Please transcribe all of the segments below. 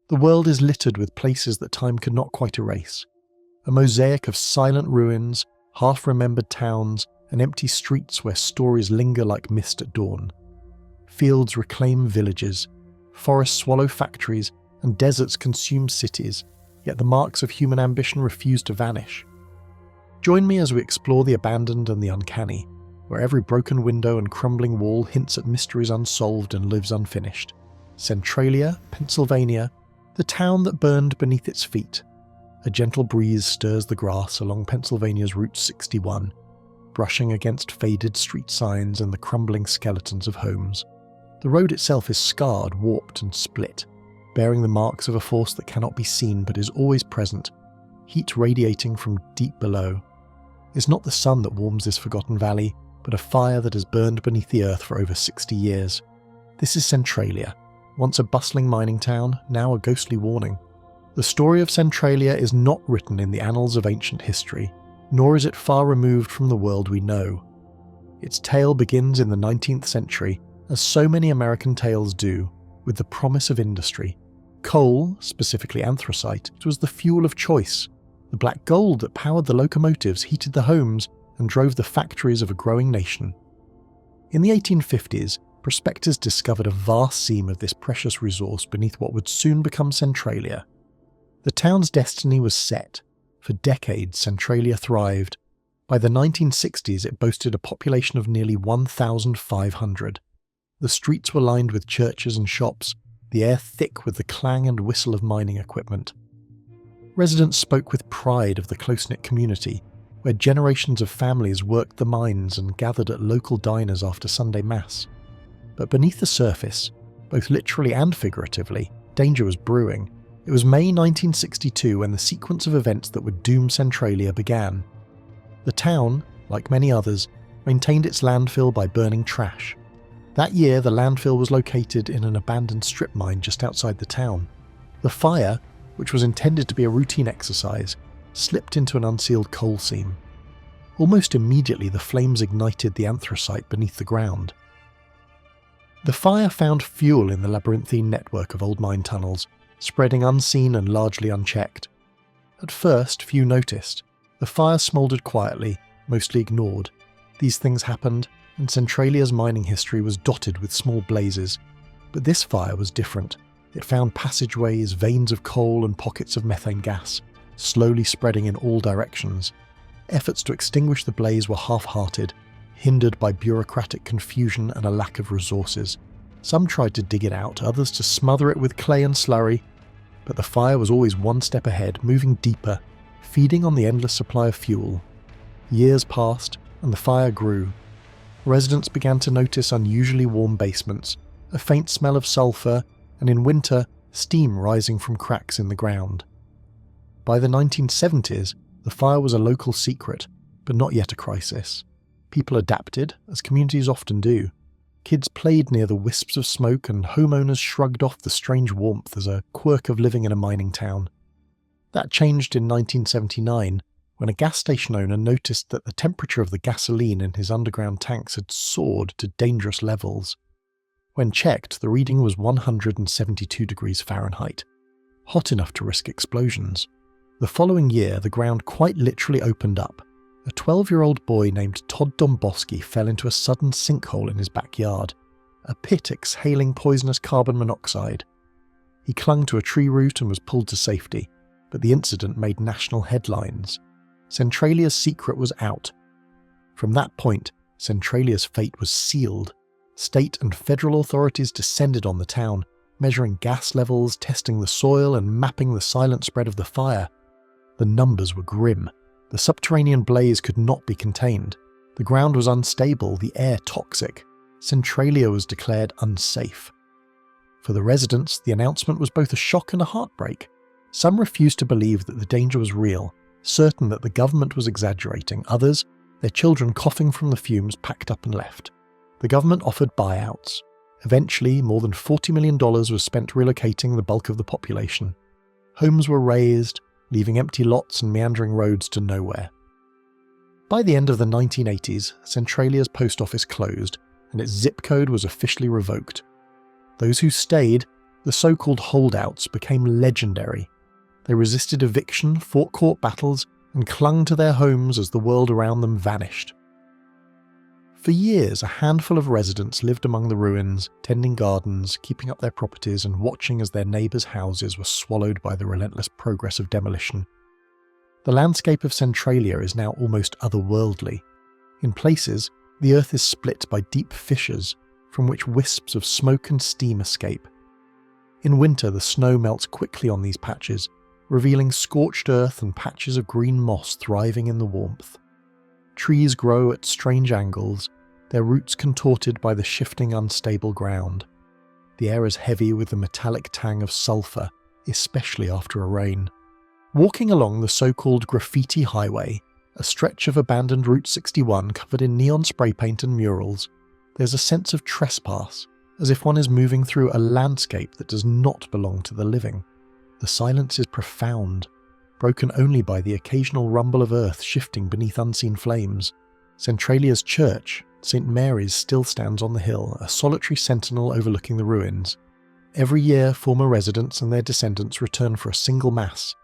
The world is littered with places that time could not quite erase. A mosaic of silent ruins, half-remembered towns, and empty streets where stories linger like mist at dawn. Fields reclaim villages, forests swallow factories, and deserts consume cities, yet the marks of human ambition refuse to vanish. Join me as we explore the abandoned and the uncanny, where every broken window and crumbling wall hints at mysteries unsolved and lives unfinished. Centralia, Pennsylvania, the town that burned beneath its feet. A gentle breeze stirs the grass along Pennsylvania's Route 61, brushing against faded street signs and the crumbling skeletons of homes. The road itself is scarred, warped and split, bearing the marks of a force that cannot be seen but is always present, heat radiating from deep below. It's not the sun that warms this forgotten valley, but a fire that has burned beneath the earth for over 60 years. This is Centralia, once a bustling mining town, now a ghostly warning. The story of Centralia is not written in the annals of ancient history, nor is it far removed from the world we know. Its tale begins in the 19th century, as so many American tales do, with the promise of industry. Coal, specifically anthracite, was the fuel of choice. The black gold that powered the locomotives heated the homes and drove the factories of a growing nation. In the 1850s, prospectors discovered a vast seam of this precious resource beneath what would soon become Centralia. The town's destiny was set. For decades, Centralia thrived. By the 1960s, it boasted a population of nearly 1,500. The streets were lined with churches and shops, the air thick with the clang and whistle of mining equipment. Residents spoke with pride of the close-knit community, where generations of families worked the mines and gathered at local diners after Sunday Mass. But beneath the surface, both literally and figuratively, danger was brewing. It was May 1962 when the sequence of events that would doom Centralia began. The town, like many others, maintained its landfill by burning trash. That year, the landfill was located in an abandoned strip mine just outside the town. The fire, which was intended to be a routine exercise, slipped into an unsealed coal seam. Almost immediately, the flames ignited the anthracite beneath the ground. The fire found fuel in the labyrinthine network of old mine tunnels, spreading unseen and largely unchecked. At first, few noticed. The fire smouldered quietly, mostly ignored. These things happened, and Centralia's mining history was dotted with small blazes. But this fire was different. It found passageways, veins of coal and pockets of methane gas, slowly spreading in all directions. Efforts to extinguish the blaze were half-hearted, hindered by bureaucratic confusion and a lack of resources. Some tried to dig it out, others to smother it with clay and slurry, but the fire was always one step ahead, moving deeper, feeding on the endless supply of fuel. Years passed, and the fire grew. Residents began to notice unusually warm basements, a faint smell of sulphur, and in winter, steam rising from cracks in the ground. By the 1970s, the fire was a local secret, but not yet a crisis. People adapted, as communities often do. Kids played near the wisps of smoke, and homeowners shrugged off the strange warmth as a quirk of living in a mining town. That changed in 1979, when a gas station owner noticed that the temperature of the gasoline in his underground tanks had soared to dangerous levels. When checked, the reading was 172 degrees Fahrenheit, hot enough to risk explosions. The following year, the ground quite literally opened up. A 12-year-old boy named Todd Domboski fell into a sudden sinkhole in his backyard, a pit exhaling poisonous carbon monoxide. He clung to a tree root and was pulled to safety, but the incident made national headlines. Centralia's secret was out. From that point, Centralia's fate was sealed. State and federal authorities descended on the town, measuring gas levels, testing the soil, and mapping the silent spread of the fire. The numbers were grim. The subterranean blaze could not be contained. The ground was unstable, the air toxic. Centralia was declared unsafe. For the residents, the announcement was both a shock and a heartbreak. Some refused to believe that the danger was real, certain that the government was exaggerating. Others, their children coughing from the fumes, packed up and left. The government offered buyouts. Eventually, more than $40 million was spent relocating the bulk of the population. Homes were razed, leaving empty lots and meandering roads to nowhere. By the end of the 1980s, Centralia's post office closed, and its zip code was officially revoked. Those who stayed, The so-called holdouts became legendary. They resisted eviction, fought court battles, and clung to their homes as the world around them vanished. For years, a handful of residents lived among the ruins, tending gardens, keeping up their properties, and watching as their neighbours' houses were swallowed by the relentless progress of demolition. The landscape of Centralia is now almost otherworldly. In places, the earth is split by deep fissures, from which wisps of smoke and steam escape. In winter, the snow melts quickly on these patches, revealing scorched earth and patches of green moss thriving in the warmth. Trees grow at strange angles, their roots contorted by the shifting, unstable ground. The air is heavy with the metallic tang of sulphur, especially after a rain. Walking along the so-called graffiti highway, a stretch of abandoned Route 61 covered in neon spray paint and murals, there's a sense of trespass, as if one is moving through a landscape that does not belong to the living. The silence is profound, broken only by the occasional rumble of earth shifting beneath unseen flames. Centralia's church, St. Mary's, still stands on the hill, a solitary sentinel overlooking the ruins. Every year, former residents and their descendants return for a single mass,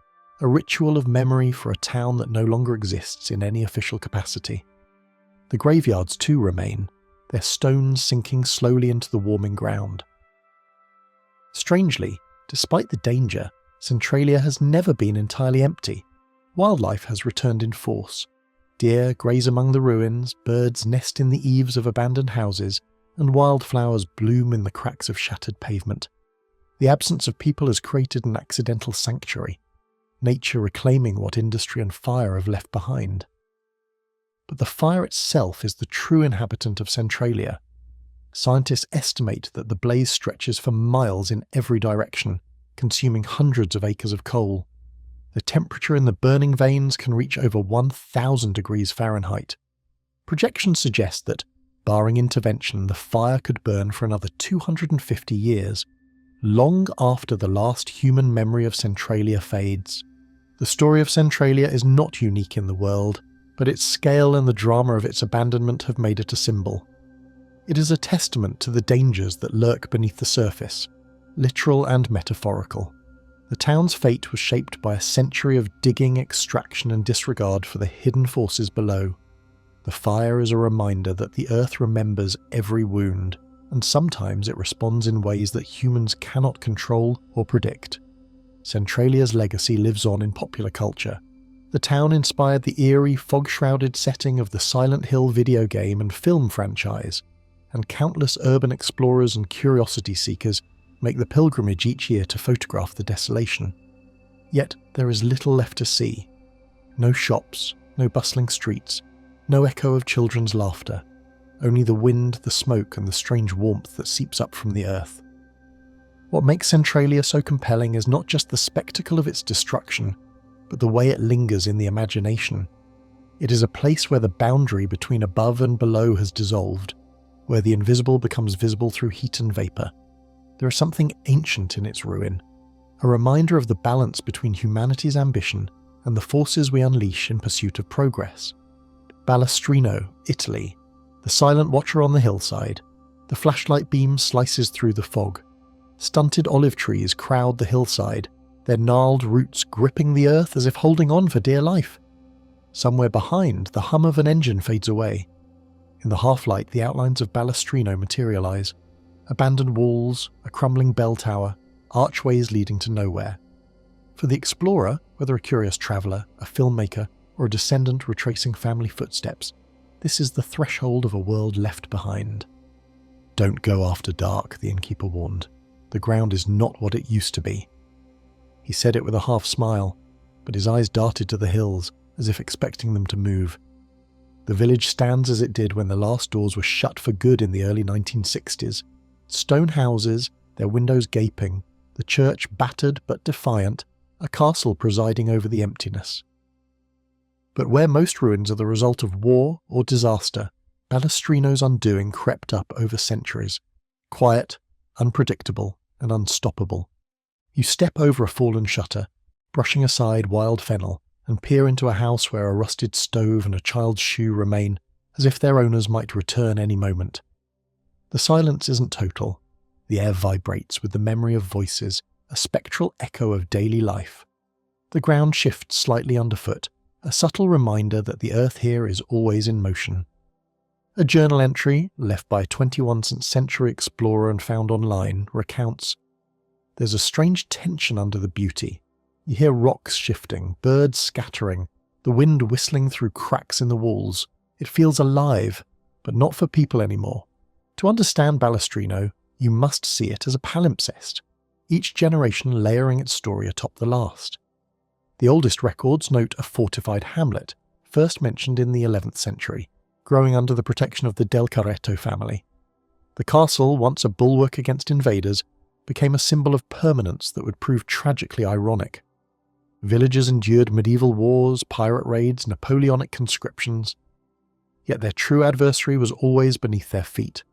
a ritual of memory for a town that no longer exists in any official capacity. The graveyards too remain, their stones sinking slowly into the warming ground. Strangely, despite the danger, Centralia has never been entirely empty. Wildlife has returned in force. Deer graze among the ruins, birds nest in the eaves of abandoned houses, and wildflowers bloom in the cracks of shattered pavement. The absence of people has created an accidental sanctuary, nature reclaiming what industry and fire have left behind. But the fire itself is the true inhabitant of Centralia. Scientists estimate that the blaze stretches for miles in every direction, consuming hundreds of acres of coal. The temperature in the burning veins can reach over 1,000 degrees Fahrenheit. Projections suggest that, barring intervention, the fire could burn for another 250 years, long after the last human memory of Centralia fades. The story of Centralia is not unique in the world, but its scale and the drama of its abandonment have made it a symbol. It is a testament to the dangers that lurk beneath the surface, literal and metaphorical. The town's fate was shaped by a century of digging, extraction and disregard for the hidden forces below. The fire is a reminder that the earth remembers every wound, and sometimes it responds in ways that humans cannot control or predict. Centralia's legacy lives on in popular culture. The town inspired the eerie, fog-shrouded setting of the Silent Hill video game and film franchise, and countless urban explorers and curiosity seekers make the pilgrimage each year to photograph the desolation. Yet there is little left to see. No shops, no bustling streets, no echo of children's laughter, only the wind, the smoke and the strange warmth that seeps up from the earth. What makes Centralia so compelling is not just the spectacle of its destruction, but the way it lingers in the imagination. It is a place where the boundary between above and below has dissolved, where the invisible becomes visible through heat and vapour. There is something ancient in its ruin, a reminder of the balance between humanity's ambition and the forces we unleash in pursuit of progress. Balestrino, Italy, the silent watcher on the hillside. The flashlight beam slices through the fog. Stunted olive trees crowd the hillside, their gnarled roots gripping the earth as if holding on for dear life. Somewhere behind, the hum of an engine fades away. In the half-light, the outlines of Balestrino materialise. Abandoned walls, a crumbling bell tower, archways leading to nowhere. For the explorer, whether a curious traveller, a filmmaker, or a descendant retracing family footsteps, this is the threshold of a world left behind. "Don't go after dark," the innkeeper warned. "The ground is not what it used to be." He said it with a half smile, but his eyes darted to the hills, as if expecting them to move. The village stands as it did when the last doors were shut for good in the early 1960s. Stone houses, their windows gaping, the church battered but defiant, a castle presiding over the emptiness. But where most ruins are the result of war or disaster, Balestrino's undoing crept up over centuries, quiet, unpredictable, and unstoppable. You step over a fallen shutter, brushing aside wild fennel, and peer into a house where a rusted stove and a child's shoe remain, as if their owners might return any moment. The silence isn't total. The air vibrates with the memory of voices, a spectral echo of daily life. The ground shifts slightly underfoot, a subtle reminder that the earth here is always in motion. A journal entry, left by a 21st century explorer and found online, recounts, "There's a strange tension under the beauty. You hear rocks shifting, birds scattering, the wind whistling through cracks in the walls. It feels alive, but not for people anymore. To understand Balestrino, you must see it as a palimpsest, each generation layering its story atop the last. The oldest records note a fortified hamlet, first mentioned in the 11th century, growing under the protection of the Del Carretto family. The castle, once a bulwark against invaders, became a symbol of permanence that would prove tragically ironic. Villages endured medieval wars, pirate raids, Napoleonic conscriptions. Yet their true adversary was always beneath their feet.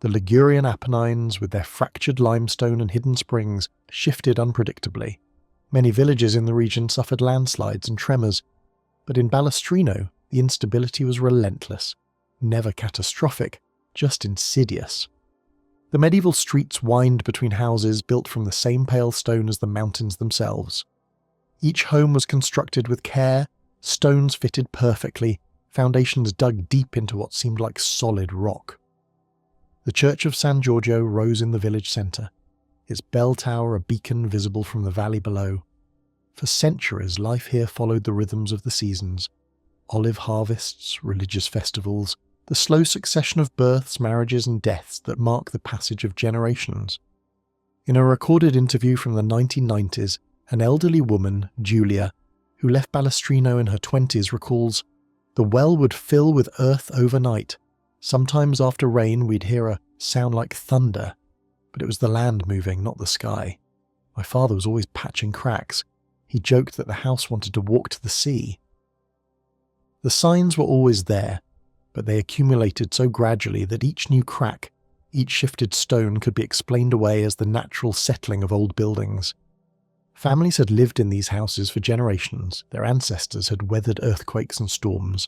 The Ligurian Apennines, with their fractured limestone and hidden springs, shifted unpredictably. Many villages in the region suffered landslides and tremors, but in Balestrino, the instability was relentless, never catastrophic, just insidious. The medieval streets wind between houses built from the same pale stone as the mountains themselves. Each home was constructed with care, stones fitted perfectly, foundations dug deep into what seemed like solid rock. The church of San Giorgio rose in the village centre, its bell tower a beacon visible from the valley below. For centuries, life here followed the rhythms of the seasons. Olive harvests, religious festivals, the slow succession of births, marriages and deaths that mark the passage of generations. In a recorded interview from the 1990s, an elderly woman, Julia, who left Balestrino in her 20s, recalls, "The well would fill with earth overnight. Sometimes after rain we'd hear a sound like thunder, but it was the land moving, not the sky. My father was always patching cracks. He joked that the house wanted to walk to the sea." The signs were always there, but they accumulated so gradually that each new crack, each shifted stone could be explained away as the natural settling of old buildings. Families had lived in these houses for generations, their ancestors had weathered earthquakes and storms.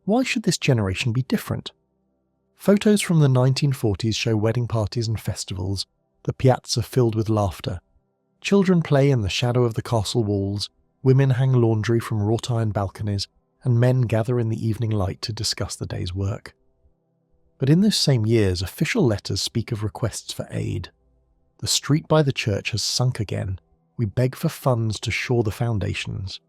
Why should this generation be different? Photos from the 1940s show wedding parties and festivals, the piazza filled with laughter. Children play in the shadow of the castle walls, women hang laundry from wrought iron balconies, and men gather in the evening light to discuss the day's work. But in those same years, official letters speak of requests for aid. The street by the church has sunk again. We beg for funds to shore the foundations.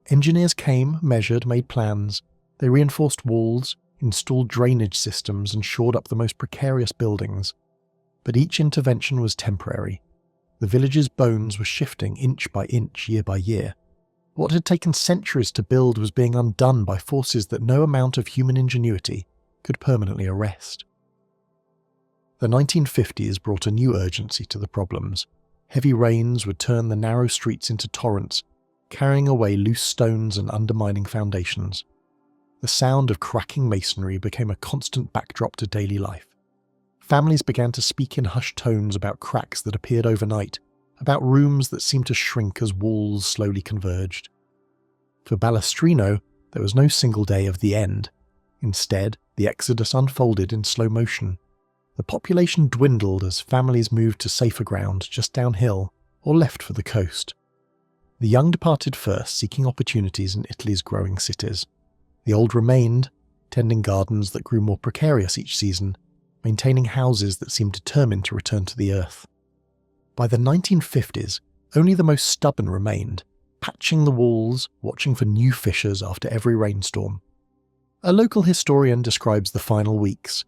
Engineers came, measured, made plans. They reinforced walls, installed drainage systems and shored up the most precarious buildings. But each intervention was temporary. The village's bones were shifting inch by inch, year by year. What had taken centuries to build was being undone by forces that no amount of human ingenuity could permanently arrest. The 1950s brought a new urgency to the problems. Heavy rains would turn the narrow streets into torrents, carrying away loose stones and undermining foundations. The sound of cracking masonry became a constant backdrop to daily life. Families began to speak in hushed tones about cracks that appeared overnight, about rooms that seemed to shrink as walls slowly converged. For Balestrino, there was no single day of the end. Instead, the exodus unfolded in slow motion. The population dwindled as families moved to safer ground just downhill or left for the coast. The young departed first, seeking opportunities in Italy's growing cities. The old remained, tending gardens that grew more precarious each season, maintaining houses that seemed determined to return to the earth. By the 1950s, only the most stubborn remained, patching the walls, watching for new fissures after every rainstorm. A local historian describes the final weeks.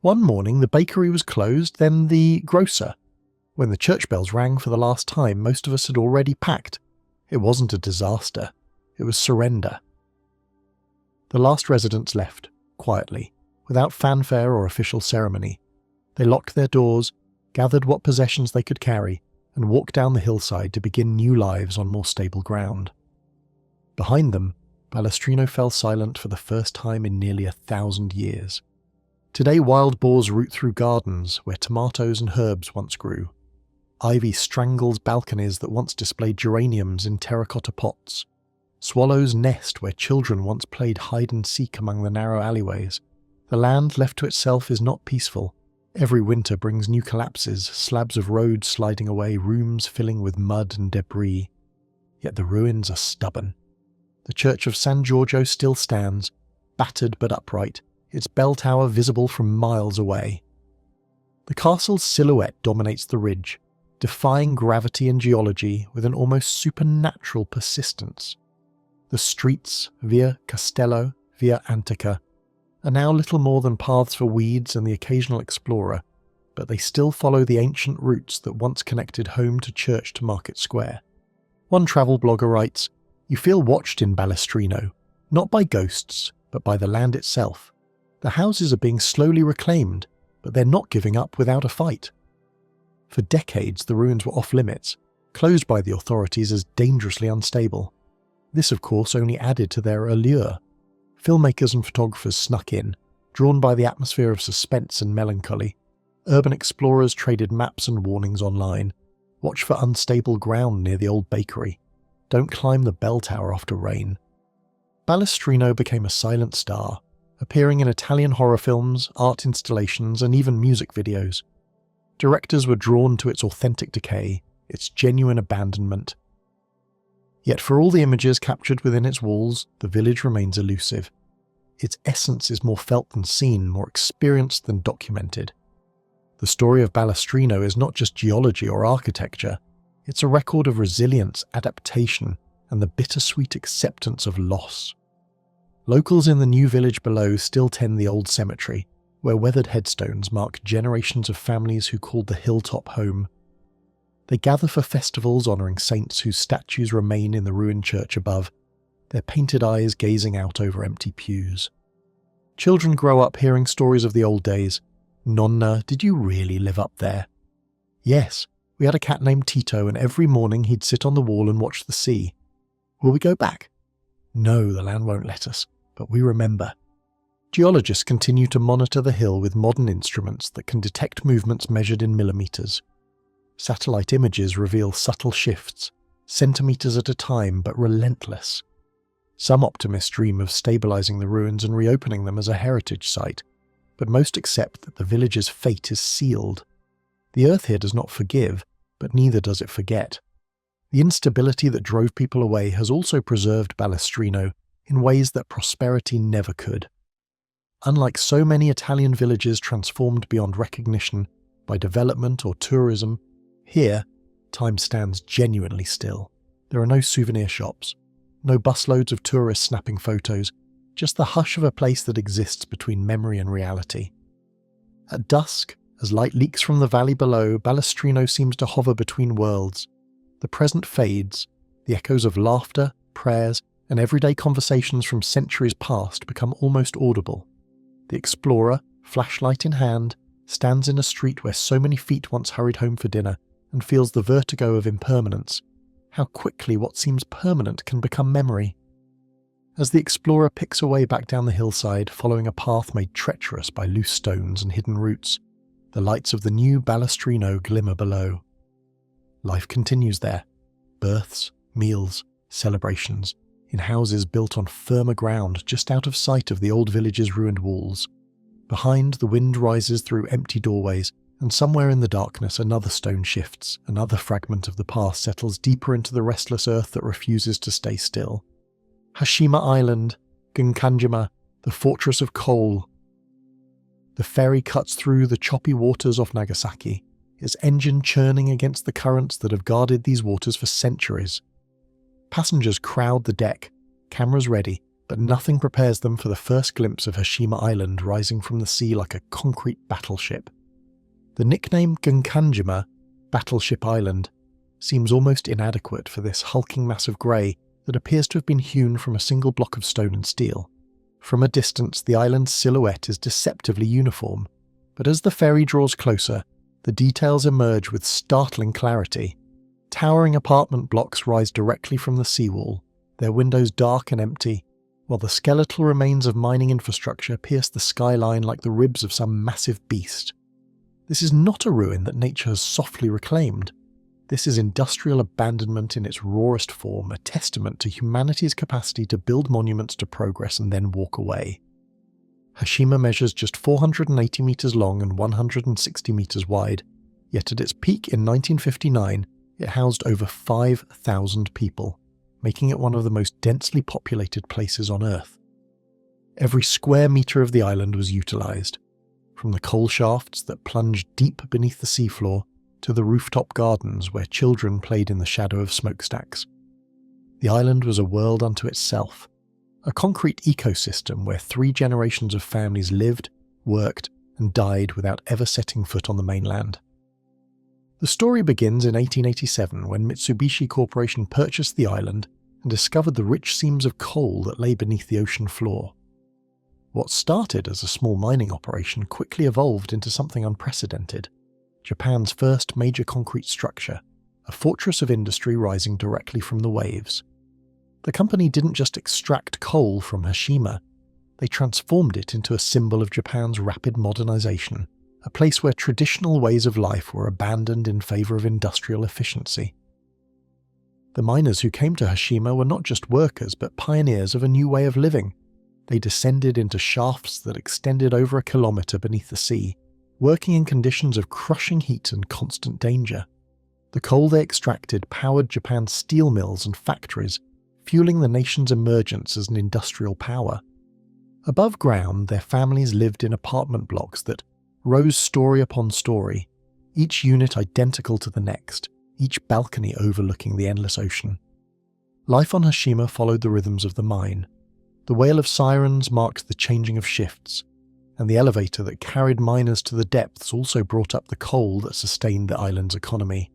One morning the bakery was closed, then the grocer. When the church bells rang for the last time, most of us had already packed. It wasn't a disaster. It was surrender. The last residents left, quietly, without fanfare or official ceremony. They locked their doors, gathered what possessions they could carry, and walked down the hillside to begin new lives on more stable ground. Behind them, Balestrino fell silent for the first time in nearly 1,000 years. Today wild boars root through gardens where tomatoes and herbs once grew. Ivy strangles balconies that once displayed geraniums in terracotta pots. Swallows nest where children once played hide and seek among the narrow alleyways. The land left to itself is not peaceful. Every winter brings new collapses, slabs of road sliding away, rooms filling with mud and debris. Yet the ruins are stubborn. The church of San Giorgio still stands, battered but upright, its bell tower visible from miles away. The castle's silhouette dominates the ridge, defying gravity and geology with an almost supernatural persistence. The streets, via Castello, via Antica, are now little more than paths for weeds and the occasional explorer, but they still follow the ancient routes that once connected home to church to market square. One travel blogger writes, "You feel watched in Balestrino, not by ghosts, but by the land itself. The houses are being slowly reclaimed, but they're not giving up without a fight." For decades, the ruins were off-limits, closed by the authorities as dangerously unstable. This, of course, only added to their allure. Filmmakers and photographers snuck in, drawn by the atmosphere of suspense and melancholy. Urban explorers traded maps and warnings online. Watch for unstable ground near the old bakery. Don't climb the bell tower after rain. Balestrino became a silent star, appearing in Italian horror films, art installations, and even music videos. Directors were drawn to its authentic decay, its genuine abandonment. Yet for all the images captured within its walls, the village remains elusive. Its essence is more felt than seen, more experienced than documented. The story of Balestrino is not just geology or architecture, it's a record of resilience, adaptation, and the bittersweet acceptance of loss. Locals in the new village below still tend the old cemetery, where weathered headstones mark generations of families who called the hilltop home. They gather for festivals honouring saints whose statues remain in the ruined church above, their painted eyes gazing out over empty pews. Children grow up hearing stories of the old days. "Nonna, did you really live up there?" "Yes, we had a cat named Tito and every morning he'd sit on the wall and watch the sea." "Will we go back?" "No, the land won't let us, but we remember." Geologists continue to monitor the hill with modern instruments that can detect movements measured in millimetres. Satellite images reveal subtle shifts, centimetres at a time, but relentless. Some optimists dream of stabilising the ruins and reopening them as a heritage site, but most accept that the village's fate is sealed. The earth here does not forgive, but neither does it forget. The instability that drove people away has also preserved Balestrino in ways that prosperity never could. Unlike so many Italian villages transformed beyond recognition by development or tourism, here, time stands genuinely still. There are no souvenir shops, no busloads of tourists snapping photos, just the hush of a place that exists between memory and reality. At dusk, as light leaks from the valley below, Balestrino seems to hover between worlds. The present fades, the echoes of laughter, prayers, and everyday conversations from centuries past become almost audible. The explorer, flashlight in hand, stands in a street where so many feet once hurried home for dinner and feels the vertigo of impermanence. How quickly what seems permanent can become memory. As the explorer picks her way back down the hillside, following a path made treacherous by loose stones and hidden roots, the lights of the new Balestrino glimmer below. Life continues there. Births, meals, celebrations, in houses built on firmer ground just out of sight of the old village's ruined walls. Behind, the wind rises through empty doorways, and somewhere in the darkness another stone shifts, another fragment of the past settles deeper into the restless earth that refuses to stay still. Hashima Island, Gunkanjima, the fortress of coal. The ferry cuts through the choppy waters off Nagasaki, its engine churning against the currents that have guarded these waters for centuries. Passengers crowd the deck, cameras ready, but nothing prepares them for the first glimpse of Hashima Island rising from the sea like a concrete battleship. The nickname Gunkanjima, Battleship Island, seems almost inadequate for this hulking mass of grey that appears to have been hewn from a single block of stone and steel. From a distance, the island's silhouette is deceptively uniform, but as the ferry draws closer, the details emerge with startling clarity. Towering apartment blocks rise directly from the seawall, their windows dark and empty, while the skeletal remains of mining infrastructure pierce the skyline like the ribs of some massive beast. This is not a ruin that nature has softly reclaimed. This is industrial abandonment in its rawest form, a testament to humanity's capacity to build monuments to progress and then walk away. Hashima measures just 480 meters long and 160 meters wide, yet at its peak in 1959, it housed over 5,000 people, making it one of the most densely populated places on Earth. Every square meter of the island was utilized, from the coal shafts that plunged deep beneath the seafloor to the rooftop gardens where children played in the shadow of smokestacks. The island was a world unto itself, a concrete ecosystem where 3 generations of families lived, worked, and died without ever setting foot on the mainland. The story begins in 1887 when Mitsubishi Corporation purchased the island and discovered the rich seams of coal that lay beneath the ocean floor. What started as a small mining operation quickly evolved into something unprecedented: Japan's first major concrete structure, a fortress of industry rising directly from the waves. The company didn't just extract coal from Hashima, they transformed it into a symbol of Japan's rapid modernization, a place where traditional ways of life were abandoned in favor of industrial efficiency. The miners who came to Hashima were not just workers but pioneers of a new way of living. They descended into shafts that extended over a kilometre beneath the sea, working in conditions of crushing heat and constant danger. The coal they extracted powered Japan's steel mills and factories, fueling the nation's emergence as an industrial power. Above ground, their families lived in apartment blocks that rose story upon story, each unit identical to the next, each balcony overlooking the endless ocean. Life on Hashima followed the rhythms of the mine. The wail of sirens marked the changing of shifts, and the elevator that carried miners to the depths also brought up the coal that sustained the island's economy.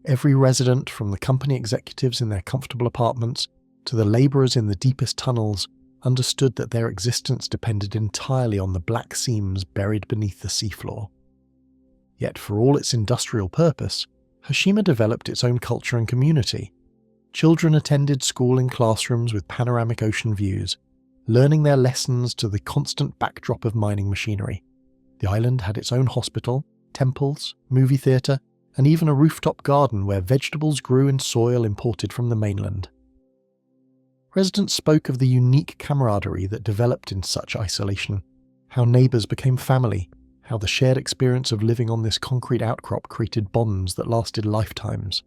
Every resident, from the company executives in their comfortable apartments to the labourers in the deepest tunnels, understood that their existence depended entirely on the black seams buried beneath the seafloor. Yet for all its industrial purpose, Hashima developed its own culture and community. Children attended school in classrooms with panoramic ocean views, learning their lessons to the constant backdrop of mining machinery. The island had its own hospital, temples, movie theatre, and even a rooftop garden where vegetables grew in soil imported from the mainland. Residents spoke of the unique camaraderie that developed in such isolation, how neighbours became family, how the shared experience of living on this concrete outcrop created bonds that lasted lifetimes.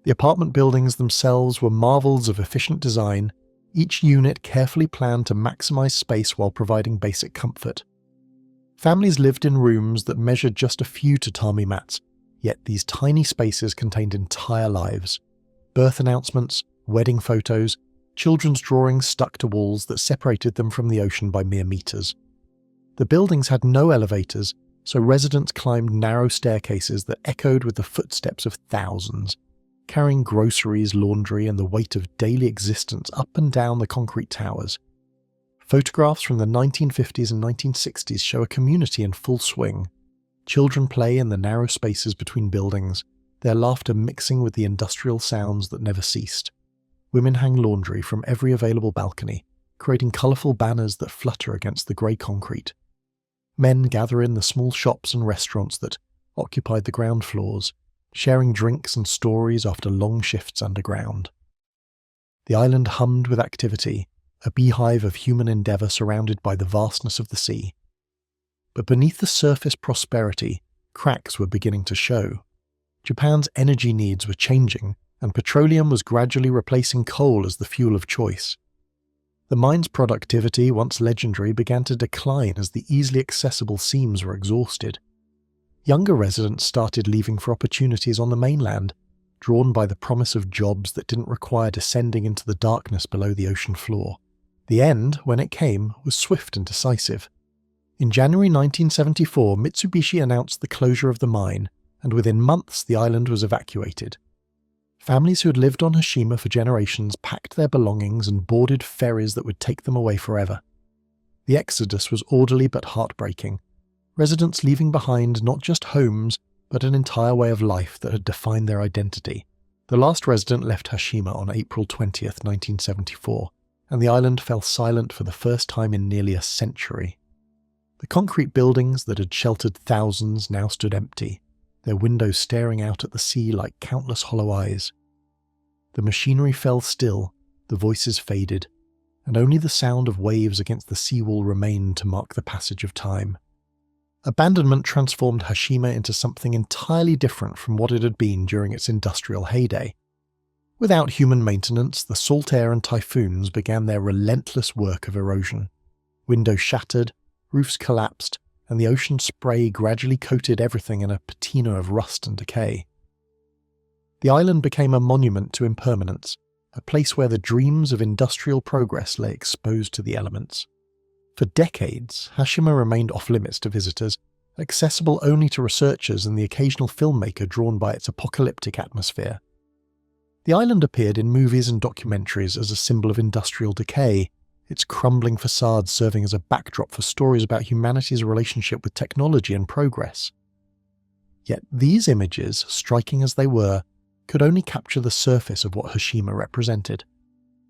The apartment buildings themselves were marvels of efficient design, each unit carefully planned to maximise space while providing basic comfort. Families lived in rooms that measured just a few tatami mats, yet these tiny spaces contained entire lives. Birth announcements, wedding photos, children's drawings stuck to walls that separated them from the ocean by mere meters. The buildings had no elevators, so residents climbed narrow staircases that echoed with the footsteps of thousands, carrying groceries, laundry, and the weight of daily existence up and down the concrete towers. Photographs from the 1950s and 1960s show a community in full swing. Children play in the narrow spaces between buildings, their laughter mixing with the industrial sounds that never ceased. Women hang laundry from every available balcony, creating colourful banners that flutter against the grey concrete. Men gather in the small shops and restaurants that occupied the ground floors, sharing drinks and stories after long shifts underground. The island hummed with activity, a beehive of human endeavour surrounded by the vastness of the sea. But beneath the surface prosperity, cracks were beginning to show. Japan's energy needs were changing, and petroleum was gradually replacing coal as the fuel of choice. The mine's productivity, once legendary, began to decline as the easily accessible seams were exhausted. Younger residents started leaving for opportunities on the mainland, drawn by the promise of jobs that didn't require descending into the darkness below the ocean floor. The end, when it came, was swift and decisive. In January 1974, Mitsubishi announced the closure of the mine, and within months the island was evacuated. Families who had lived on Hashima for generations packed their belongings and boarded ferries that would take them away forever. The exodus was orderly but heartbreaking, residents leaving behind not just homes, but an entire way of life that had defined their identity. The last resident left Hashima on April 20th, 1974, and the island fell silent for the first time in nearly a century. The concrete buildings that had sheltered thousands now stood empty, their windows staring out at the sea like countless hollow eyes. The machinery fell still, the voices faded, and only the sound of waves against the seawall remained to mark the passage of time. Abandonment transformed Hashima into something entirely different from what it had been during its industrial heyday. Without human maintenance, the salt air and typhoons began their relentless work of erosion. Windows shattered, roofs collapsed, and the ocean spray gradually coated everything in a patina of rust and decay. The island became a monument to impermanence, a place where the dreams of industrial progress lay exposed to the elements. For decades, Hashima remained off-limits to visitors, accessible only to researchers and the occasional filmmaker drawn by its apocalyptic atmosphere. The island appeared in movies and documentaries as a symbol of industrial decay, its crumbling facades serving as a backdrop for stories about humanity's relationship with technology and progress. Yet these images, striking as they were, could only capture the surface of what Hashima represented.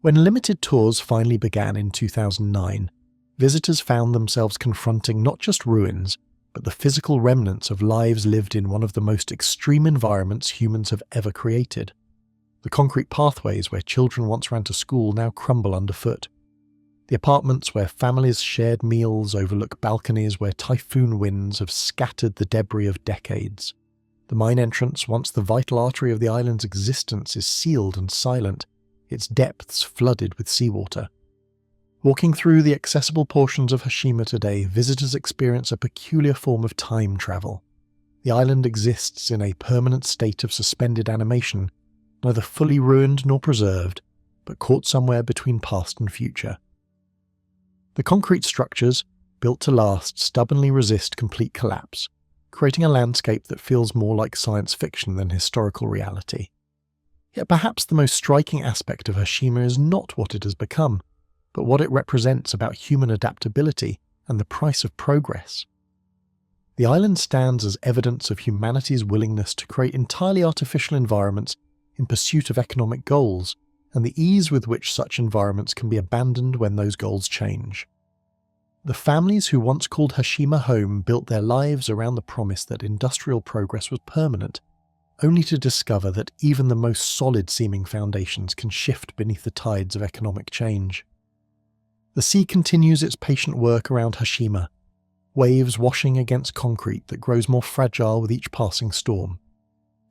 When limited tours finally began in 2009, visitors found themselves confronting not just ruins, but the physical remnants of lives lived in one of the most extreme environments humans have ever created. The concrete pathways where children once ran to school now crumble underfoot. The apartments where families shared meals overlook balconies where typhoon winds have scattered the debris of decades. The mine entrance, once the vital artery of the island's existence, is sealed and silent, its depths flooded with seawater. Walking through the accessible portions of Hashima today, visitors experience a peculiar form of time travel. The island exists in a permanent state of suspended animation, neither fully ruined nor preserved, but caught somewhere between past and future. The concrete structures, built to last, stubbornly resist complete collapse, creating a landscape that feels more like science fiction than historical reality. Yet perhaps the most striking aspect of Hashima is not what it has become, but what it represents about human adaptability and the price of progress. The island stands as evidence of humanity's willingness to create entirely artificial environments in pursuit of economic goals, and the ease with which such environments can be abandoned when those goals change. The families who once called Hashima home built their lives around the promise that industrial progress was permanent, only to discover that even the most solid-seeming foundations can shift beneath the tides of economic change. The sea continues its patient work around Hashima, waves washing against concrete that grows more fragile with each passing storm.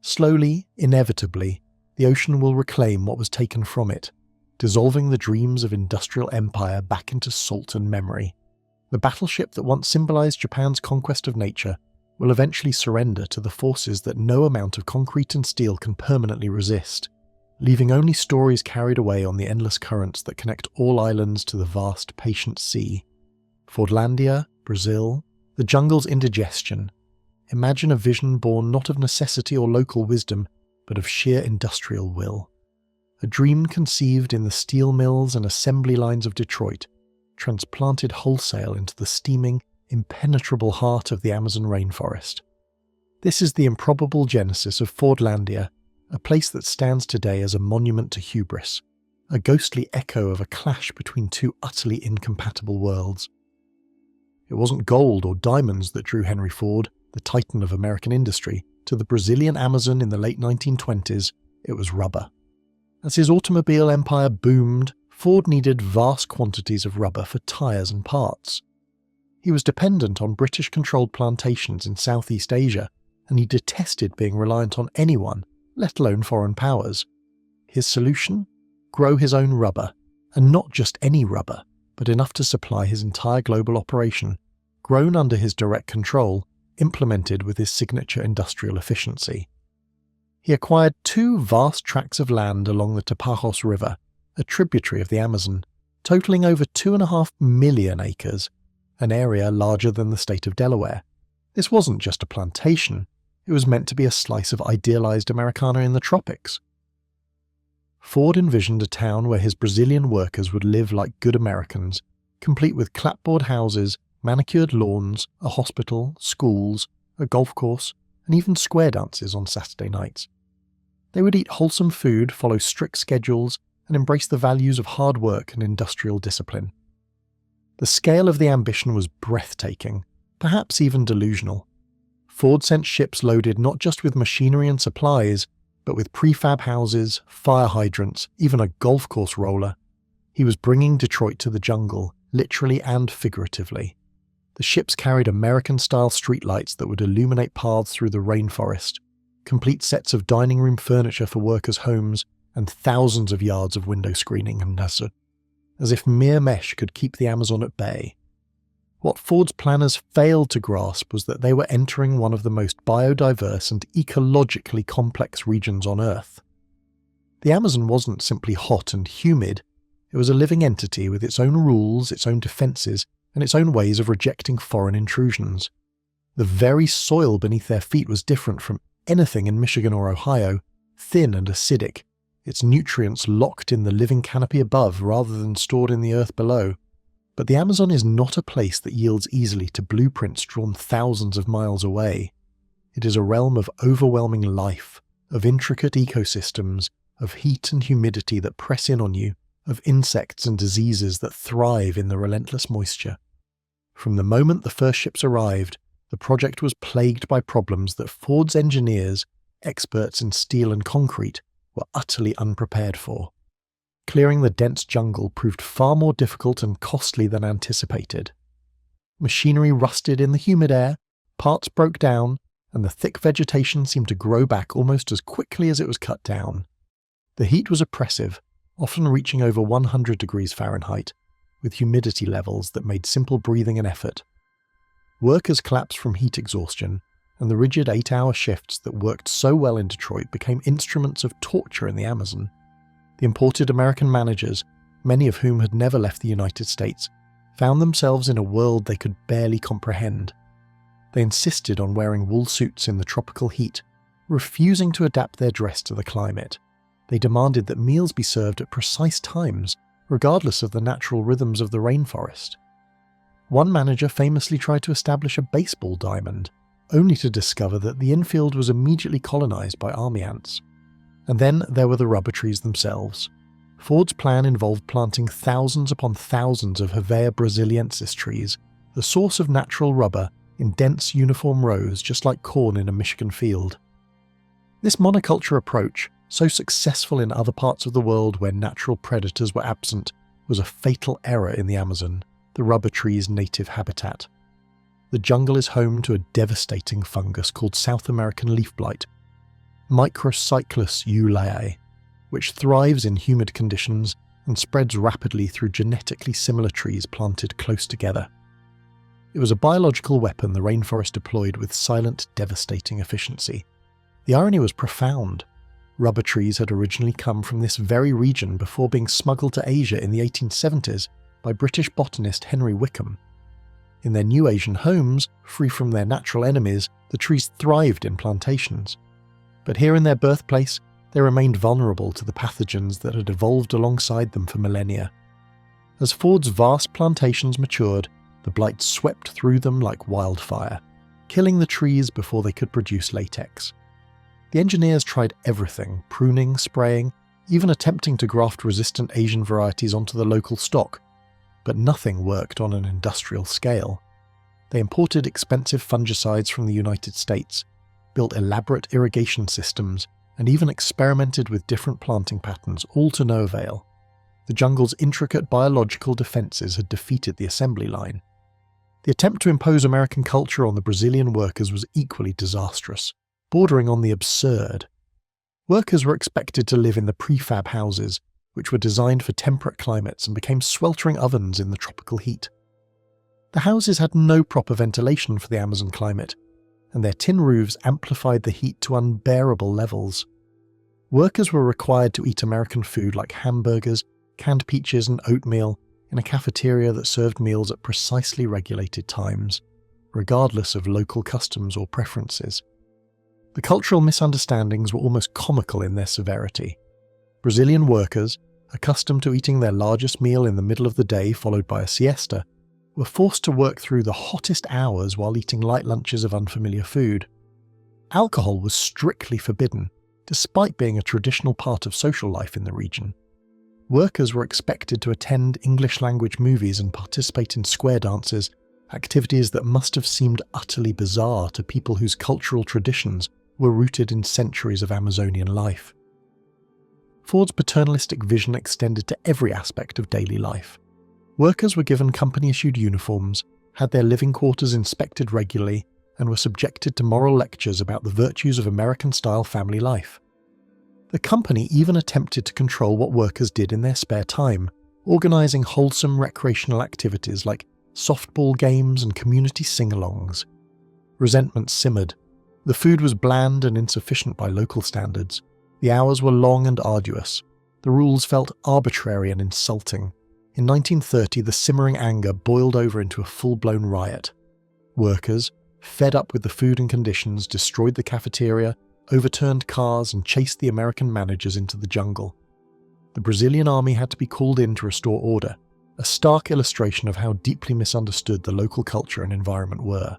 Slowly, inevitably, the ocean will reclaim what was taken from it, dissolving the dreams of industrial empire back into salt and memory. The battleship that once symbolized Japan's conquest of nature will eventually surrender to the forces that no amount of concrete and steel can permanently resist, leaving only stories carried away on the endless currents that connect all islands to the vast, patient sea. Fordlandia, Brazil, the jungle's indigestion. Imagine a vision born not of necessity or local wisdom, but of sheer industrial will. A dream conceived in the steel mills and assembly lines of Detroit, transplanted wholesale into the steaming, impenetrable heart of the Amazon rainforest. This is the improbable genesis of Fordlandia, a place that stands today as a monument to hubris, a ghostly echo of a clash between two utterly incompatible worlds. It wasn't gold or diamonds that drew Henry Ford, the titan of American industry, to the Brazilian Amazon in the late 1920s, it was rubber. As his automobile empire boomed, Ford needed vast quantities of rubber for tyres and parts. He was dependent on British-controlled plantations in Southeast Asia, and he detested being reliant on anyone, let alone foreign powers. His solution? Grow his own rubber, and not just any rubber, but enough to supply his entire global operation, grown under his direct control, implemented with his signature industrial efficiency. He acquired 2 vast tracts of land along the Tapajos River, a tributary of the Amazon, totaling over 2.5 million acres, an area larger than the state of Delaware. This wasn't just a plantation, it was meant to be a slice of idealized Americana in the tropics. Ford envisioned a town where his Brazilian workers would live like good Americans, complete with clapboard houses, manicured lawns, a hospital, schools, a golf course, and even square dances on Saturday nights. They would eat wholesome food, follow strict schedules, and embrace the values of hard work and industrial discipline. The scale of the ambition was breathtaking, perhaps even delusional. Ford sent ships loaded not just with machinery and supplies, but with prefab houses, fire hydrants, even a golf course roller. He was bringing Detroit to the jungle, literally and figuratively. The ships carried American-style streetlights that would illuminate paths through the rainforest, complete sets of dining room furniture for workers' homes, and thousands of yards of window screening and as if mere mesh could keep the Amazon at bay. What Ford's planners failed to grasp was that they were entering one of the most biodiverse and ecologically complex regions on Earth. The Amazon wasn't simply hot and humid, it was a living entity with its own rules, its own defences, and its own ways of rejecting foreign intrusions. The very soil beneath their feet was different from anything in Michigan or Ohio, thin and acidic, its nutrients locked in the living canopy above rather than stored in the earth below. But the Amazon is not a place that yields easily to blueprints drawn thousands of miles away. It is a realm of overwhelming life, of intricate ecosystems, of heat and humidity that press in on you, of insects and diseases that thrive in the relentless moisture. From the moment the first ships arrived, the project was plagued by problems that Ford's engineers, experts in steel and concrete, were utterly unprepared for. Clearing the dense jungle proved far more difficult and costly than anticipated. Machinery rusted in the humid air, parts broke down, and the thick vegetation seemed to grow back almost as quickly as it was cut down. The heat was oppressive, often reaching over 100 degrees Fahrenheit, with humidity levels that made simple breathing an effort. Workers collapsed from heat exhaustion, and the rigid 8-hour shifts that worked so well in Detroit became instruments of torture in the Amazon. The imported American managers, many of whom had never left the United States, found themselves in a world they could barely comprehend. They insisted on wearing wool suits in the tropical heat, refusing to adapt their dress to the climate. They demanded that meals be served at precise times, regardless of the natural rhythms of the rainforest. One manager famously tried to establish a baseball diamond, only to discover that the infield was immediately colonized by army ants. And then there were the rubber trees themselves. Ford's plan involved planting thousands upon thousands of Hevea brasiliensis trees, the source of natural rubber, in dense uniform rows just like corn in a Michigan field. This monoculture approach, so successful in other parts of the world where natural predators were absent, was a fatal error in the Amazon, the rubber tree's native habitat. The jungle is home to a devastating fungus called South American leaf blight, Microcyclus eulae, which thrives in humid conditions and spreads rapidly through genetically similar trees planted close together. It was a biological weapon the rainforest deployed with silent, devastating efficiency. The irony was profound. Rubber trees had originally come from this very region before being smuggled to Asia in the 1870s by British botanist Henry Wickham. In their new Asian homes, free from their natural enemies, the trees thrived in plantations. But here in their birthplace, they remained vulnerable to the pathogens that had evolved alongside them for millennia. As Ford's vast plantations matured, the blight swept through them like wildfire, killing the trees before they could produce latex. The engineers tried everything, pruning, spraying, even attempting to graft resistant Asian varieties onto the local stock, but nothing worked on an industrial scale. They imported expensive fungicides from the United States, built elaborate irrigation systems, and even experimented with different planting patterns, all to no avail. The jungle's intricate biological defences had defeated the assembly line. The attempt to impose American culture on the Brazilian workers was equally disastrous, bordering on the absurd. Workers were expected to live in the prefab houses, which were designed for temperate climates and became sweltering ovens in the tropical heat. The houses had no proper ventilation for the Amazon climate, and their tin roofs amplified the heat to unbearable levels. Workers were required to eat American food like hamburgers, canned peaches and oatmeal in a cafeteria that served meals at precisely regulated times, regardless of local customs or preferences. The cultural misunderstandings were almost comical in their severity. Brazilian workers, accustomed to eating their largest meal in the middle of the day followed by a siesta, were forced to work through the hottest hours while eating light lunches of unfamiliar food. Alcohol was strictly forbidden, despite being a traditional part of social life in the region. Workers were expected to attend English-language movies and participate in square dances, activities that must have seemed utterly bizarre to people whose cultural traditions were rooted in centuries of Amazonian life. Ford's paternalistic vision extended to every aspect of daily life. Workers were given company-issued uniforms, had their living quarters inspected regularly, and were subjected to moral lectures about the virtues of American-style family life. The company even attempted to control what workers did in their spare time, organising wholesome recreational activities like softball games and community sing-alongs. Resentment simmered. The food was bland and insufficient by local standards. The hours were long and arduous. The rules felt arbitrary and insulting. In 1930, the simmering anger boiled over into a full-blown riot. Workers, fed up with the food and conditions, destroyed the cafeteria, overturned cars, and chased the American managers into the jungle. The Brazilian army had to be called in to restore order, a stark illustration of how deeply misunderstood the local culture and environment were.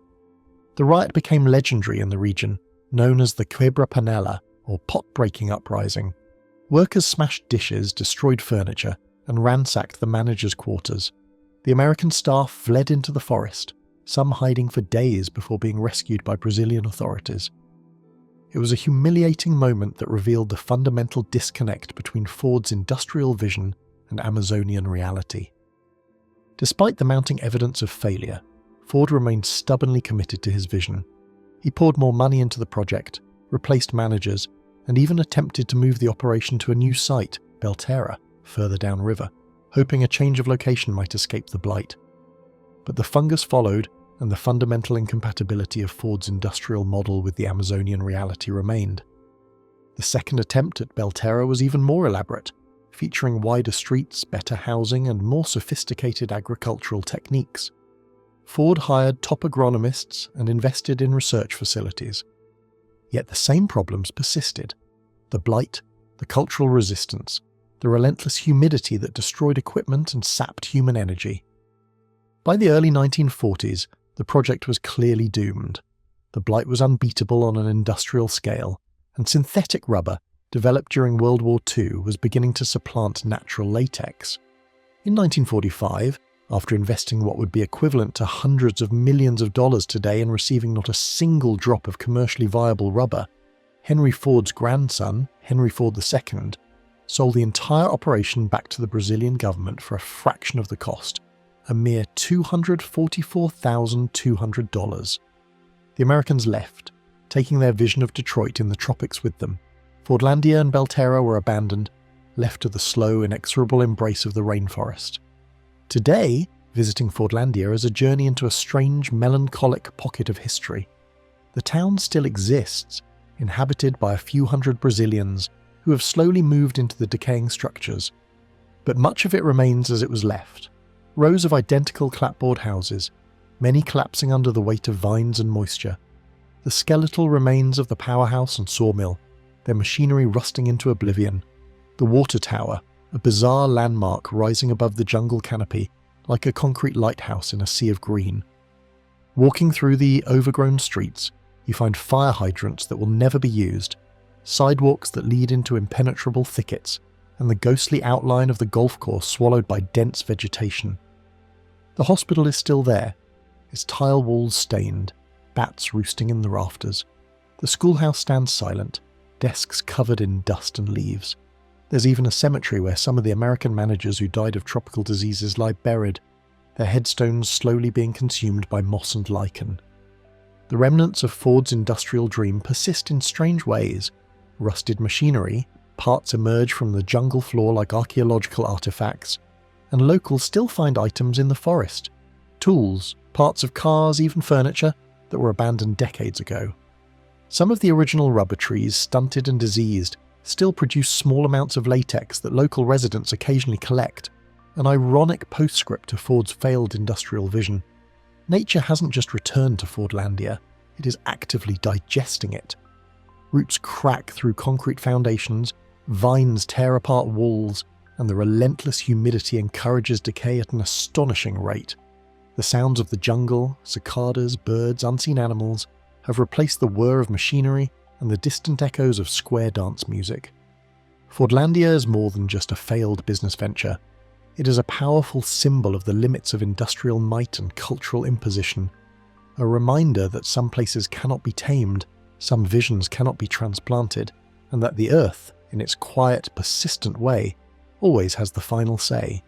The riot became legendary in the region, known as the Quebra Panela, or pot-breaking uprising. Workers smashed dishes, destroyed furniture, and ransacked the managers' quarters. The American staff fled into the forest, some hiding for days before being rescued by Brazilian authorities. It was a humiliating moment that revealed the fundamental disconnect between Ford's industrial vision and Amazonian reality. Despite the mounting evidence of failure, Ford remained stubbornly committed to his vision. He poured more money into the project, replaced managers, and even attempted to move the operation to a new site, Belterra, further downriver, hoping a change of location might escape the blight. But the fungus followed, and the fundamental incompatibility of Ford's industrial model with the Amazonian reality remained. The second attempt at Belterra was even more elaborate, featuring wider streets, better housing, and more sophisticated agricultural techniques. Ford hired top agronomists and invested in research facilities. Yet the same problems persisted: the blight, the cultural resistance, the relentless humidity that destroyed equipment and sapped human energy. By the early 1940s, the project was clearly doomed. The blight was unbeatable on an industrial scale, and synthetic rubber, developed during World War II, was beginning to supplant natural latex. In 1945, after investing what would be equivalent to hundreds of millions of dollars today and receiving not a single drop of commercially viable rubber, Henry Ford's grandson, Henry Ford II, sold the entire operation back to the Brazilian government for a fraction of the cost, a mere $244,200. The Americans left, taking their vision of Detroit in the tropics with them. Fordlandia and Belterra were abandoned, left to the slow, inexorable embrace of the rainforest. Today, visiting Fordlandia is a journey into a strange, melancholic pocket of history. The town still exists, inhabited by a few hundred Brazilians who have slowly moved into the decaying structures. But much of it remains as it was left. Rows of identical clapboard houses, many collapsing under the weight of vines and moisture. The skeletal remains of the powerhouse and sawmill, their machinery rusting into oblivion. The water tower, a bizarre landmark rising above the jungle canopy, like a concrete lighthouse in a sea of green. Walking through the overgrown streets, you find fire hydrants that will never be used, sidewalks that lead into impenetrable thickets, and the ghostly outline of the golf course swallowed by dense vegetation. The hospital is still there, its tile walls stained, bats roosting in the rafters. The schoolhouse stands silent, desks covered in dust and leaves. There's even a cemetery where some of the American managers who died of tropical diseases lie buried, their headstones slowly being consumed by moss and lichen. The remnants of Ford's industrial dream persist in strange ways. Rusted machinery, parts emerge from the jungle floor like archaeological artifacts, and locals still find items in the forest. Tools, parts of cars, even furniture that were abandoned decades ago. Some of the original rubber trees, stunted and diseased, still produce small amounts of latex that local residents occasionally collect, an ironic postscript to Ford's failed industrial vision. Nature hasn't just returned to Fordlandia, it is actively digesting it. Roots crack through concrete foundations, vines tear apart walls, and the relentless humidity encourages decay at an astonishing rate. The sounds of the jungle, cicadas, birds, unseen animals, have replaced the whir of machinery and the distant echoes of square dance music. Fordlandia is more than just a failed business venture. It is a powerful symbol of the limits of industrial might and cultural imposition, a reminder that some places cannot be tamed, some visions cannot be transplanted, and that the earth, in its quiet, persistent way, always has the final say.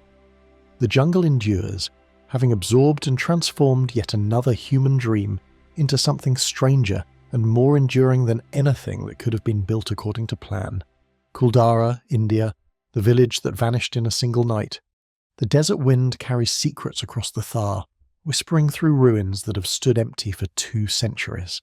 The jungle endures, having absorbed and transformed yet another human dream into something stranger and more enduring than anything that could have been built according to plan. Kuldara, India, the village that vanished in a single night. The desert wind carries secrets across the Thar, whispering through ruins that have stood empty for 2 centuries.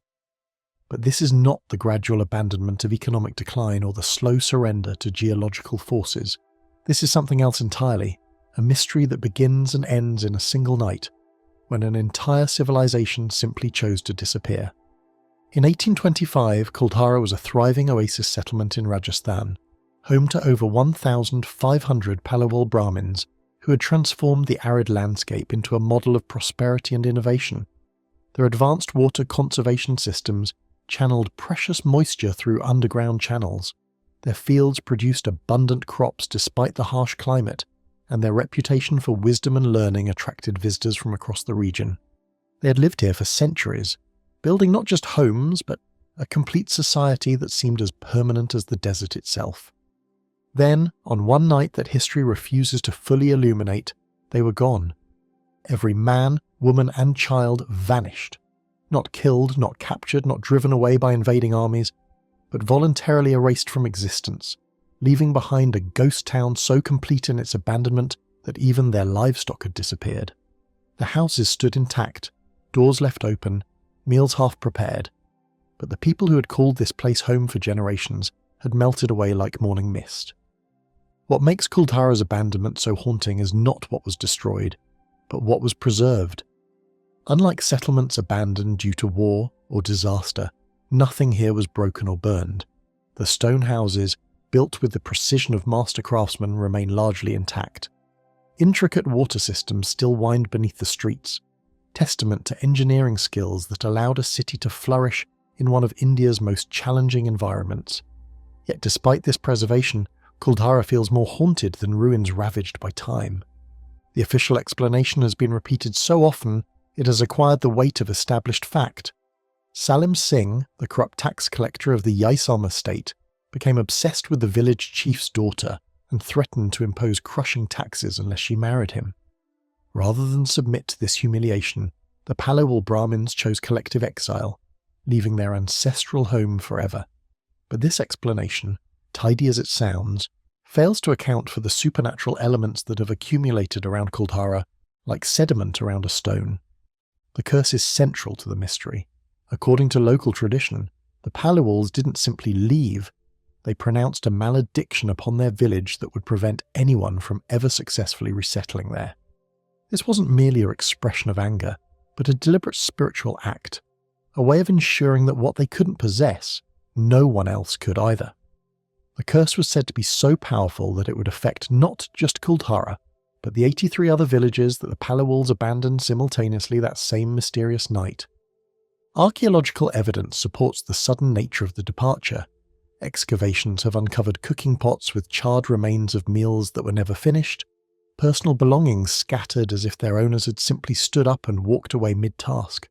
But this is not the gradual abandonment of economic decline or the slow surrender to geological forces. This is something else entirely, a mystery that begins and ends in a single night, when an entire civilization simply chose to disappear. In 1825, Kuldara was a thriving oasis settlement in Rajasthan, home to over 1,500 Palawal Brahmins who had transformed the arid landscape into a model of prosperity and innovation. Their advanced water conservation systems channeled precious moisture through underground channels. Their fields produced abundant crops despite the harsh climate, and their reputation for wisdom and learning attracted visitors from across the region. They had lived here for centuries, building not just homes, but a complete society that seemed as permanent as the desert itself. Then, on one night that history refuses to fully illuminate, they were gone. Every man, woman, and child vanished. Not killed, not captured, not driven away by invading armies, but voluntarily erased from existence, leaving behind a ghost town so complete in its abandonment that even their livestock had disappeared. The houses stood intact, doors left open, meals half prepared, but the people who had called this place home for generations had melted away like morning mist. What makes Kuldara's abandonment so haunting is not what was destroyed, but what was preserved. Unlike settlements abandoned due to war or disaster, nothing here was broken or burned. The stone houses, built with the precision of master craftsmen, remain largely intact. Intricate water systems still wind beneath the streets, testament to engineering skills that allowed a city to flourish in one of India's most challenging environments. Yet despite this preservation, Kuldara feels more haunted than ruins ravaged by time. The official explanation has been repeated so often it has acquired the weight of established fact. Salim Singh, the corrupt tax collector of the Yaisalm estate, became obsessed with the village chief's daughter and threatened to impose crushing taxes unless she married him. Rather than submit to this humiliation, the Palawal Brahmins chose collective exile, leaving their ancestral home forever. But this explanation, tidy as it sounds, fails to account for the supernatural elements that have accumulated around Kuldara, like sediment around a stone. The curse is central to the mystery. According to local tradition, the Palawals didn't simply leave, they pronounced a malediction upon their village that would prevent anyone from ever successfully resettling there. This wasn't merely an expression of anger, but a deliberate spiritual act, a way of ensuring that what they couldn't possess, no one else could either. The curse was said to be so powerful that it would affect not just Kuldara, but the 83 other villages that the Palawals abandoned simultaneously that same mysterious night. Archaeological evidence supports the sudden nature of the departure. Excavations have uncovered cooking pots with charred remains of meals that were never finished, personal belongings scattered as if their owners had simply stood up and walked away mid-task.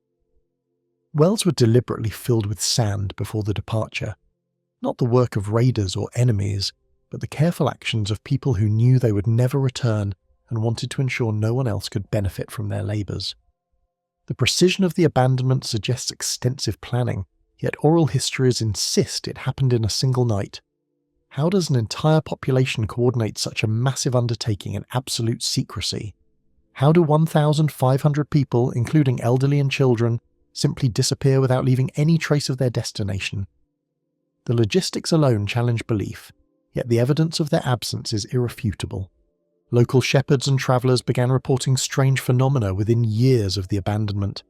Wells were deliberately filled with sand before the departure, not the work of raiders or enemies, but the careful actions of people who knew they would never return and wanted to ensure no one else could benefit from their labours. The precision of the abandonment suggests extensive planning, yet oral histories insist it happened in a single night. How does an entire population coordinate such a massive undertaking in absolute secrecy? How do 1,500 people, including elderly and children, simply disappear without leaving any trace of their destination? The logistics alone challenge belief, yet the evidence of their absence is irrefutable. Local shepherds and travellers began reporting strange phenomena within years of the abandonment.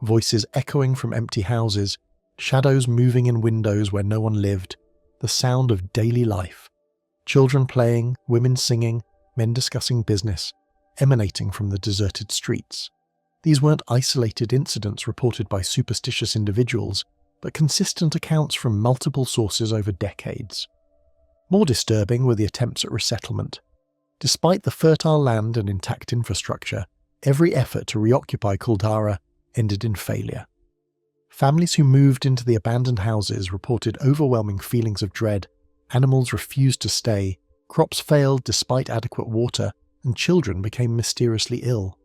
Voices echoing from empty houses, shadows moving in windows where no one lived, the sound of daily life. Children playing, women singing, men discussing business, emanating from the deserted streets. These weren't isolated incidents reported by superstitious individuals, but consistent accounts from multiple sources over decades. More disturbing were the attempts at resettlement. Despite the fertile land and intact infrastructure, every effort to reoccupy Kuldara ended in failure. Families who moved into the abandoned houses reported overwhelming feelings of dread animals refused to stay, crops failed despite adequate water, and children became mysteriously ill.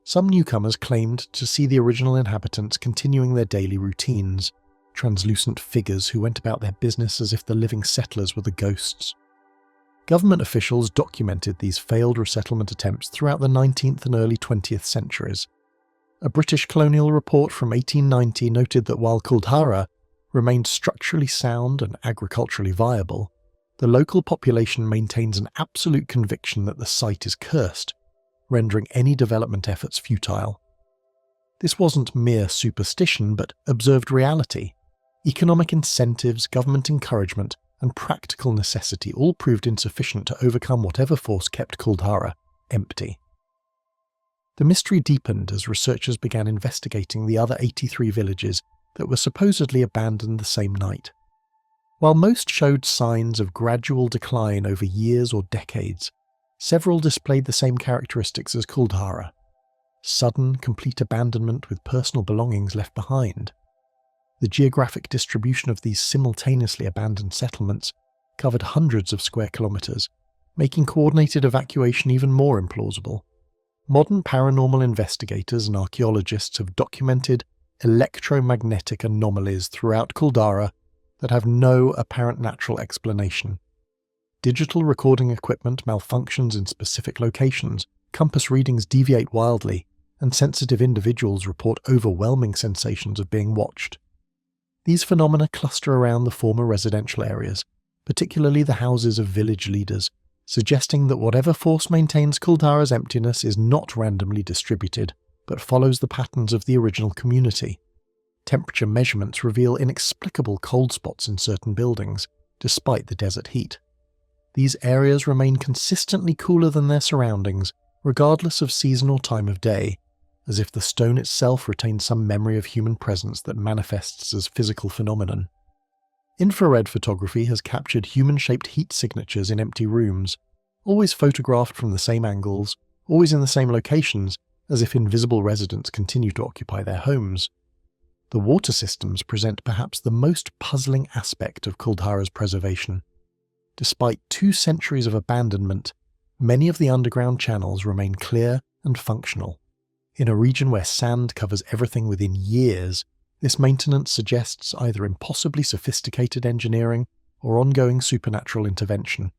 Some newcomers claimed to see the original inhabitants continuing their daily routines, translucent figures who went about their business as if the living settlers were the ghosts. Government officials documented these failed resettlement attempts throughout the 19th and early 20th centuries. A British colonial report from 1890 noted that while Kuldhara remained structurally sound and agriculturally viable, the local population maintains an absolute conviction that the site is cursed, rendering any development efforts futile. This wasn't mere superstition, but observed reality. Economic incentives, government encouragement, and practical necessity all proved insufficient to overcome whatever force kept Kuldhara empty. The mystery deepened as researchers began investigating the other 83 villages that were supposedly abandoned the same night. While most showed signs of gradual decline over years or decades, several displayed the same characteristics as Kuldhara: sudden, complete abandonment with personal belongings left behind. The geographic distribution of these simultaneously abandoned settlements covered hundreds of square kilometers, making coordinated evacuation even more implausible. Modern paranormal investigators and archaeologists have documented electromagnetic anomalies throughout Kuldhara that have no apparent natural explanation. Digital recording equipment malfunctions in specific locations, compass readings deviate wildly, and sensitive individuals report overwhelming sensations of being watched. These phenomena cluster around the former residential areas, particularly the houses of village leaders, suggesting that whatever force maintains Kuldhara's emptiness is not randomly distributed, but follows the patterns of the original community. Temperature measurements reveal inexplicable cold spots in certain buildings, despite the desert heat. These areas remain consistently cooler than their surroundings, regardless of season or time of day, as if the stone itself retains some memory of human presence that manifests as physical phenomenon. Infrared photography has captured human-shaped heat signatures in empty rooms, always photographed from the same angles, always in the same locations, as if invisible residents continue to occupy their homes. The water systems present perhaps the most puzzling aspect of Kuldhara's preservation. Despite 2 centuries of abandonment, many of the underground channels remain clear and functional. In a region where sand covers everything within years, this maintenance suggests either impossibly sophisticated engineering or ongoing supernatural intervention.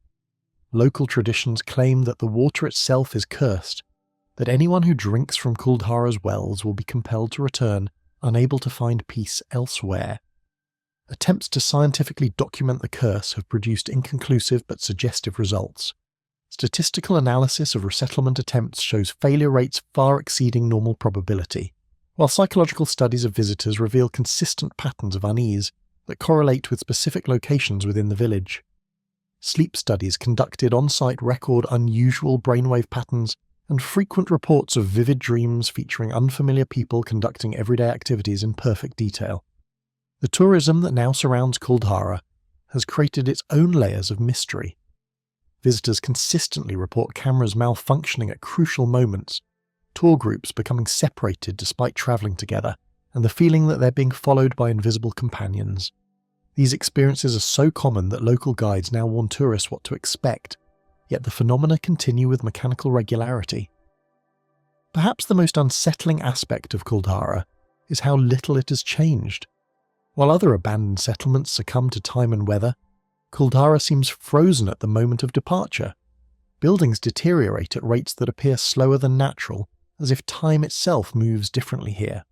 Local traditions claim that the water itself is cursed, that anyone who drinks from Kuldhara's wells will be compelled to return, unable to find peace elsewhere. Attempts to scientifically document the curse have produced inconclusive but suggestive results. Statistical analysis of resettlement attempts shows failure rates far exceeding normal probability, while psychological studies of visitors reveal consistent patterns of unease that correlate with specific locations within the village. Sleep studies conducted on-site record unusual brainwave patterns and frequent reports of vivid dreams featuring unfamiliar people conducting everyday activities in perfect detail. The tourism that now surrounds Kuldhara has created its own layers of mystery. Visitors consistently report cameras malfunctioning at crucial moments, tour groups becoming separated despite travelling together, and the feeling that they're being followed by invisible companions. These experiences are so common that local guides now warn tourists what to expect, yet the phenomena continue with mechanical regularity. Perhaps the most unsettling aspect of Kuldhara is how little it has changed. While other abandoned settlements succumb to time and weather, Kuldhara seems frozen at the moment of departure. Buildings deteriorate at rates that appear slower than natural, as if time itself moves differently here.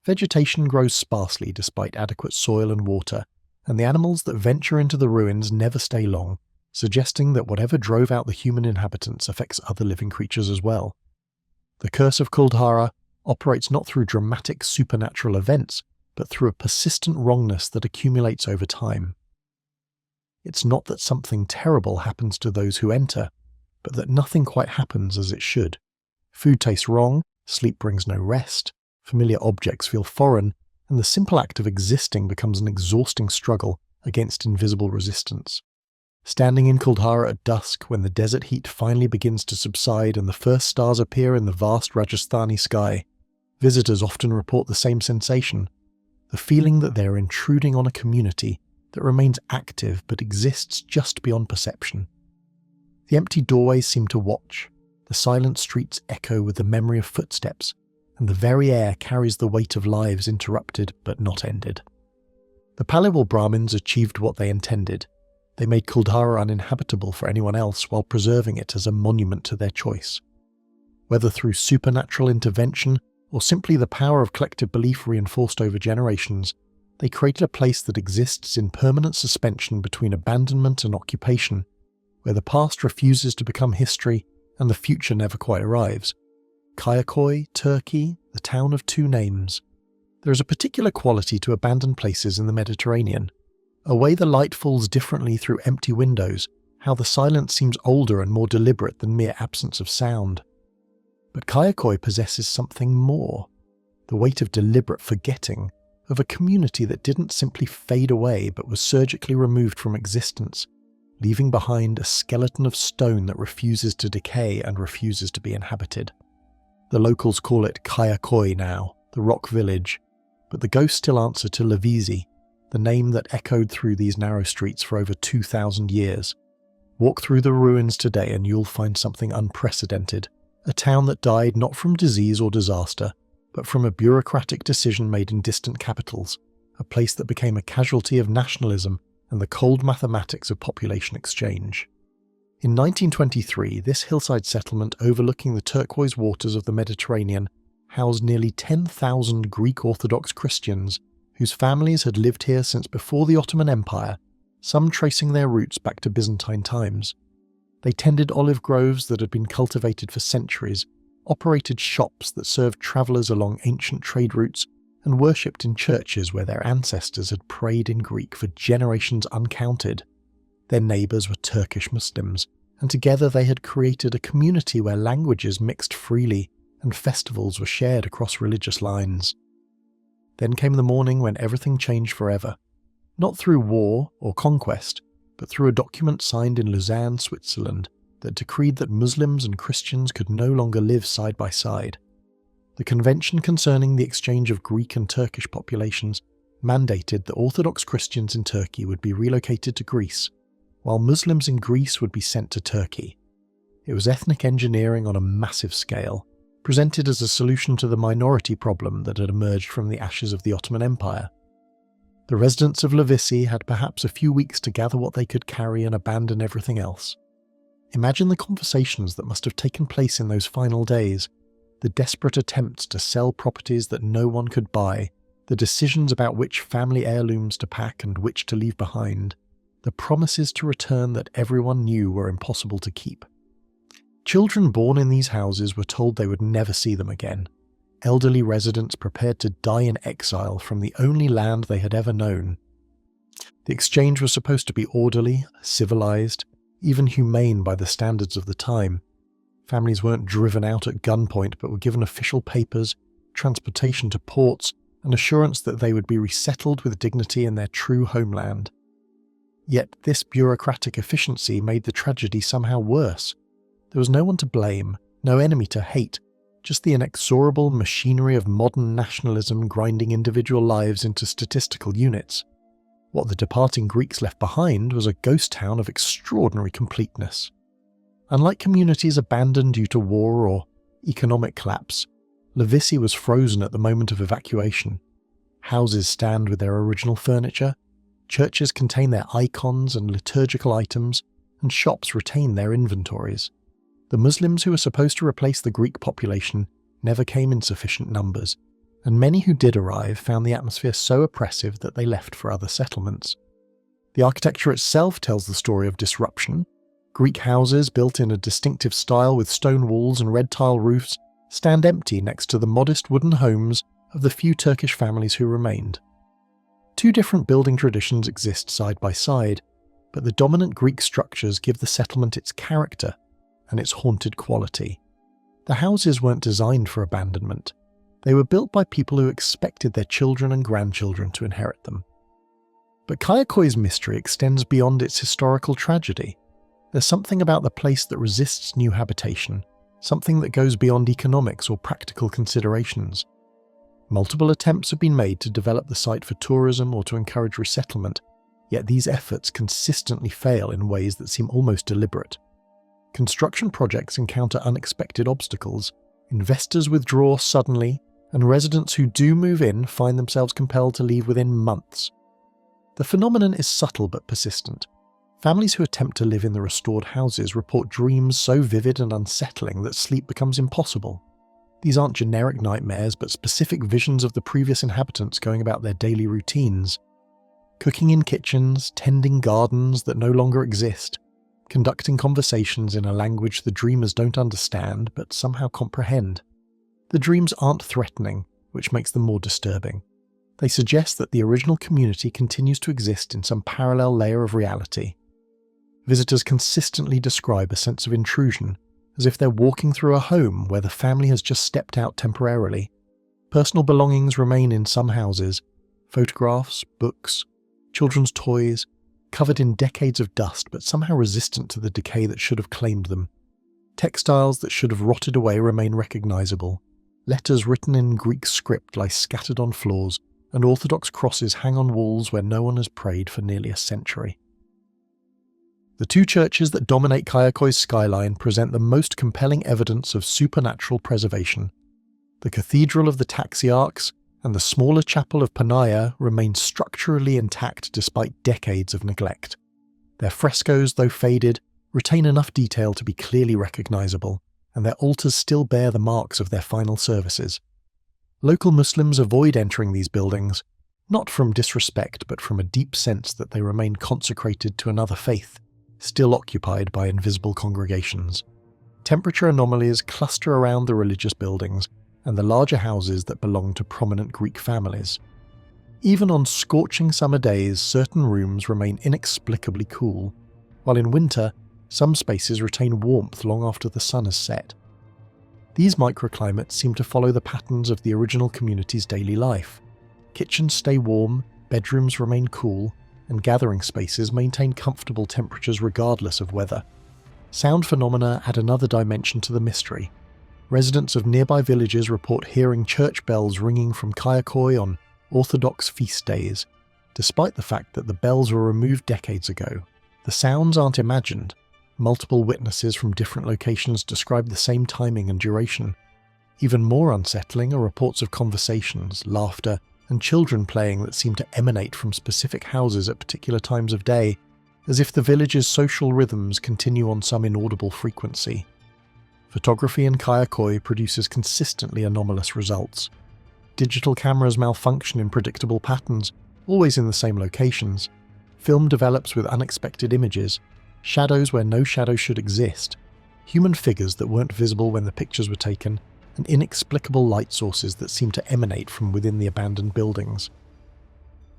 Vegetation grows sparsely despite adequate soil and water, and the animals that venture into the ruins never stay long, suggesting that whatever drove out the human inhabitants affects other living creatures as well. The curse of Kuldhara operates not through dramatic supernatural events, but through a persistent wrongness that accumulates over time. It's not that something terrible happens to those who enter, but that nothing quite happens as it should. Food tastes wrong, sleep brings no rest, familiar objects feel foreign, and the simple act of existing becomes an exhausting struggle against invisible resistance. Standing in Kuldhara at dusk, when the desert heat finally begins to subside and the first stars appear in the vast Rajasthani sky, visitors often report the same sensation, the feeling that they are intruding on a community that remains active but exists just beyond perception. The empty doorways seem to watch, the silent streets echo with the memory of footsteps, and the very air carries the weight of lives interrupted but not ended. The Paliwal Brahmins achieved what they intended. They made Kuldhara uninhabitable for anyone else while preserving it as a monument to their choice. Whether through supernatural intervention or simply the power of collective belief reinforced over generations, they created a place that exists in permanent suspension between abandonment and occupation, where the past refuses to become history and the future never quite arrives. Kayakoi, Turkey, the town of two names. There is a particular quality to abandoned places in the Mediterranean, a way the light falls differently through empty windows, how the silence seems older and more deliberate than mere absence of sound. But Kayakoi possesses something more, the weight of deliberate forgetting, of a community that didn't simply fade away but was surgically removed from existence, leaving behind a skeleton of stone that refuses to decay and refuses to be inhabited. The locals call it Kayakoi now, the rock village, but the ghosts still answer to Lavisi, the name that echoed through these narrow streets for over 2,000 years. Walk through the ruins today and you'll find something unprecedented, a town that died not from disease or disaster, but from a bureaucratic decision made in distant capitals, a place that became a casualty of nationalism and the cold mathematics of population exchange. In 1923, this hillside settlement overlooking the turquoise waters of the Mediterranean housed nearly 10,000 Greek Orthodox Christians whose families had lived here since before the Ottoman Empire, some tracing their roots back to Byzantine times. They tended olive groves that had been cultivated for centuries, operated shops that served travellers along ancient trade routes, and worshipped in churches where their ancestors had prayed in Greek for generations uncounted. Their neighbours were Turkish Muslims, and together they had created a community where languages mixed freely and festivals were shared across religious lines. Then came the morning when everything changed forever, not through war or conquest, but through a document signed in Lausanne, Switzerland, that decreed that Muslims and Christians could no longer live side by side. The convention concerning the exchange of Greek and Turkish populations mandated that Orthodox Christians in Turkey would be relocated to Greece, while Muslims in Greece would be sent to Turkey. It was ethnic engineering on a massive scale, presented as a solution to the minority problem that had emerged from the ashes of the Ottoman Empire. The residents of Lavisi had perhaps a few weeks to gather what they could carry and abandon everything else. Imagine the conversations that must have taken place in those final days, the desperate attempts to sell properties that no one could buy, the decisions about which family heirlooms to pack and which to leave behind, the promises to return that everyone knew were impossible to keep. Children born in these houses were told they would never see them again. Elderly residents prepared to die in exile from the only land they had ever known. The exchange was supposed to be orderly, civilized, even humane by the standards of the time. Families weren't driven out at gunpoint but were given official papers, transportation to ports, and assurance that they would be resettled with dignity in their true homeland. Yet this bureaucratic efficiency made the tragedy somehow worse. There was no one to blame, no enemy to hate, just the inexorable machinery of modern nationalism grinding individual lives into statistical units. What the departing Greeks left behind was a ghost town of extraordinary completeness. Unlike communities abandoned due to war or economic collapse, Lavisi was frozen at the moment of evacuation. Houses stand with their original furniture, churches contain their icons and liturgical items, and shops retain their inventories. The Muslims who were supposed to replace the Greek population never came in sufficient numbers, and many who did arrive found the atmosphere so oppressive that they left for other settlements. The architecture itself tells the story of disruption. Greek houses built in a distinctive style with stone walls and red tile roofs stand empty next to the modest wooden homes of the few Turkish families who remained. Two different building traditions exist side by side, but the dominant Greek structures give the settlement its character and its haunted quality. The houses weren't designed for abandonment. They were built by people who expected their children and grandchildren to inherit them. But Kayakoi's mystery extends beyond its historical tragedy. There's something about the place that resists new habitation, something that goes beyond economics or practical considerations. Multiple attempts have been made to develop the site for tourism or to encourage resettlement, Yet these efforts consistently fail in ways that seem almost deliberate. Construction projects encounter unexpected obstacles, investors withdraw suddenly, and residents who do move in find themselves compelled to leave within months. The phenomenon is subtle but persistent. Families who attempt to live in the restored houses report dreams so vivid and unsettling that sleep becomes impossible. These aren't generic nightmares, but specific visions of the previous inhabitants going about their daily routines. Cooking in kitchens, tending gardens that no longer exist, conducting conversations in a language the dreamers don't understand but somehow comprehend. The dreams aren't threatening, which makes them more disturbing. They suggest that the original community continues to exist in some parallel layer of reality. Visitors consistently describe a sense of intrusion, as if they're walking through a home where the family has just stepped out temporarily. Personal belongings remain in some houses: photographs, books, children's toys, covered in decades of dust but somehow resistant to the decay that should have claimed them. Textiles that should have rotted away remain recognizable. Letters written in Greek script lie scattered on floors, and Orthodox crosses hang on walls where no one has prayed for nearly a century. The two churches that dominate Kayakoy's skyline present the most compelling evidence of supernatural preservation. The Cathedral of the Taxiarchs and the smaller chapel of Panaya remain structurally intact despite decades of neglect. Their frescoes, though faded, retain enough detail to be clearly recognizable, and their altars still bear the marks of their final services. Local Muslims avoid entering these buildings, not from disrespect but from a deep sense that they remain consecrated to another faith, still occupied by invisible congregations. Temperature anomalies cluster around the religious buildings and the larger houses that belong to prominent Greek families. Even on scorching summer days, certain rooms remain inexplicably cool, while in winter, some spaces retain warmth long after the sun has set. These microclimates seem to follow the patterns of the original community's daily life. Kitchens stay warm, bedrooms remain cool, and gathering spaces maintain comfortable temperatures regardless of weather. Sound phenomena add another dimension to the mystery. Residents of nearby villages report hearing church bells ringing from Kayakoy on Orthodox feast days. Despite the fact that the bells were removed decades ago, the sounds aren't imagined. Multiple witnesses from different locations describe the same timing and duration. Even more unsettling are reports of conversations, laughter, and children playing that seem to emanate from specific houses at particular times of day, as if the village's social rhythms continue on some inaudible frequency. Photography in Kayakoy produces consistently anomalous results. Digital cameras malfunction in predictable patterns, always in the same locations. Film develops with unexpected images, shadows where no shadow should exist, human figures that weren't visible when the pictures were taken, and inexplicable light sources that seem to emanate from within the abandoned buildings.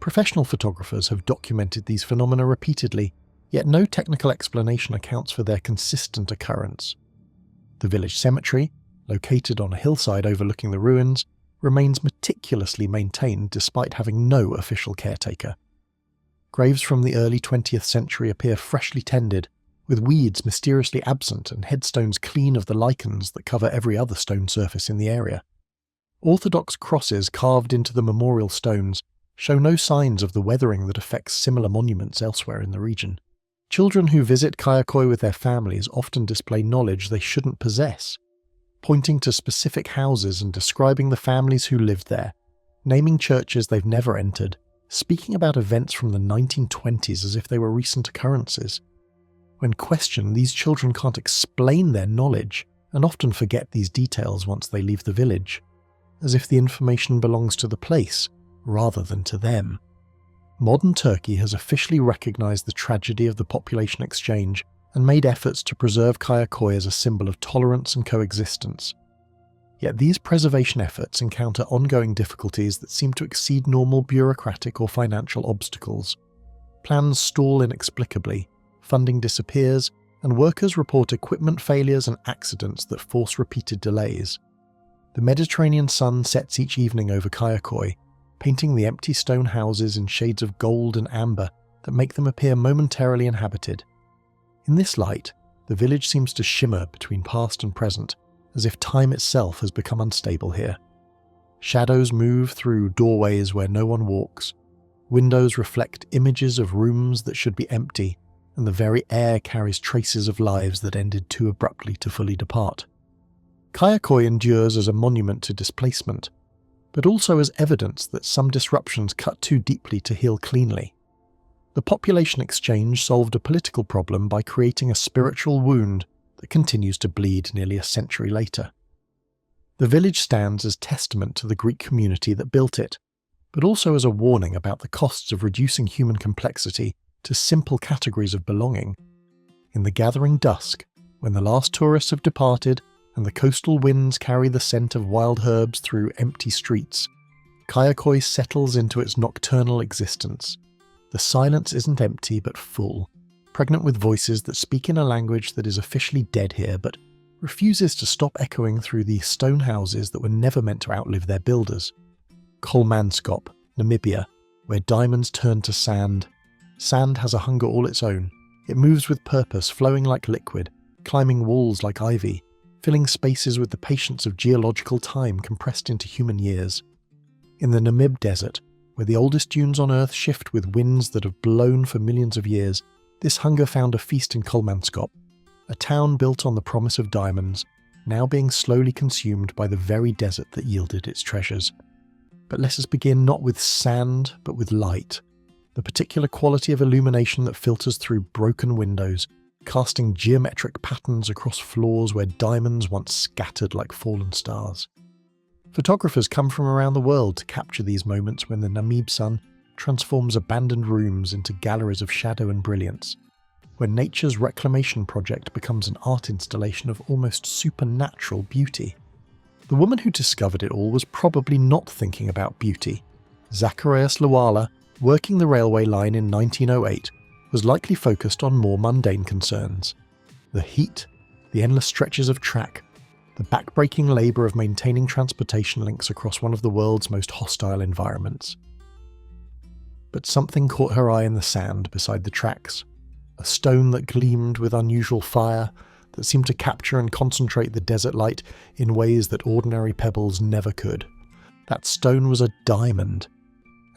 Professional photographers have documented these phenomena repeatedly, yet no technical explanation accounts for their consistent occurrence. The village cemetery, located on a hillside overlooking the ruins, remains meticulously maintained despite having no official caretaker. Graves from the early 20th century appear freshly tended, with weeds mysteriously absent and headstones clean of the lichens that cover every other stone surface in the area. Orthodox crosses carved into the memorial stones show no signs of the weathering that affects similar monuments elsewhere in the region. Children who visit Kayakoy with their families often display knowledge they shouldn't possess, pointing to specific houses and describing the families who lived there, naming churches they've never entered, speaking about events from the 1920s as if they were recent occurrences. When questioned, these children can't explain their knowledge and often forget these details once they leave the village, as if the information belongs to the place rather than to them. Modern Turkey has officially recognized the tragedy of the population exchange and made efforts to preserve Kayakoy as a symbol of tolerance and coexistence. Yet these preservation efforts encounter ongoing difficulties that seem to exceed normal bureaucratic or financial obstacles. Plans stall inexplicably, funding disappears, and workers report equipment failures and accidents that force repeated delays. The Mediterranean sun sets each evening over Kayakoy, painting the empty stone houses in shades of gold and amber that make them appear momentarily inhabited. In this light, the village seems to shimmer between past and present, as if time itself has become unstable here. Shadows move through doorways where no one walks. Windows reflect images of rooms that should be empty, and the very air carries traces of lives that ended too abruptly to fully depart. Kayakoi endures as a monument to displacement, but also as evidence that some disruptions cut too deeply to heal cleanly. The population exchange solved a political problem by creating a spiritual wound that continues to bleed nearly a century later. The village stands as testament to the Greek community that built it, but also as a warning about the costs of reducing human complexity to simple categories of belonging. In the gathering dusk, when the last tourists have departed and the coastal winds carry the scent of wild herbs through empty streets, Kayakoi settles into its nocturnal existence. The silence isn't empty but full, pregnant with voices that speak in a language that is officially dead here but refuses to stop echoing through the stone houses that were never meant to outlive their builders. Kolmanskop, Namibia, where diamonds turn to sand. Sand has a hunger all its own. It moves with purpose, flowing like liquid, climbing walls like ivy, filling spaces with the patience of geological time compressed into human years. In the Namib Desert, where the oldest dunes on Earth shift with winds that have blown for millions of years, this hunger found a feast in Kolmanskop, a town built on the promise of diamonds, now being slowly consumed by the very desert that yielded its treasures. But let us begin not with sand, but with light, the particular quality of illumination that filters through broken windows, casting geometric patterns across floors where diamonds once scattered like fallen stars. Photographers come from around the world to capture these moments when the Namib sun transforms abandoned rooms into galleries of shadow and brilliance, when nature's reclamation project becomes an art installation of almost supernatural beauty. The woman who discovered it all was probably not thinking about beauty. Zacharias Lawala, working the railway line in 1908, was likely focused on more mundane concerns. The heat, the endless stretches of track, the backbreaking labour of maintaining transportation links across one of the world's most hostile environments. But something caught her eye in the sand beside the tracks, a stone that gleamed with unusual fire, that seemed to capture and concentrate the desert light in ways that ordinary pebbles never could. That stone was a diamond,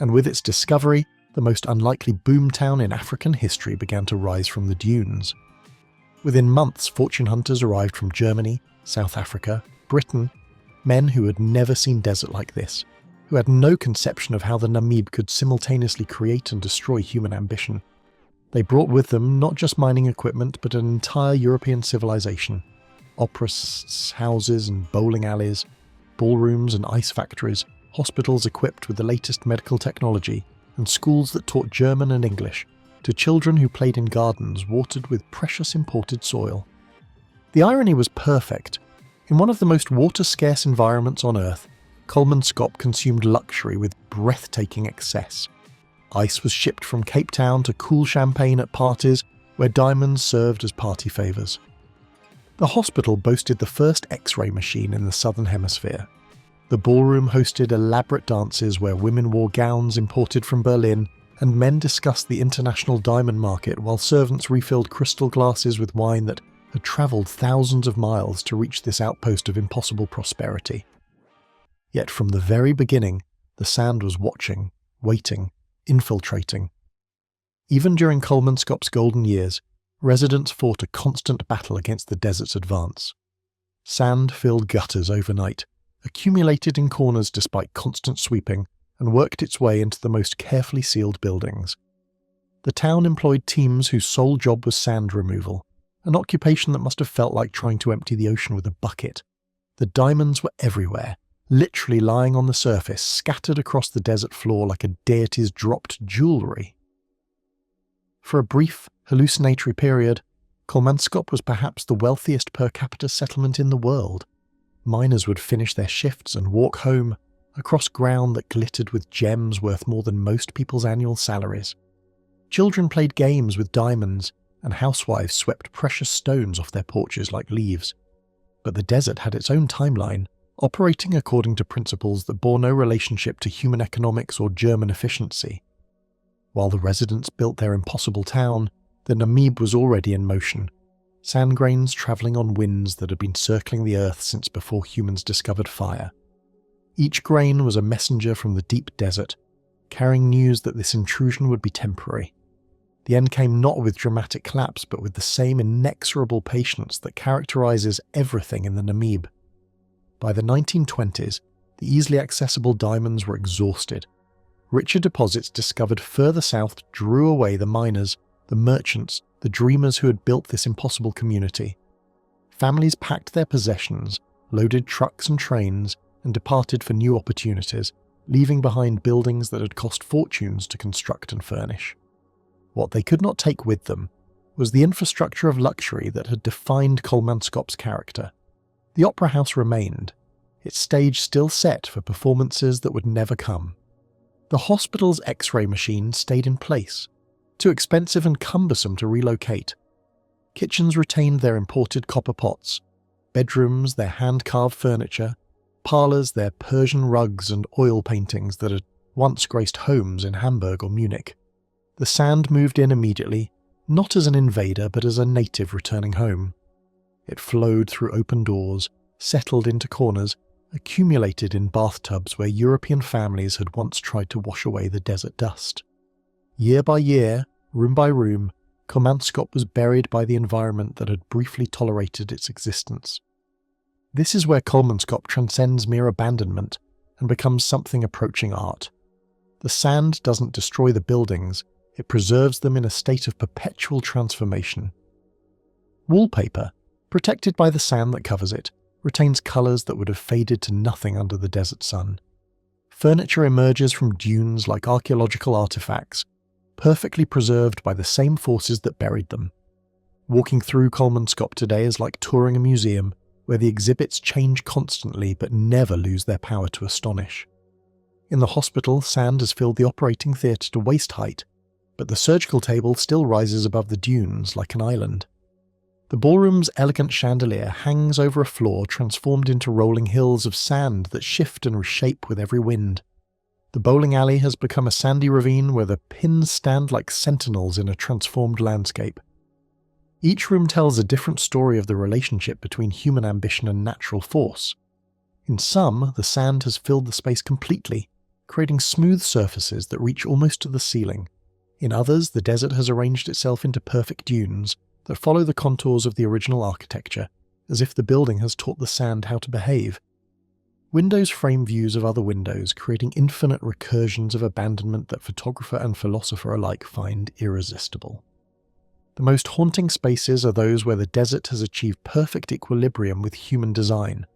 and with its discovery, the most unlikely boomtown in African history began to rise from the dunes. Within months, fortune hunters arrived from Germany, South Africa, Britain, men who had never seen desert like this, who had no conception of how the Namib could simultaneously create and destroy human ambition. They brought with them not just mining equipment, but an entire European civilization. Operas, houses and bowling alleys, ballrooms and ice factories, hospitals equipped with the latest medical technology, and schools that taught German and English to children who played in gardens watered with precious imported soil. The irony was perfect. In one of the most water-scarce environments on Earth, Kolmanskop consumed luxury with breathtaking excess. Ice was shipped from Cape Town to cool champagne at parties where diamonds served as party favours. The hospital boasted the first X-ray machine in the Southern Hemisphere. The ballroom hosted elaborate dances where women wore gowns imported from Berlin and men discussed the international diamond market while servants refilled crystal glasses with wine that had travelled thousands of miles to reach this outpost of impossible prosperity. Yet from the very beginning, the sand was watching, waiting, infiltrating. Even during Kolmanskop's golden years, residents fought a constant battle against the desert's advance. Sand filled gutters overnight, accumulated in corners despite constant sweeping, and worked its way into the most carefully sealed buildings. The town employed teams whose sole job was sand removal, an occupation that must have felt like trying to empty the ocean with a bucket. The diamonds were everywhere, literally lying on the surface, scattered across the desert floor like a deity's dropped jewellery. For a brief, hallucinatory period, Kolmanskop was perhaps the wealthiest per capita settlement in the world. Miners would finish their shifts and walk home, across ground that glittered with gems worth more than most people's annual salaries. Children played games with diamonds, and housewives swept precious stones off their porches like leaves. But the desert had its own timeline, operating according to principles that bore no relationship to human economics or German efficiency. While the residents built their impossible town, the Namib was already in motion, sand grains travelling on winds that had been circling the earth since before humans discovered fire. Each grain was a messenger from the deep desert, carrying news that this intrusion would be temporary. The end came not with dramatic collapse, but with the same inexorable patience that characterizes everything in the Namib. By the 1920s, the easily accessible diamonds were exhausted. Richer deposits discovered further south drew away the miners, the merchants, the dreamers who had built this impossible community. Families packed their possessions, loaded trucks and trains, and departed for new opportunities, leaving behind buildings that had cost fortunes to construct and furnish. What they could not take with them was the infrastructure of luxury that had defined Kolmanskop's character. The opera house remained, its stage still set for performances that would never come. The hospital's X-ray machine stayed in place, too expensive and cumbersome to relocate. Kitchens retained their imported copper pots, bedrooms their hand-carved furniture, parlours their Persian rugs and oil paintings that had once graced homes in Hamburg or Munich. The sand moved in immediately, not as an invader but as a native returning home. It flowed through open doors, settled into corners, accumulated in bathtubs where European families had once tried to wash away the desert dust. Year by year, room by room, Kolmanskop was buried by the environment that had briefly tolerated its existence. This is where Kolmanskop transcends mere abandonment and becomes something approaching art. The sand doesn't destroy the buildings, it preserves them in a state of perpetual transformation. Wallpaper, protected by the sand that covers it, retains colours that would have faded to nothing under the desert sun. Furniture emerges from dunes like archaeological artefacts, perfectly preserved by the same forces that buried them. Walking through Kolmanskop today is like touring a museum where the exhibits change constantly but never lose their power to astonish. In the hospital, sand has filled the operating theatre to waist height, but the surgical table still rises above the dunes like an island. The ballroom's elegant chandelier hangs over a floor transformed into rolling hills of sand that shift and reshape with every wind. The bowling alley has become a sandy ravine where the pins stand like sentinels in a transformed landscape. Each room tells a different story of the relationship between human ambition and natural force. In some, the sand has filled the space completely, creating smooth surfaces that reach almost to the ceiling. In others, the desert has arranged itself into perfect dunes that follow the contours of the original architecture, as if the building has taught the sand how to behave. Windows frame views of other windows, creating infinite recursions of abandonment that photographer and philosopher alike find irresistible. The most haunting spaces are those where the desert has achieved perfect equilibrium with human design.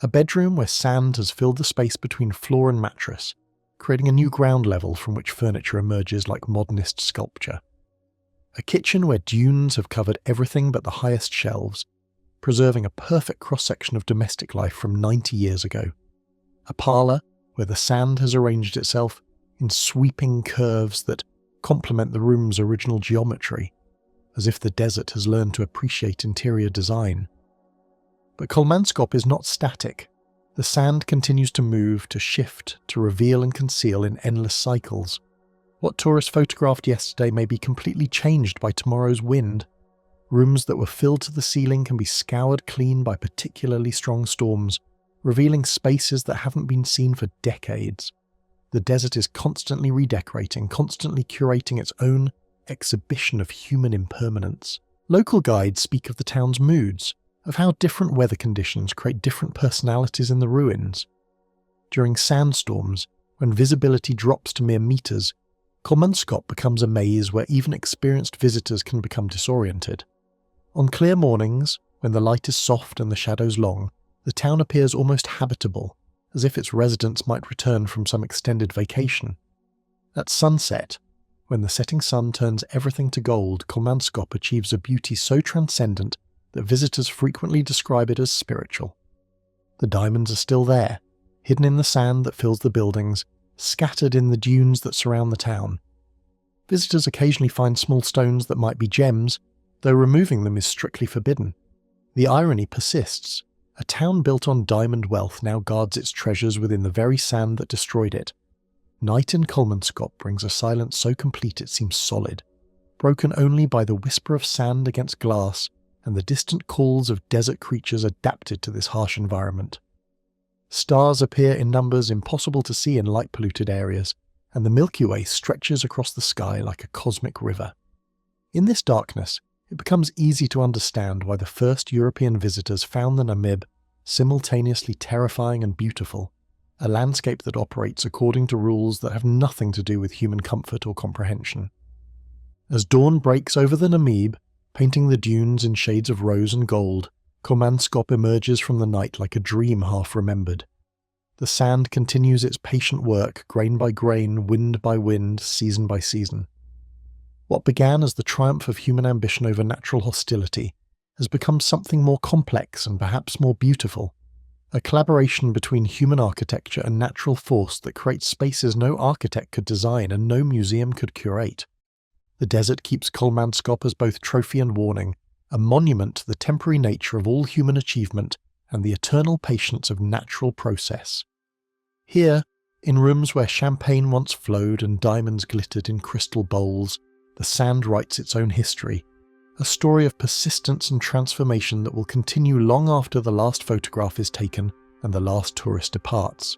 A bedroom where sand has filled the space between floor and mattress, creating a new ground level from which furniture emerges like modernist sculpture. A kitchen where dunes have covered everything but the highest shelves, preserving a perfect cross-section of domestic life from 90 years ago. A parlour where the sand has arranged itself in sweeping curves that complement the room's original geometry, as if the desert has learned to appreciate interior design. But Kolmanskop is not static. The sand continues to move, to shift, to reveal and conceal in endless cycles. What tourists photographed yesterday may be completely changed by tomorrow's wind. Rooms that were filled to the ceiling can be scoured clean by particularly strong storms, revealing spaces that haven't been seen for decades. The desert is constantly redecorating, constantly curating its own exhibition of human impermanence. Local guides speak of the town's moods, of how different weather conditions create different personalities in the ruins. During sandstorms, when visibility drops to mere meters, Kolmanskop becomes a maze where even experienced visitors can become disoriented. On clear mornings, when the light is soft and the shadows long, the town appears almost habitable, as if its residents might return from some extended vacation. At sunset, when the setting sun turns everything to gold, Kolmanskop achieves a beauty so transcendent that visitors frequently describe it as spiritual. The diamonds are still there, hidden in the sand that fills the buildings, scattered in the dunes that surround the town. Visitors occasionally find small stones that might be gems, though removing them is strictly forbidden. The irony persists. A town built on diamond wealth now guards its treasures within the very sand that destroyed it. Night in Kolmanskop brings a silence so complete it seems solid, broken only by the whisper of sand against glass and the distant calls of desert creatures adapted to this harsh environment. Stars appear in numbers impossible to see in light-polluted areas, and the Milky Way stretches across the sky like a cosmic river. In this darkness, it becomes easy to understand why the first European visitors found the Namib simultaneously terrifying and beautiful, a landscape that operates according to rules that have nothing to do with human comfort or comprehension. As dawn breaks over the Namib, painting the dunes in shades of rose and gold, Kolmanskop emerges from the night like a dream half remembered. The sand continues its patient work, grain by grain, wind by wind, season by season. What began as the triumph of human ambition over natural hostility has become something more complex and perhaps more beautiful, a collaboration between human architecture and natural force that creates spaces no architect could design and no museum could curate. The desert keeps Kolmanskop as both trophy and warning, a monument to the temporary nature of all human achievement and the eternal patience of natural process. Here, in rooms where champagne once flowed and diamonds glittered in crystal bowls, the sand writes its own history, a story of persistence and transformation that will continue long after the last photograph is taken and the last tourist departs.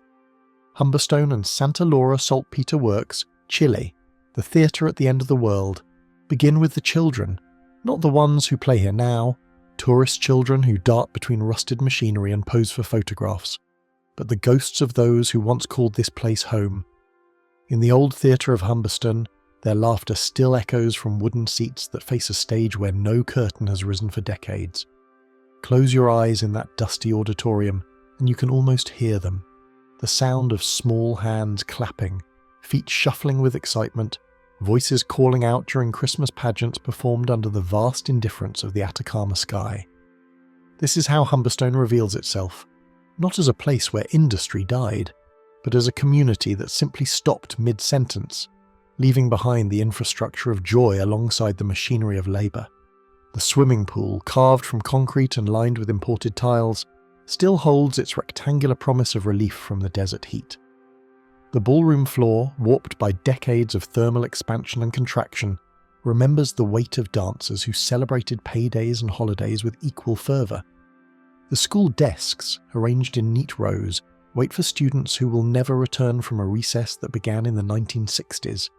Humberstone and Santa Laura Saltpeter Works, Chile, the theatre at the end of the world, begin with the children, not the ones who play here now, tourist children who dart between rusted machinery and pose for photographs, but the ghosts of those who once called this place home. In the old theatre of Humberstone, their laughter still echoes from wooden seats that face a stage where no curtain has risen for decades. Close your eyes in that dusty auditorium, and you can almost hear them. The sound of small hands clapping, feet shuffling with excitement, voices calling out during Christmas pageants performed under the vast indifference of the Atacama sky. This is how Humberstone reveals itself, not as a place where industry died, but as a community that simply stopped mid-sentence, leaving behind the infrastructure of joy alongside the machinery of labour. The swimming pool, carved from concrete and lined with imported tiles, still holds its rectangular promise of relief from the desert heat. The ballroom floor, warped by decades of thermal expansion and contraction, remembers the weight of dancers who celebrated paydays and holidays with equal fervour. The school desks, arranged in neat rows, wait for students who will never return from a recess that began in the 1960s.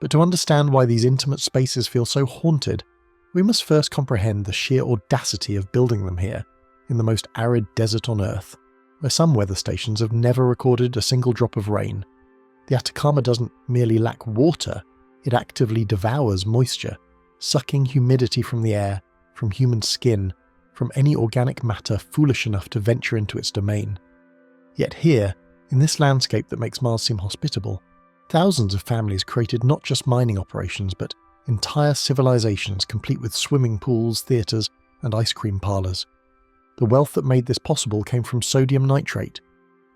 But to understand why these intimate spaces feel so haunted, we must first comprehend the sheer audacity of building them here, in the most arid desert on Earth, where some weather stations have never recorded a single drop of rain. The Atacama doesn't merely lack water, it actively devours moisture, sucking humidity from the air, from human skin, from any organic matter foolish enough to venture into its domain. Yet here, in this landscape that makes Mars seem hospitable, thousands of families created not just mining operations, but entire civilizations complete with swimming pools, theatres, and ice cream parlours. The wealth that made this possible came from sodium nitrate,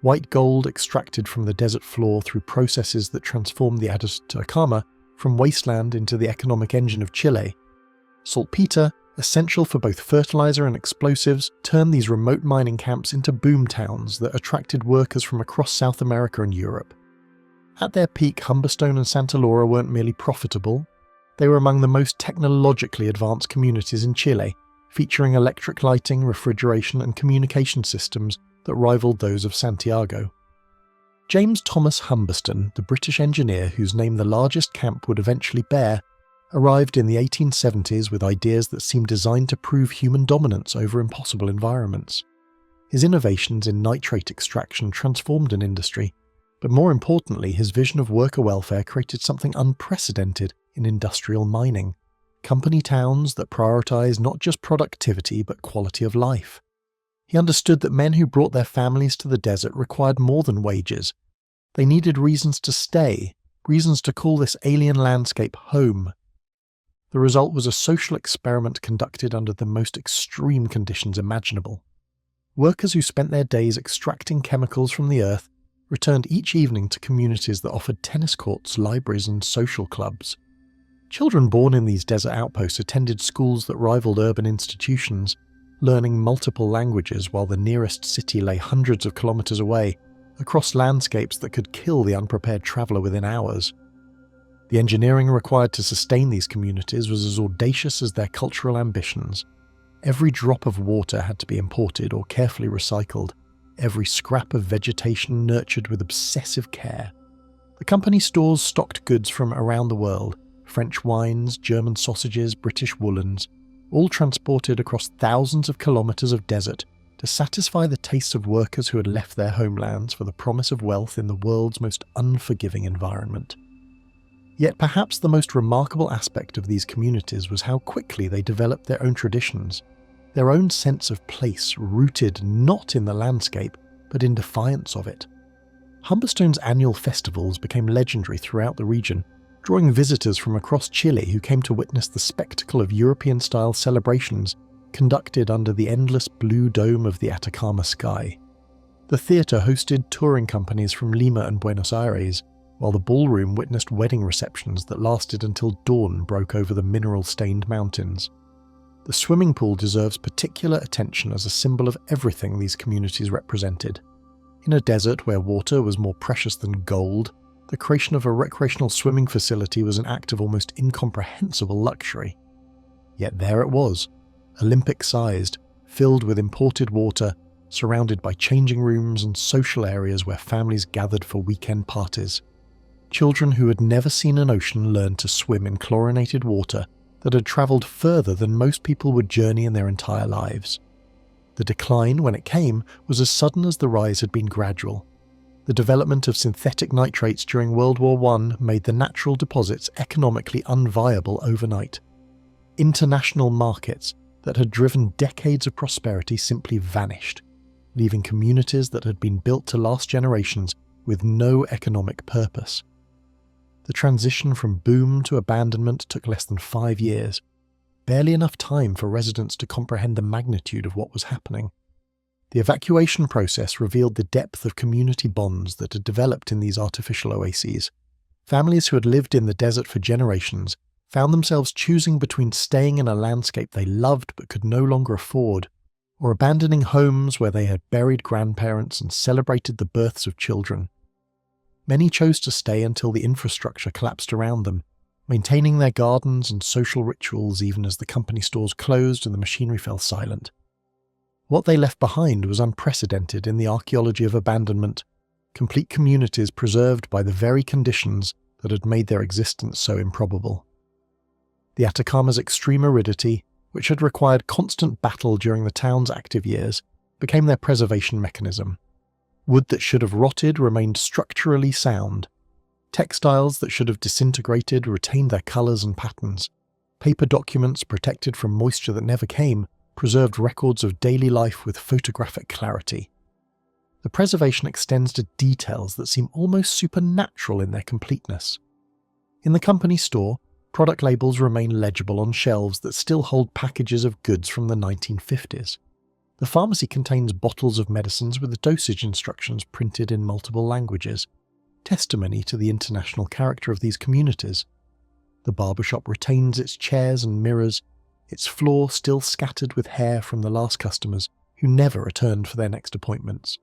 white gold extracted from the desert floor through processes that transformed the Atacama from wasteland into the economic engine of Chile. Saltpeter, essential for both fertilizer and explosives, turned these remote mining camps into boom towns that attracted workers from across South America and Europe. At their peak, Humberstone and Santa Laura weren't merely profitable, they were among the most technologically advanced communities in Chile, featuring electric lighting, refrigeration and communication systems that rivaled those of Santiago. James Thomas Humberstone, the British engineer whose name the largest camp would eventually bear, arrived in the 1870s with ideas that seemed designed to prove human dominance over impossible environments. His innovations in nitrate extraction transformed an industry, but more importantly, his vision of worker welfare created something unprecedented in industrial mining. Company towns that prioritize not just productivity but quality of life. He understood that men who brought their families to the desert required more than wages. They needed reasons to stay, reasons to call this alien landscape home. The result was a social experiment conducted under the most extreme conditions imaginable. Workers who spent their days extracting chemicals from the earth returned each evening to communities that offered tennis courts, libraries, and social clubs. Children born in these desert outposts attended schools that rivaled urban institutions, learning multiple languages while the nearest city lay hundreds of kilometers away, across landscapes that could kill the unprepared traveler within hours. The engineering required to sustain these communities was as audacious as their cultural ambitions. Every drop of water had to be imported or carefully recycled, every scrap of vegetation nurtured with obsessive care. The company stores stocked goods from around the world: French wines, German sausages, British woolens, all transported across thousands of kilometres of desert to satisfy the tastes of workers who had left their homelands for the promise of wealth in the world's most unforgiving environment. Yet perhaps the most remarkable aspect of these communities was how quickly they developed their own traditions, their own sense of place rooted not in the landscape, but in defiance of it. Humberstone's annual festivals became legendary throughout the region, drawing visitors from across Chile who came to witness the spectacle of European-style celebrations conducted under the endless blue dome of the Atacama sky. The theatre hosted touring companies from Lima and Buenos Aires, while the ballroom witnessed wedding receptions that lasted until dawn broke over the mineral-stained mountains. The swimming pool deserves particular attention as a symbol of everything these communities represented. In a desert where water was more precious than gold, the creation of a recreational swimming facility was an act of almost incomprehensible luxury. Yet there it was, Olympic-sized, filled with imported water, surrounded by changing rooms and social areas where families gathered for weekend parties. Children who had never seen an ocean learned to swim in chlorinated water that had travelled further than most people would journey in their entire lives. The decline, when it came, was as sudden as the rise had been gradual. The development of synthetic nitrates during World War I made the natural deposits economically unviable overnight. International markets that had driven decades of prosperity simply vanished, leaving communities that had been built to last generations with no economic purpose. The transition from boom to abandonment took less than 5 years, barely enough time for residents to comprehend the magnitude of what was happening. The evacuation process revealed the depth of community bonds that had developed in these artificial oases. Families who had lived in the desert for generations found themselves choosing between staying in a landscape they loved but could no longer afford, or abandoning homes where they had buried grandparents and celebrated the births of children. Many chose to stay until the infrastructure collapsed around them, maintaining their gardens and social rituals even as the company stores closed and the machinery fell silent. What they left behind was unprecedented in the archaeology of abandonment, complete communities preserved by the very conditions that had made their existence so improbable. The Atacama's extreme aridity, which had required constant battle during the town's active years, became their preservation mechanism. Wood that should have rotted remained structurally sound. Textiles that should have disintegrated retained their colours and patterns. Paper documents protected from moisture that never came preserved records of daily life with photographic clarity. The preservation extends to details that seem almost supernatural in their completeness. In the company store, product labels remain legible on shelves that still hold packages of goods from the 1950s. The pharmacy contains bottles of medicines with dosage instructions printed in multiple languages, testimony to the international character of these communities. The barbershop retains its chairs and mirrors, its floor still scattered with hair from the last customers who never returned for their next appointments.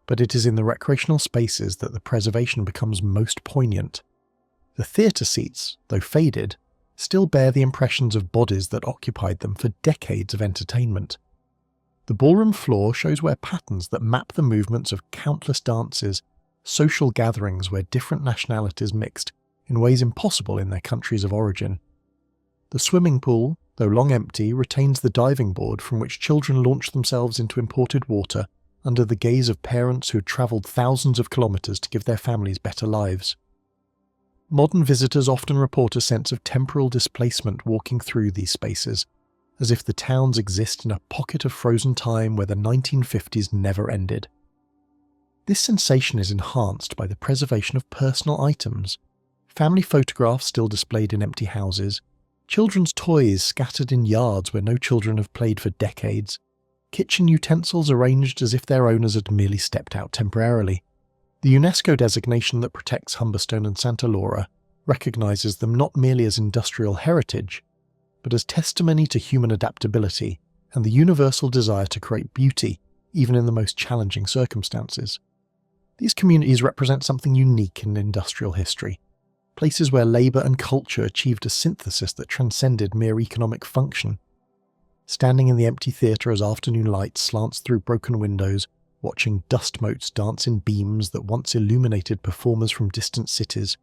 But it is in the recreational spaces that the preservation becomes most poignant. The theatre seats, though faded, still bear the impressions of bodies that occupied them for decades of entertainment. The ballroom floor shows where patterns that map the movements of countless dances, social gatherings where different nationalities mixed in ways impossible in their countries of origin. The swimming pool, though long empty, retains the diving board from which children launched themselves into imported water under the gaze of parents who had travelled thousands of kilometres to give their families better lives. Modern visitors often report a sense of temporal displacement walking through these spaces, as if the towns exist in a pocket of frozen time where the 1950s never ended. This sensation is enhanced by the preservation of personal items, family photographs still displayed in empty houses, children's toys scattered in yards where no children have played for decades, kitchen utensils arranged as if their owners had merely stepped out temporarily. The UNESCO designation that protects Humberstone and Santa Laura recognises them not merely as industrial heritage, but as testimony to human adaptability and the universal desire to create beauty even in the most challenging circumstances. These communities represent something unique in industrial history, places where labour and culture achieved a synthesis that transcended mere economic function. Standing in the empty theatre as afternoon light slants through broken windows, watching dust motes dance in beams that once illuminated performers from distant cities,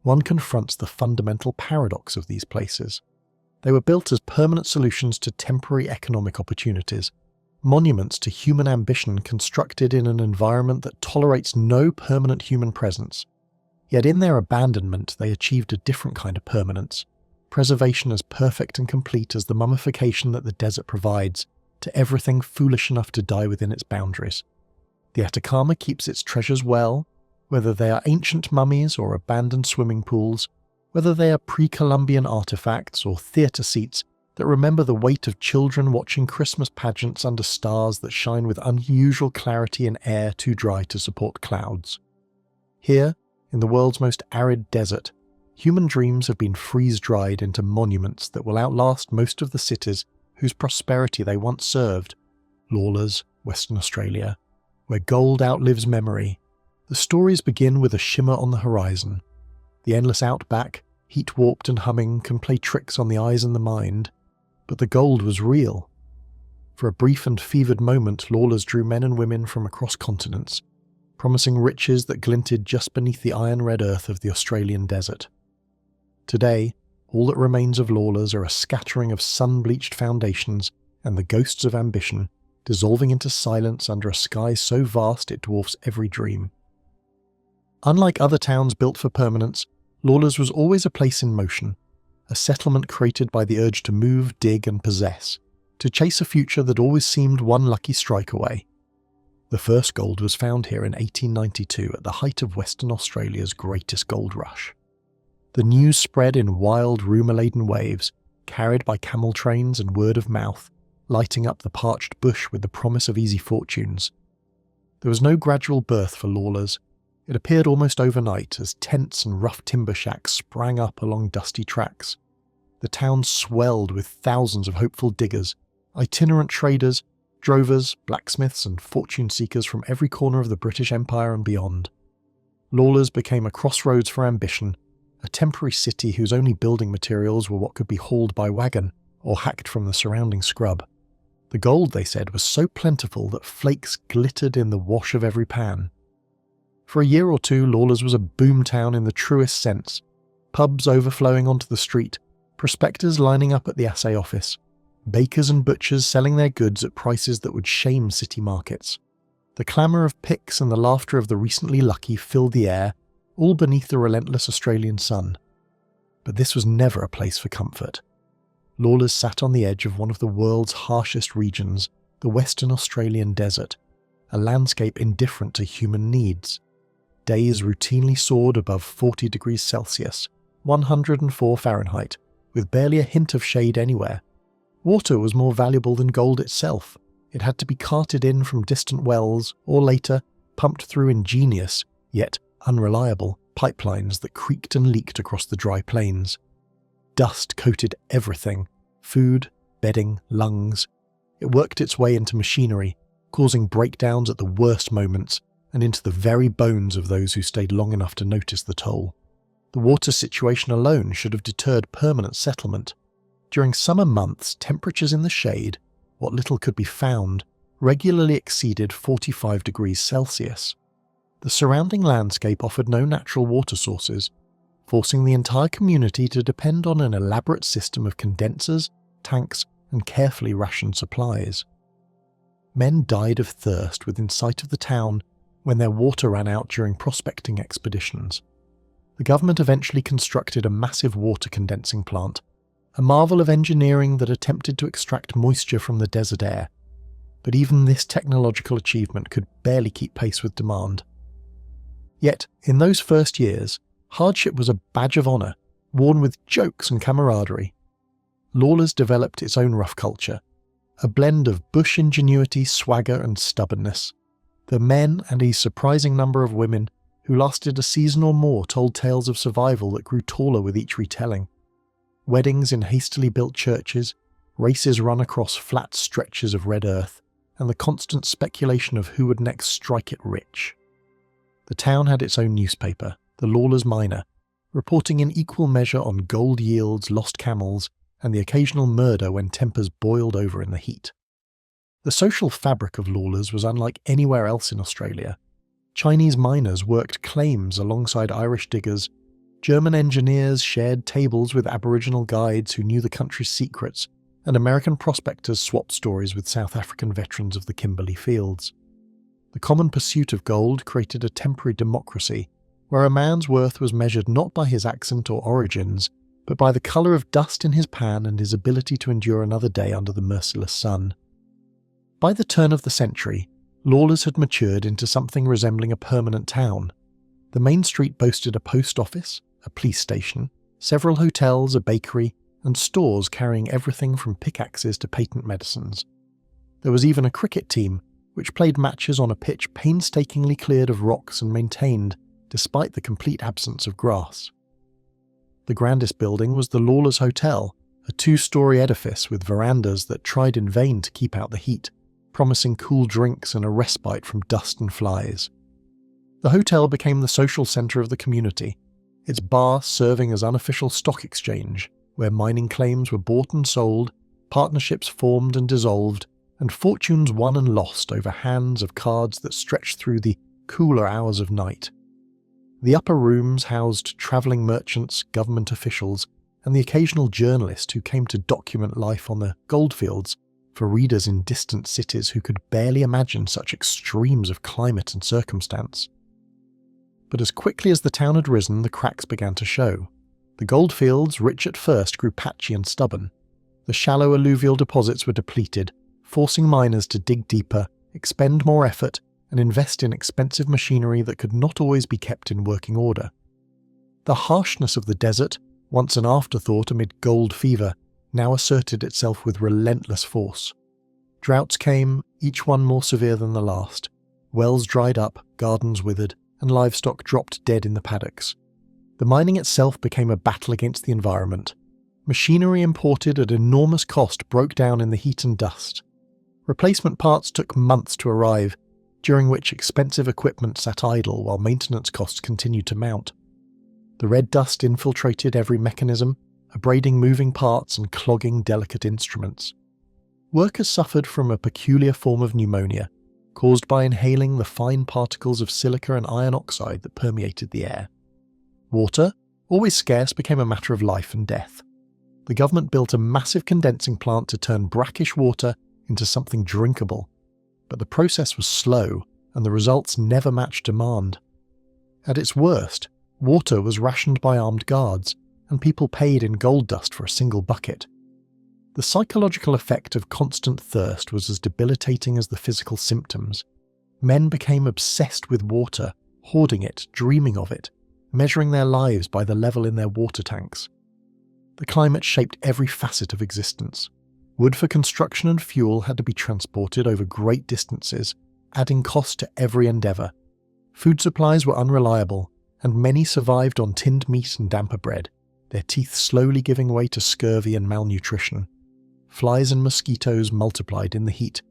one confronts the fundamental paradox of these places. They were built as permanent solutions to temporary economic opportunities, monuments to human ambition constructed in an environment that tolerates no permanent human presence. Yet in their abandonment they achieved a different kind of permanence, preservation as perfect and complete as the mummification that the desert provides to everything foolish enough to die within its boundaries. The Atacama keeps its treasures well, whether they are ancient mummies or abandoned swimming pools, whether they are pre-Columbian artifacts or theatre seats that remember the weight of children watching Christmas pageants under stars that shine with unusual clarity in air too dry to support clouds. Here, in the world's most arid desert, human dreams have been freeze-dried into monuments that will outlast most of the cities whose prosperity they once served. Lawlers, Western Australia, where gold outlives memory. The stories begin with a shimmer on the horizon. The endless outback, heat-warped and humming, can play tricks on the eyes and the mind. But the gold was real. For a brief and fevered moment, Lawlers drew men and women from across continents, promising riches that glinted just beneath the iron-red earth of the Australian desert. Today, all that remains of Lawlers are a scattering of sun-bleached foundations and the ghosts of ambition, dissolving into silence under a sky so vast it dwarfs every dream. Unlike other towns built for permanence, Lawlers was always a place in motion, a settlement created by the urge to move, dig and possess, to chase a future that always seemed one lucky strike away. The first gold was found here in 1892 at the height of Western Australia's greatest gold rush. The news spread in wild, rumour-laden waves, carried by camel trains and word of mouth, lighting up the parched bush with the promise of easy fortunes. There was no gradual birth for Lawlers. It appeared almost overnight as tents and rough timber shacks sprang up along dusty tracks. The town swelled with thousands of hopeful diggers, itinerant traders, drovers, blacksmiths and fortune-seekers from every corner of the British Empire and beyond. Lawlers became a crossroads for ambition, a temporary city whose only building materials were what could be hauled by wagon or hacked from the surrounding scrub. The gold, they said, was so plentiful that flakes glittered in the wash of every pan. For a year or two, Lawlers was a boom town in the truest sense. Pubs overflowing onto the street, prospectors lining up at the assay office, bakers and butchers selling their goods at prices that would shame city markets. The clamour of picks and the laughter of the recently lucky filled the air, all beneath the relentless Australian sun. But this was never a place for comfort. Lawlers sat on the edge of one of the world's harshest regions, the Western Australian desert, a landscape indifferent to human needs. Days routinely soared above 40 degrees Celsius, 104 Fahrenheit, with barely a hint of shade anywhere. Water was more valuable than gold itself. It had to be carted in from distant wells, or later, pumped through ingenious, yet unreliable, pipelines that creaked and leaked across the dry plains. Dust coated everything: food, bedding, lungs. It worked its way into machinery, causing breakdowns at the worst moments, and into the very bones of those who stayed long enough to notice the toll. The water situation alone should have deterred permanent settlement. During summer months, temperatures in the shade, what little could be found, regularly exceeded 45 degrees Celsius. The surrounding landscape offered no natural water sources, forcing the entire community to depend on an elaborate system of condensers, tanks, and carefully rationed supplies. Men died of thirst within sight of the town when their water ran out during prospecting expeditions. The government eventually constructed a massive water condensing plant, a marvel of engineering that attempted to extract moisture from the desert air. But even this technological achievement could barely keep pace with demand. Yet, in those first years, hardship was a badge of honour, worn with jokes and camaraderie. Lawlers developed its own rough culture, a blend of bush ingenuity, swagger and stubbornness. The men and a surprising number of women who lasted a season or more told tales of survival that grew taller with each retelling. Weddings in hastily built churches, races run across flat stretches of red earth, and the constant speculation of who would next strike it rich. The town had its own newspaper, the Lawlers Miner, reporting in equal measure on gold yields, lost camels, and the occasional murder when tempers boiled over in the heat. The social fabric of Lawlers was unlike anywhere else in Australia. Chinese miners worked claims alongside Irish diggers. German engineers shared tables with Aboriginal guides who knew the country's secrets, and American prospectors swapped stories with South African veterans of the Kimberley fields. The common pursuit of gold created a temporary democracy, where a man's worth was measured not by his accent or origins, but by the colour of dust in his pan and his ability to endure another day under the merciless sun. By the turn of the century, Lawlers had matured into something resembling a permanent town. The main street boasted a post office, a police station, several hotels, a bakery, and stores carrying everything from pickaxes to patent medicines. There was even a cricket team, which played matches on a pitch painstakingly cleared of rocks and maintained, despite the complete absence of grass. The grandest building was the Lawlers Hotel, a 2-story edifice with verandas that tried in vain to keep out the heat, promising cool drinks and a respite from dust and flies. The hotel became the social centre of the community, its bar serving as unofficial stock exchange, where mining claims were bought and sold, partnerships formed and dissolved, and fortunes won and lost over hands of cards that stretched through the cooler hours of night. The upper rooms housed travelling merchants, government officials, and the occasional journalist who came to document life on the goldfields for readers in distant cities who could barely imagine such extremes of climate and circumstance. But as quickly as the town had risen, the cracks began to show. The goldfields, rich at first, grew patchy and stubborn. The shallow alluvial deposits were depleted, forcing miners to dig deeper, expend more effort, and invest in expensive machinery that could not always be kept in working order. The harshness of the desert, once an afterthought amid gold fever, now asserted itself with relentless force. Droughts came, each one more severe than the last. Wells dried up, gardens withered, and livestock dropped dead in the paddocks. The mining itself became a battle against the environment. Machinery imported at enormous cost broke down in the heat and dust. Replacement parts took months to arrive, during which expensive equipment sat idle while maintenance costs continued to mount. The red dust infiltrated every mechanism, abrading moving parts and clogging delicate instruments. Workers suffered from a peculiar form of pneumonia, caused by inhaling the fine particles of silica and iron oxide that permeated the air. Water, always scarce, became a matter of life and death. The government built a massive condensing plant to turn brackish water into something drinkable, but the process was slow and the results never matched demand. At its worst, water was rationed by armed guards, and people paid in gold dust for a single bucket. The psychological effect of constant thirst was as debilitating as the physical symptoms. Men became obsessed with water, hoarding it, dreaming of it, measuring their lives by the level in their water tanks. The climate shaped every facet of existence. Wood for construction and fuel had to be transported over great distances, adding cost to every endeavour. Food supplies were unreliable, and many survived on tinned meat and damper bread, their teeth slowly giving way to scurvy and malnutrition. Flies and mosquitoes multiplied in the heat,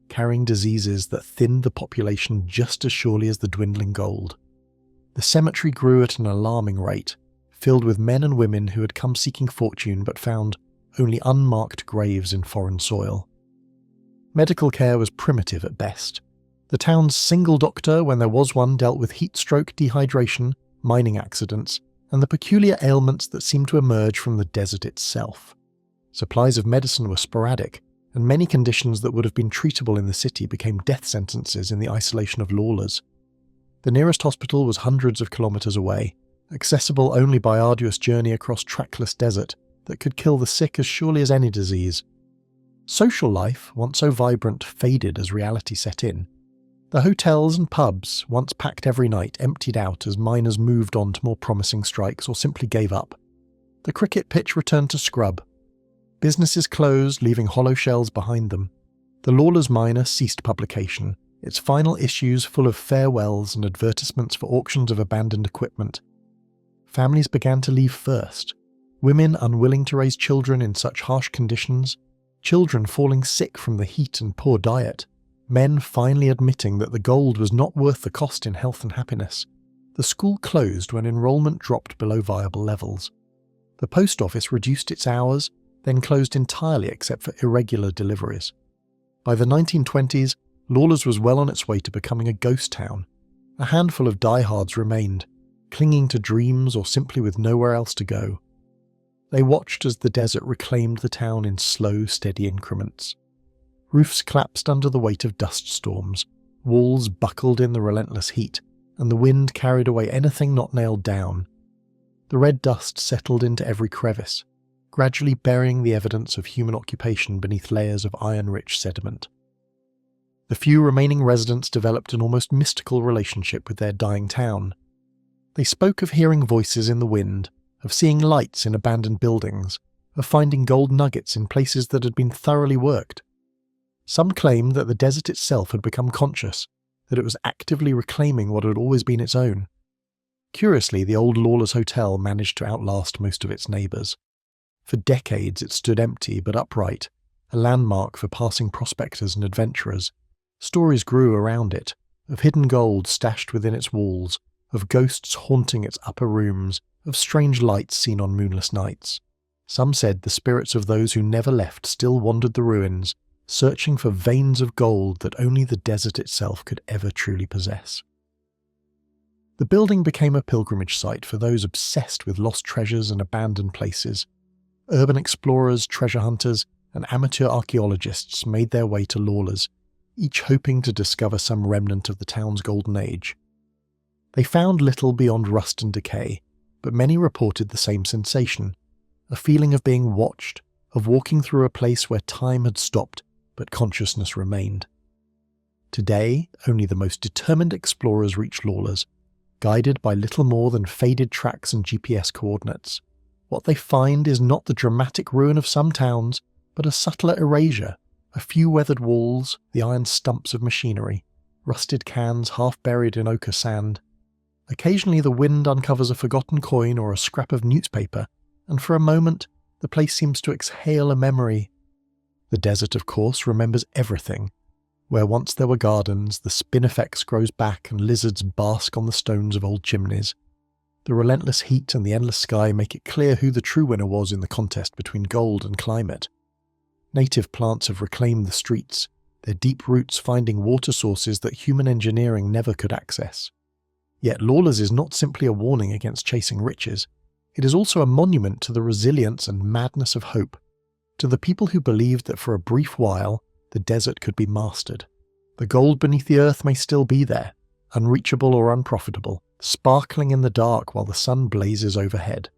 carrying diseases that thinned the population just as surely as the dwindling gold. The cemetery grew at an alarming rate, filled with men and women who had come seeking fortune but found only unmarked graves in foreign soil. Medical care was primitive at best. The town's single doctor, when there was one, dealt with heat stroke, dehydration, mining accidents, and the peculiar ailments that seemed to emerge from the desert itself. Supplies of medicine were sporadic, and many conditions that would have been treatable in the city became death sentences in the isolation of Lawlers. The nearest hospital was hundreds of kilometres away, accessible only by arduous journey across trackless desert that could kill the sick as surely as any disease. Social life, once so vibrant, faded as reality set in. The hotels and pubs, once packed every night, emptied out as miners moved on to more promising strikes or simply gave up. The cricket pitch returned to scrub. Businesses closed, leaving hollow shells behind them. The Lawlers Miner ceased publication, its final issues full of farewells and advertisements for auctions of abandoned equipment. Families began to leave first, women unwilling to raise children in such harsh conditions, children falling sick from the heat and poor diet, men finally admitting that the gold was not worth the cost in health and happiness. The school closed when enrolment dropped below viable levels. The post office reduced its hours, then closed entirely except for irregular deliveries. By the 1920s, Lawlers was well on its way to becoming a ghost town. A handful of diehards remained, clinging to dreams or simply with nowhere else to go. They watched as the desert reclaimed the town in slow, steady increments. Roofs collapsed under the weight of dust storms, walls buckled in the relentless heat, and the wind carried away anything not nailed down. The red dust settled into every crevice, gradually burying the evidence of human occupation beneath layers of iron-rich sediment. The few remaining residents developed an almost mystical relationship with their dying town. They spoke of hearing voices in the wind, of seeing lights in abandoned buildings, of finding gold nuggets in places that had been thoroughly worked. Some claimed that the desert itself had become conscious, that it was actively reclaiming what had always been its own. Curiously, the old Lawlers Hotel managed to outlast most of its neighbours. For decades it stood empty but upright, a landmark for passing prospectors and adventurers. Stories grew around it, of hidden gold stashed within its walls, of ghosts haunting its upper rooms, of strange lights seen on moonless nights. Some said the spirits of those who never left still wandered the ruins, searching for veins of gold that only the desert itself could ever truly possess. The building became a pilgrimage site for those obsessed with lost treasures and abandoned places. Urban explorers, treasure hunters, and amateur archaeologists made their way to Lawlers, each hoping to discover some remnant of the town's golden age. They found little beyond rust and decay, but many reported the same sensation, a feeling of being watched, of walking through a place where time had stopped but consciousness remained. Today, only the most determined explorers reach Lawlers, guided by little more than faded tracks and GPS coordinates. What they find is not the dramatic ruin of some towns, but a subtler erasure, a few weathered walls, the iron stumps of machinery, rusted cans half buried in ochre sand. Occasionally the wind uncovers a forgotten coin or a scrap of newspaper, and for a moment the place seems to exhale a memory. The desert, of course, remembers everything. Where once there were gardens, the spinifex grows back and lizards bask on the stones of old chimneys. The relentless heat and the endless sky make it clear who the true winner was in the contest between gold and climate. Native plants have reclaimed the streets, their deep roots finding water sources that human engineering never could access. Yet Lawlers is not simply a warning against chasing riches. It is also a monument to the resilience and madness of hope, to the people who believed that for a brief while the desert could be mastered. The gold beneath the earth may still be there, unreachable or unprofitable, sparkling in the dark while the sun blazes overhead.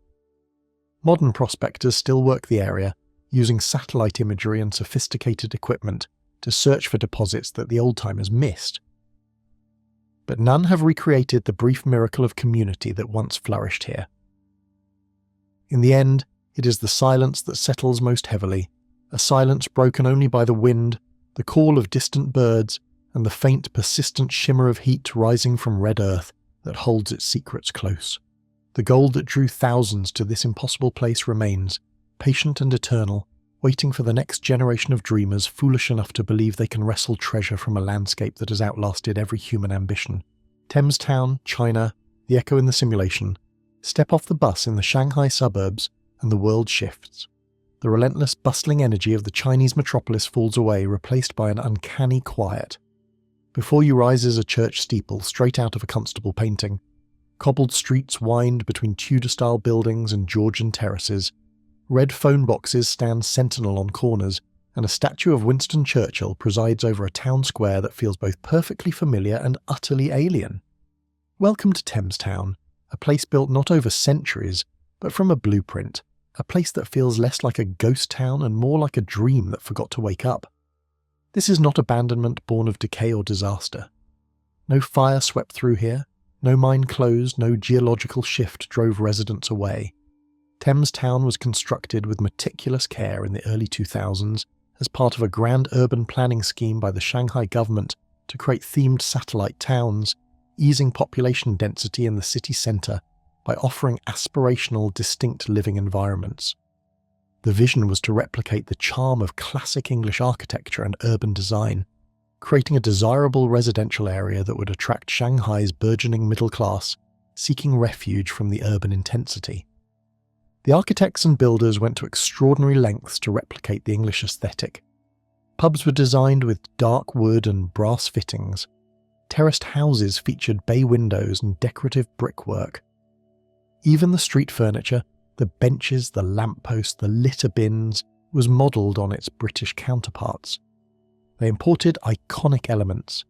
Modern prospectors still work the area, using satellite imagery and sophisticated equipment to search for deposits that the old-timers missed. But none have recreated the brief miracle of community that once flourished here. In the end, it is the silence that settles most heavily, a silence broken only by the wind, the call of distant birds, and the faint, persistent shimmer of heat rising from red earth that holds its secrets close. The gold that drew thousands to this impossible place remains, patient and eternal, waiting for the next generation of dreamers foolish enough to believe they can wrestle treasure from a landscape that has outlasted every human ambition. Thames Town, China, the echo in the simulation. Step off the bus in the Shanghai suburbs, and the world shifts. The relentless, bustling energy of the Chinese metropolis falls away, replaced by an uncanny quiet. Before you rises a church steeple straight out of a Constable painting. Cobbled streets wind between Tudor-style buildings and Georgian terraces. Red phone boxes stand sentinel on corners, and a statue of Winston Churchill presides over a town square that feels both perfectly familiar and utterly alien. Welcome to Thames Town, a place built not over centuries, but from a blueprint, a place that feels less like a ghost town and more like a dream that forgot to wake up. This is not abandonment born of decay or disaster. No fire swept through here, no mine closed, no geological shift drove residents away. Thames Town was constructed with meticulous care in the early 2000s as part of a grand urban planning scheme by the Shanghai government to create themed satellite towns, easing population density in the city centre by offering aspirational, distinct living environments. The vision was to replicate the charm of classic English architecture and urban design, creating a desirable residential area that would attract Shanghai's burgeoning middle class, seeking refuge from the urban intensity. The architects and builders went to extraordinary lengths to replicate the English aesthetic. Pubs were designed with dark wood and brass fittings. Terraced houses featured bay windows and decorative brickwork. Even the street furniture, the benches, the lampposts, the litter bins, was modelled on its British counterparts. They imported iconic elements: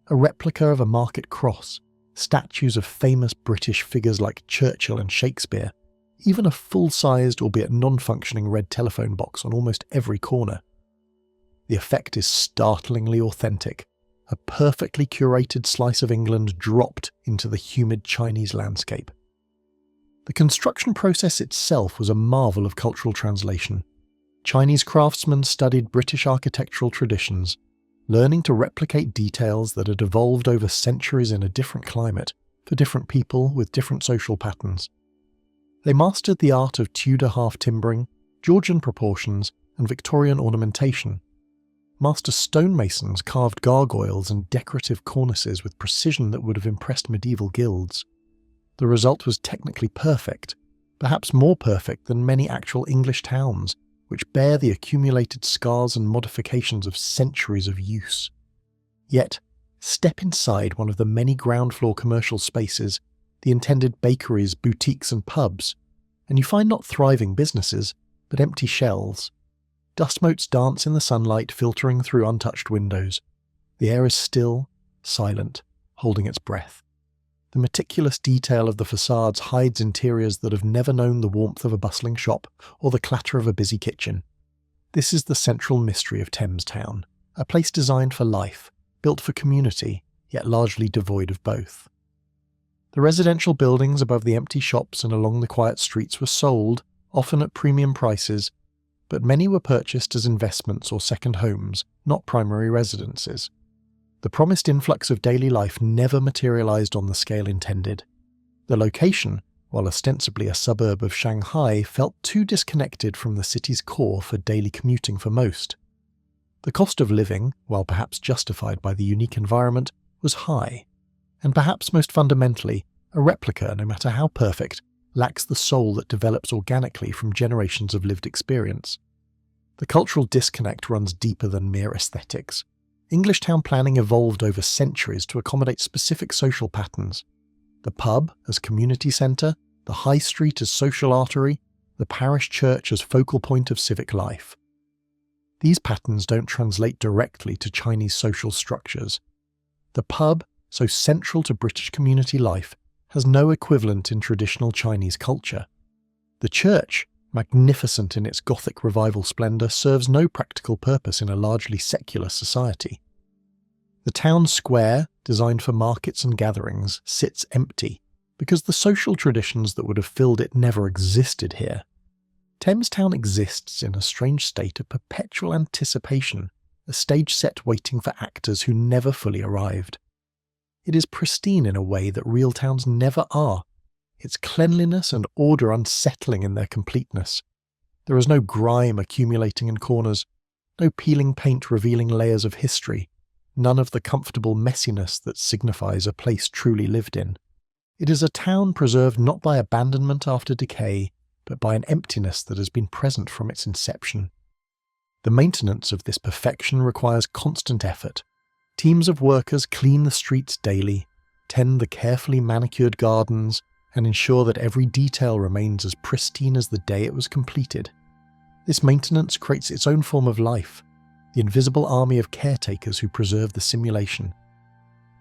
a replica of a market cross, statues of famous British figures like Churchill and Shakespeare, even a full-sized, albeit non-functioning red telephone box on almost every corner. The effect is startlingly authentic, a perfectly curated slice of England dropped into the humid Chinese landscape. The construction process itself was a marvel of cultural translation. Chinese craftsmen studied British architectural traditions, learning to replicate details that had evolved over centuries in a different climate, for different people with different social patterns. They mastered the art of Tudor half-timbering, Georgian proportions, and Victorian ornamentation. Master stonemasons carved gargoyles and decorative cornices with precision that would have impressed medieval guilds. The result was technically perfect, perhaps more perfect than many actual English towns, which bear the accumulated scars and modifications of centuries of use. Yet, step inside one of the many ground-floor commercial spaces, the intended bakeries, boutiques and pubs, and you find not thriving businesses, but empty shells. Dust motes dance in the sunlight filtering through untouched windows. The air is still, silent, holding its breath. The meticulous detail of the facades hides interiors that have never known the warmth of a bustling shop or the clatter of a busy kitchen. This is the central mystery of Thames Town, a place designed for life, built for community, yet largely devoid of both. The residential buildings above the empty shops and along the quiet streets were sold, often at premium prices, but many were purchased as investments or second homes, not primary residences. The promised influx of daily life never materialized on the scale intended. The location, while ostensibly a suburb of Shanghai, felt too disconnected from the city's core for daily commuting for most. The cost of living, while perhaps justified by the unique environment, was high. And perhaps most fundamentally, a replica, no matter how perfect, lacks the soul that develops organically from generations of lived experience. The cultural disconnect runs deeper than mere aesthetics. English town planning evolved over centuries to accommodate specific social patterns. The pub as community centre, the high street as social artery, the parish church as focal point of civic life. These patterns don't translate directly to Chinese social structures. The pub, so central to British community life, has no equivalent in traditional Chinese culture. The church, magnificent in its Gothic revival splendour, serves no practical purpose in a largely secular society. The town square, designed for markets and gatherings, sits empty, because the social traditions that would have filled it never existed here. Thames Town exists in a strange state of perpetual anticipation, a stage set waiting for actors who never fully arrived. It is pristine in a way that real towns never are, its cleanliness and order unsettling in their completeness. There is no grime accumulating in corners, no peeling paint revealing layers of history, none of the comfortable messiness that signifies a place truly lived in. It is a town preserved not by abandonment after decay, but by an emptiness that has been present from its inception. The maintenance of this perfection requires constant effort. Teams of workers clean the streets daily, tend the carefully manicured gardens, and ensure that every detail remains as pristine as the day it was completed. This maintenance creates its own form of life, the invisible army of caretakers who preserve the simulation.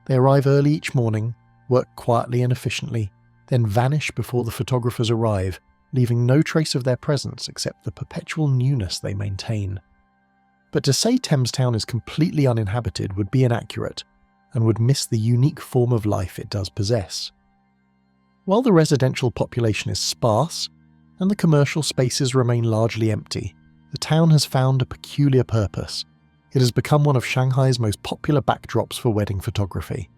They arrive early each morning, work quietly and efficiently, then vanish before the photographers arrive, leaving no trace of their presence except the perpetual newness they maintain. But to say Thames Town is completely uninhabited would be inaccurate, and would miss the unique form of life it does possess. While the residential population is sparse, and the commercial spaces remain largely empty, the town has found a peculiar purpose. It has become one of Shanghai's most popular backdrops for wedding photography.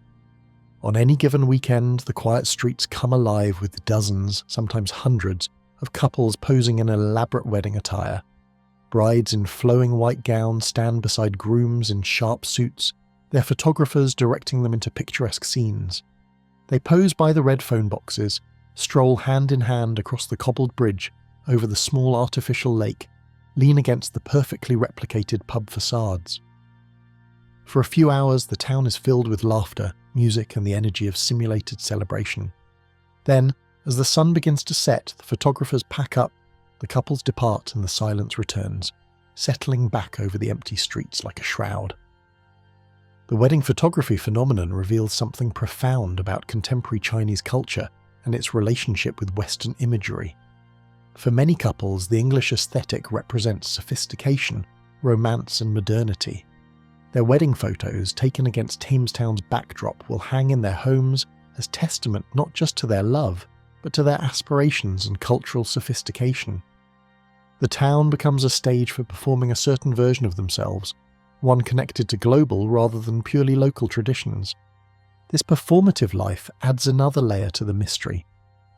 On any given weekend, the quiet streets come alive with dozens, sometimes hundreds, of couples posing in elaborate wedding attire. Brides in flowing white gowns stand beside grooms in sharp suits, their photographers directing them into picturesque scenes. They pose by the red phone boxes, stroll hand in hand across the cobbled bridge over the small artificial lake, lean against the perfectly replicated pub facades. For a few hours, the town is filled with laughter, music, and the energy of simulated celebration. Then, as the sun begins to set, the photographers pack up, the couples depart, and the silence returns, settling back over the empty streets like a shroud. The wedding photography phenomenon reveals something profound about contemporary Chinese culture and its relationship with Western imagery. For many couples, the English aesthetic represents sophistication, romance, and modernity. Their wedding photos, taken against Thamestown's backdrop, will hang in their homes as testament not just to their love, but to their aspirations and cultural sophistication. The town becomes a stage for performing a certain version of themselves, one connected to global rather than purely local traditions. This performative life adds another layer to the mystery.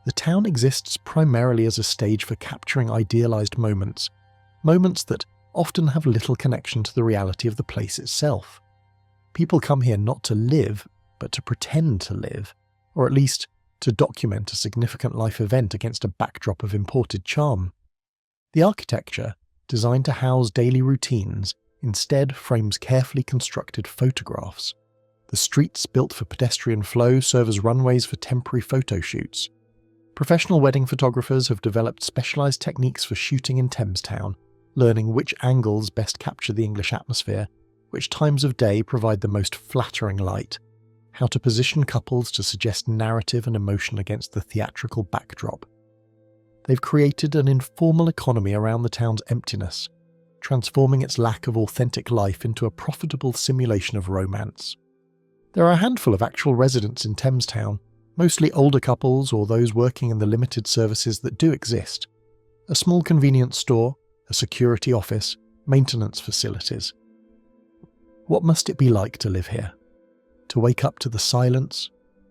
The town exists primarily as a stage for capturing idealized moments, moments that often have little connection to the reality of the place itself. People come here not to live, but to pretend to live, or at least to document a significant life event against a backdrop of imported charm. The architecture, designed to house daily routines, instead frames carefully constructed photographs. The streets built for pedestrian flow serve as runways for temporary photo shoots. Professional wedding photographers have developed specialized techniques for shooting in Thamestown, learning which angles best capture the English atmosphere, which times of day provide the most flattering light, how to position couples to suggest narrative and emotion against the theatrical backdrop. They've created an informal economy around the town's emptiness, transforming its lack of authentic life into a profitable simulation of romance. There are a handful of actual residents in Thamestown, mostly older couples or those working in the limited services that do exist. A small convenience store, a security office, maintenance facilities. What must it be like to live here? To wake up to the silence,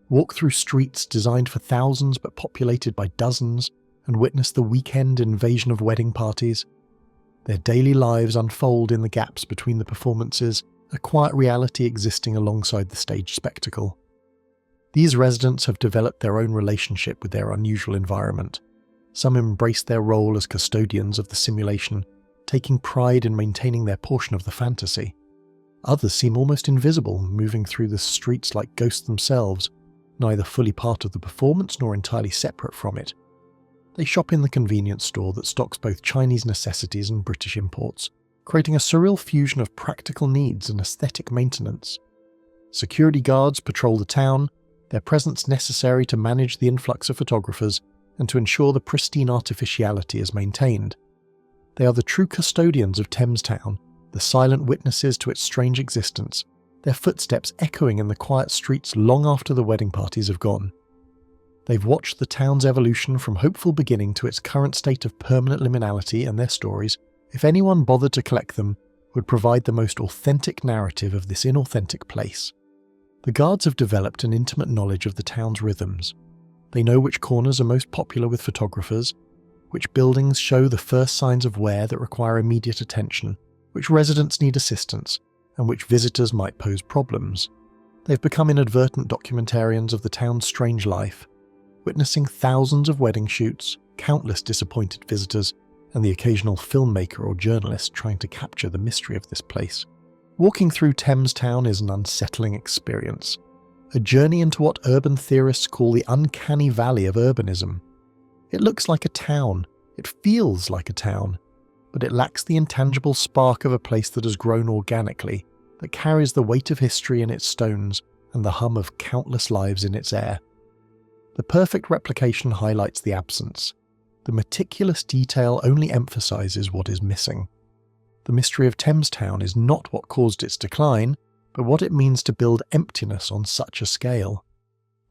walk through streets designed for thousands but populated by dozens, and witness the weekend invasion of wedding parties? Their daily lives unfold in the gaps between the performances, a quiet reality existing alongside the stage spectacle. These residents have developed their own relationship with their unusual environment. Some embrace their role as custodians of the simulation, taking pride in maintaining their portion of the fantasy. Others seem almost invisible, moving through the streets like ghosts themselves, neither fully part of the performance nor entirely separate from it. They shop in the convenience store that stocks both Chinese necessities and British imports, creating a surreal fusion of practical needs and aesthetic maintenance. Security guards patrol the town, their presence necessary to manage the influx of photographers and to ensure the pristine artificiality is maintained. They are the true custodians of Thamestown, the silent witnesses to its strange existence, their footsteps echoing in the quiet streets long after the wedding parties have gone. They've watched the town's evolution from hopeful beginning to its current state of permanent liminality, and their stories, if anyone bothered to collect them, would provide the most authentic narrative of this inauthentic place. The guards have developed an intimate knowledge of the town's rhythms. They know which corners are most popular with photographers, which buildings show the first signs of wear that require immediate attention, which residents need assistance, and which visitors might pose problems. They've become inadvertent documentarians of the town's strange life, witnessing thousands of wedding shoots, countless disappointed visitors, and the occasional filmmaker or journalist trying to capture the mystery of this place. Walking through Thamestown is an unsettling experience, a journey into what urban theorists call the uncanny valley of urbanism. It looks like a town, it feels like a town, but it lacks the intangible spark of a place that has grown organically, that carries the weight of history in its stones and the hum of countless lives in its air. The perfect replication highlights the absence. The meticulous detail only emphasizes what is missing. The mystery of Thamestown is not what caused its decline, but what it means to build emptiness on such a scale.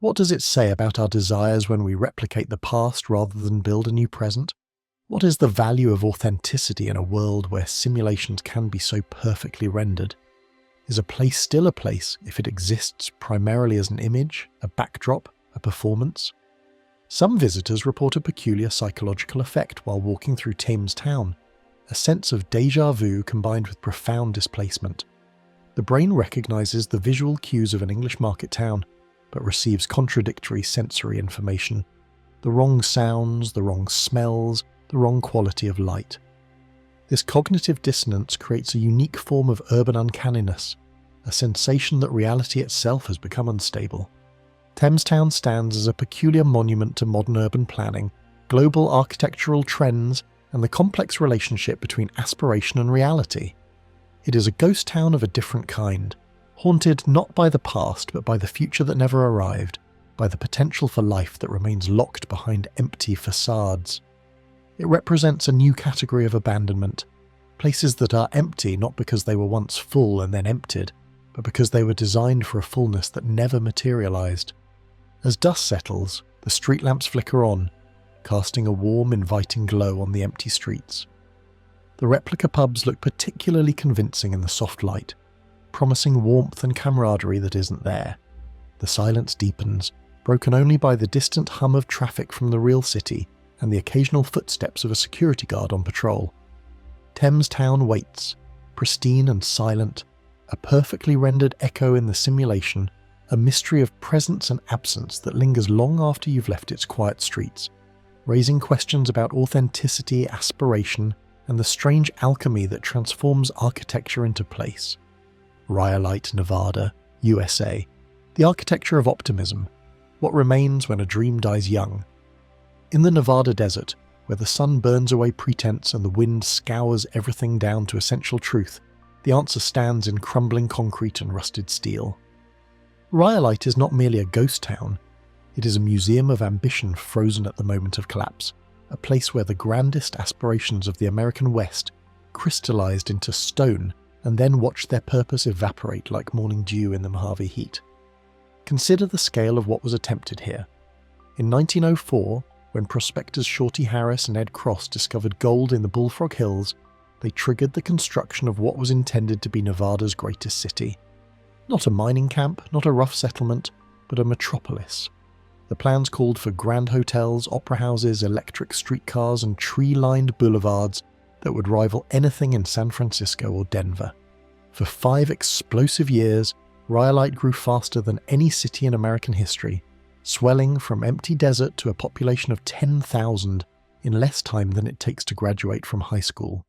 What does it say about our desires when we replicate the past rather than build a new present? What is the value of authenticity in a world where simulations can be so perfectly rendered? Is a place still a place if it exists primarily as an image, a backdrop, a performance? Some visitors report a peculiar psychological effect while walking through Thamestown, a sense of déjà vu combined with profound displacement. The brain recognizes the visual cues of an English market town, but receives contradictory sensory information. The wrong sounds, the wrong smells, the wrong quality of light. This cognitive dissonance creates a unique form of urban uncanniness, a sensation that reality itself has become unstable. Thamestown stands as a peculiar monument to modern urban planning, global architectural trends, and the complex relationship between aspiration and reality. It is a ghost town of a different kind, haunted not by the past but by the future that never arrived, by the potential for life that remains locked behind empty facades. It represents a new category of abandonment, places that are empty not because they were once full and then emptied, but because they were designed for a fullness that never materialized. As dusk settles, the street lamps flicker on, casting a warm, inviting glow on the empty streets. The replica pubs look particularly convincing in the soft light, promising warmth and camaraderie that isn't there. The silence deepens, broken only by the distant hum of traffic from the real city and the occasional footsteps of a security guard on patrol. Thamestown waits, pristine and silent, a perfectly rendered echo in the simulation, a mystery of presence and absence that lingers long after you've left its quiet streets, raising questions about authenticity, aspiration, and the strange alchemy that transforms architecture into place. Rhyolite, Nevada, USA. The architecture of optimism. What remains when a dream dies young. In the Nevada desert, where the sun burns away pretense and the wind scours everything down to essential truth, the answer stands in crumbling concrete and rusted steel. Rhyolite is not merely a ghost town. It is a museum of ambition frozen at the moment of collapse, a place where the grandest aspirations of the American West crystallized into stone and then watched their purpose evaporate like morning dew in the Mojave heat. Consider the scale of what was attempted here. In 1904, when prospectors Shorty Harris and Ed Cross discovered gold in the Bullfrog Hills, they triggered the construction of what was intended to be Nevada's greatest city. Not a mining camp, not a rough settlement, but a metropolis. The plans called for grand hotels, opera houses, electric streetcars, and tree-lined boulevards that would rival anything in San Francisco or Denver. For 5 explosive years, Rhyolite grew faster than any city in American history, swelling from empty desert to a population of 10,000 in less time than it takes to graduate from high school.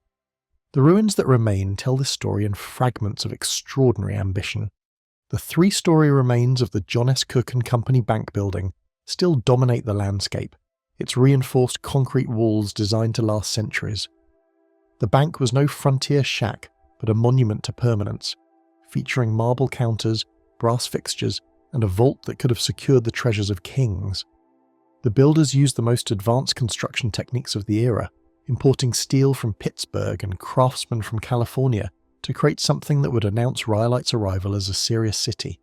The ruins that remain tell this story in fragments of extraordinary ambition. The 3-story remains of the John S. Cook and Company Bank building still dominate the landscape, its reinforced concrete walls designed to last centuries. The bank was no frontier shack, but a monument to permanence, featuring marble counters, brass fixtures, and a vault that could have secured the treasures of kings. The builders used the most advanced construction techniques of the era, importing steel from Pittsburgh and craftsmen from California to create something that would announce Rhyolite's arrival as a serious city.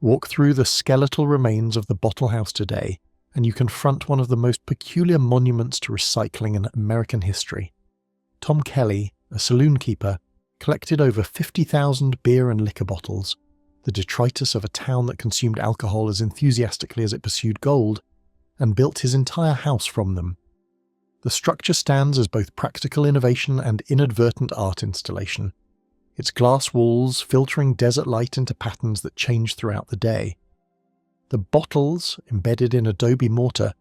Walk through the skeletal remains of the Bottle House today, and you confront one of the most peculiar monuments to recycling in American history. Tom Kelly, a saloon keeper, collected over 50,000 beer and liquor bottles, the detritus of a town that consumed alcohol as enthusiastically as it pursued gold, and built his entire house from them. The structure stands as both practical innovation and inadvertent art installation, its glass walls filtering desert light into patterns that change throughout the day. The bottles, embedded in adobe mortar,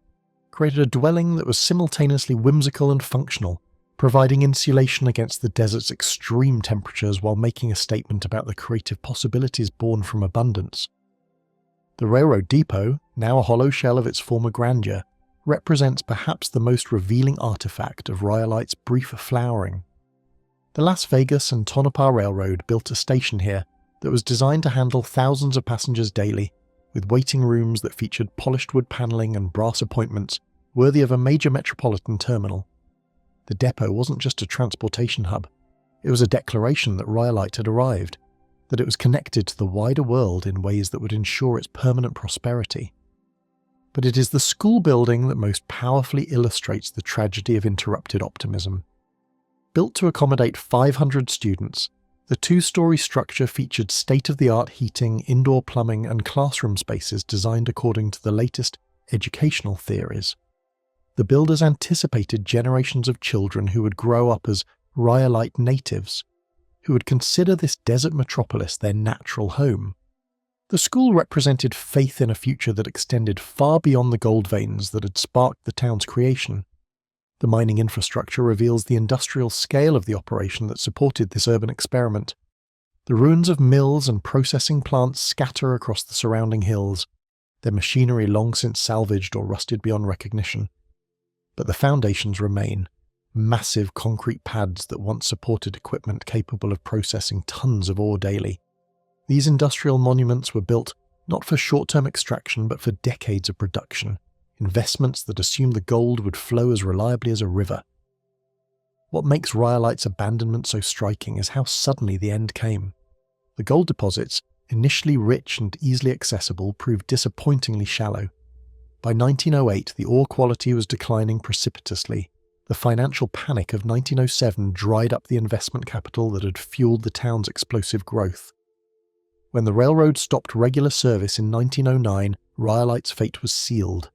created a dwelling that was simultaneously whimsical and functional, providing insulation against the desert's extreme temperatures while making a statement about the creative possibilities born from abundance. The railroad depot, now a hollow shell of its former grandeur, represents perhaps the most revealing artifact of Rhyolite's brief flowering. The Las Vegas and Tonopah Railroad built a station here that was designed to handle thousands of passengers daily, with waiting rooms that featured polished wood paneling and brass appointments worthy of a major metropolitan terminal. The depot wasn't just a transportation hub, it was a declaration that Rhyolite had arrived, that it was connected to the wider world in ways that would ensure its permanent prosperity. But it is the school building that most powerfully illustrates the tragedy of interrupted optimism. Built to accommodate 500 students, the 2-story structure featured state-of-the-art heating, indoor plumbing, and classroom spaces designed according to the latest educational theories. The builders anticipated generations of children who would grow up as Rhyolite natives, who would consider this desert metropolis their natural home. The school represented faith in a future that extended far beyond the gold veins that had sparked the town's creation. The mining infrastructure reveals the industrial scale of the operation that supported this urban experiment. The ruins of mills and processing plants scatter across the surrounding hills, their machinery long since salvaged or rusted beyond recognition. But the foundations remain, massive concrete pads that once supported equipment capable of processing tons of ore daily. These industrial monuments were built not for short-term extraction but for decades of production, investments that assumed the gold would flow as reliably as a river. What makes Rhyolite's abandonment so striking is how suddenly the end came. The gold deposits, initially rich and easily accessible, proved disappointingly shallow. By 1908, the ore quality was declining precipitously. The financial panic of 1907 dried up the investment capital that had fueled the town's explosive growth. When the railroad stopped regular service in 1909, Rhyolite's fate was sealed.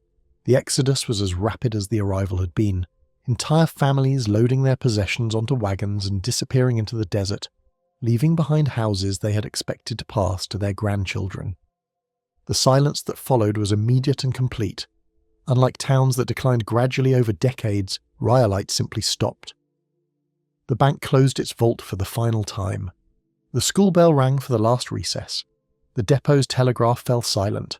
The exodus was as rapid as the arrival had been. Entire families loading their possessions onto wagons and disappearing into the desert, leaving behind houses they had expected to pass to their grandchildren. The silence that followed was immediate and complete. Unlike towns that declined gradually over decades, Rhyolite simply stopped. The bank closed its vault for the final time. The school bell rang for the last recess. The depot's telegraph fell silent.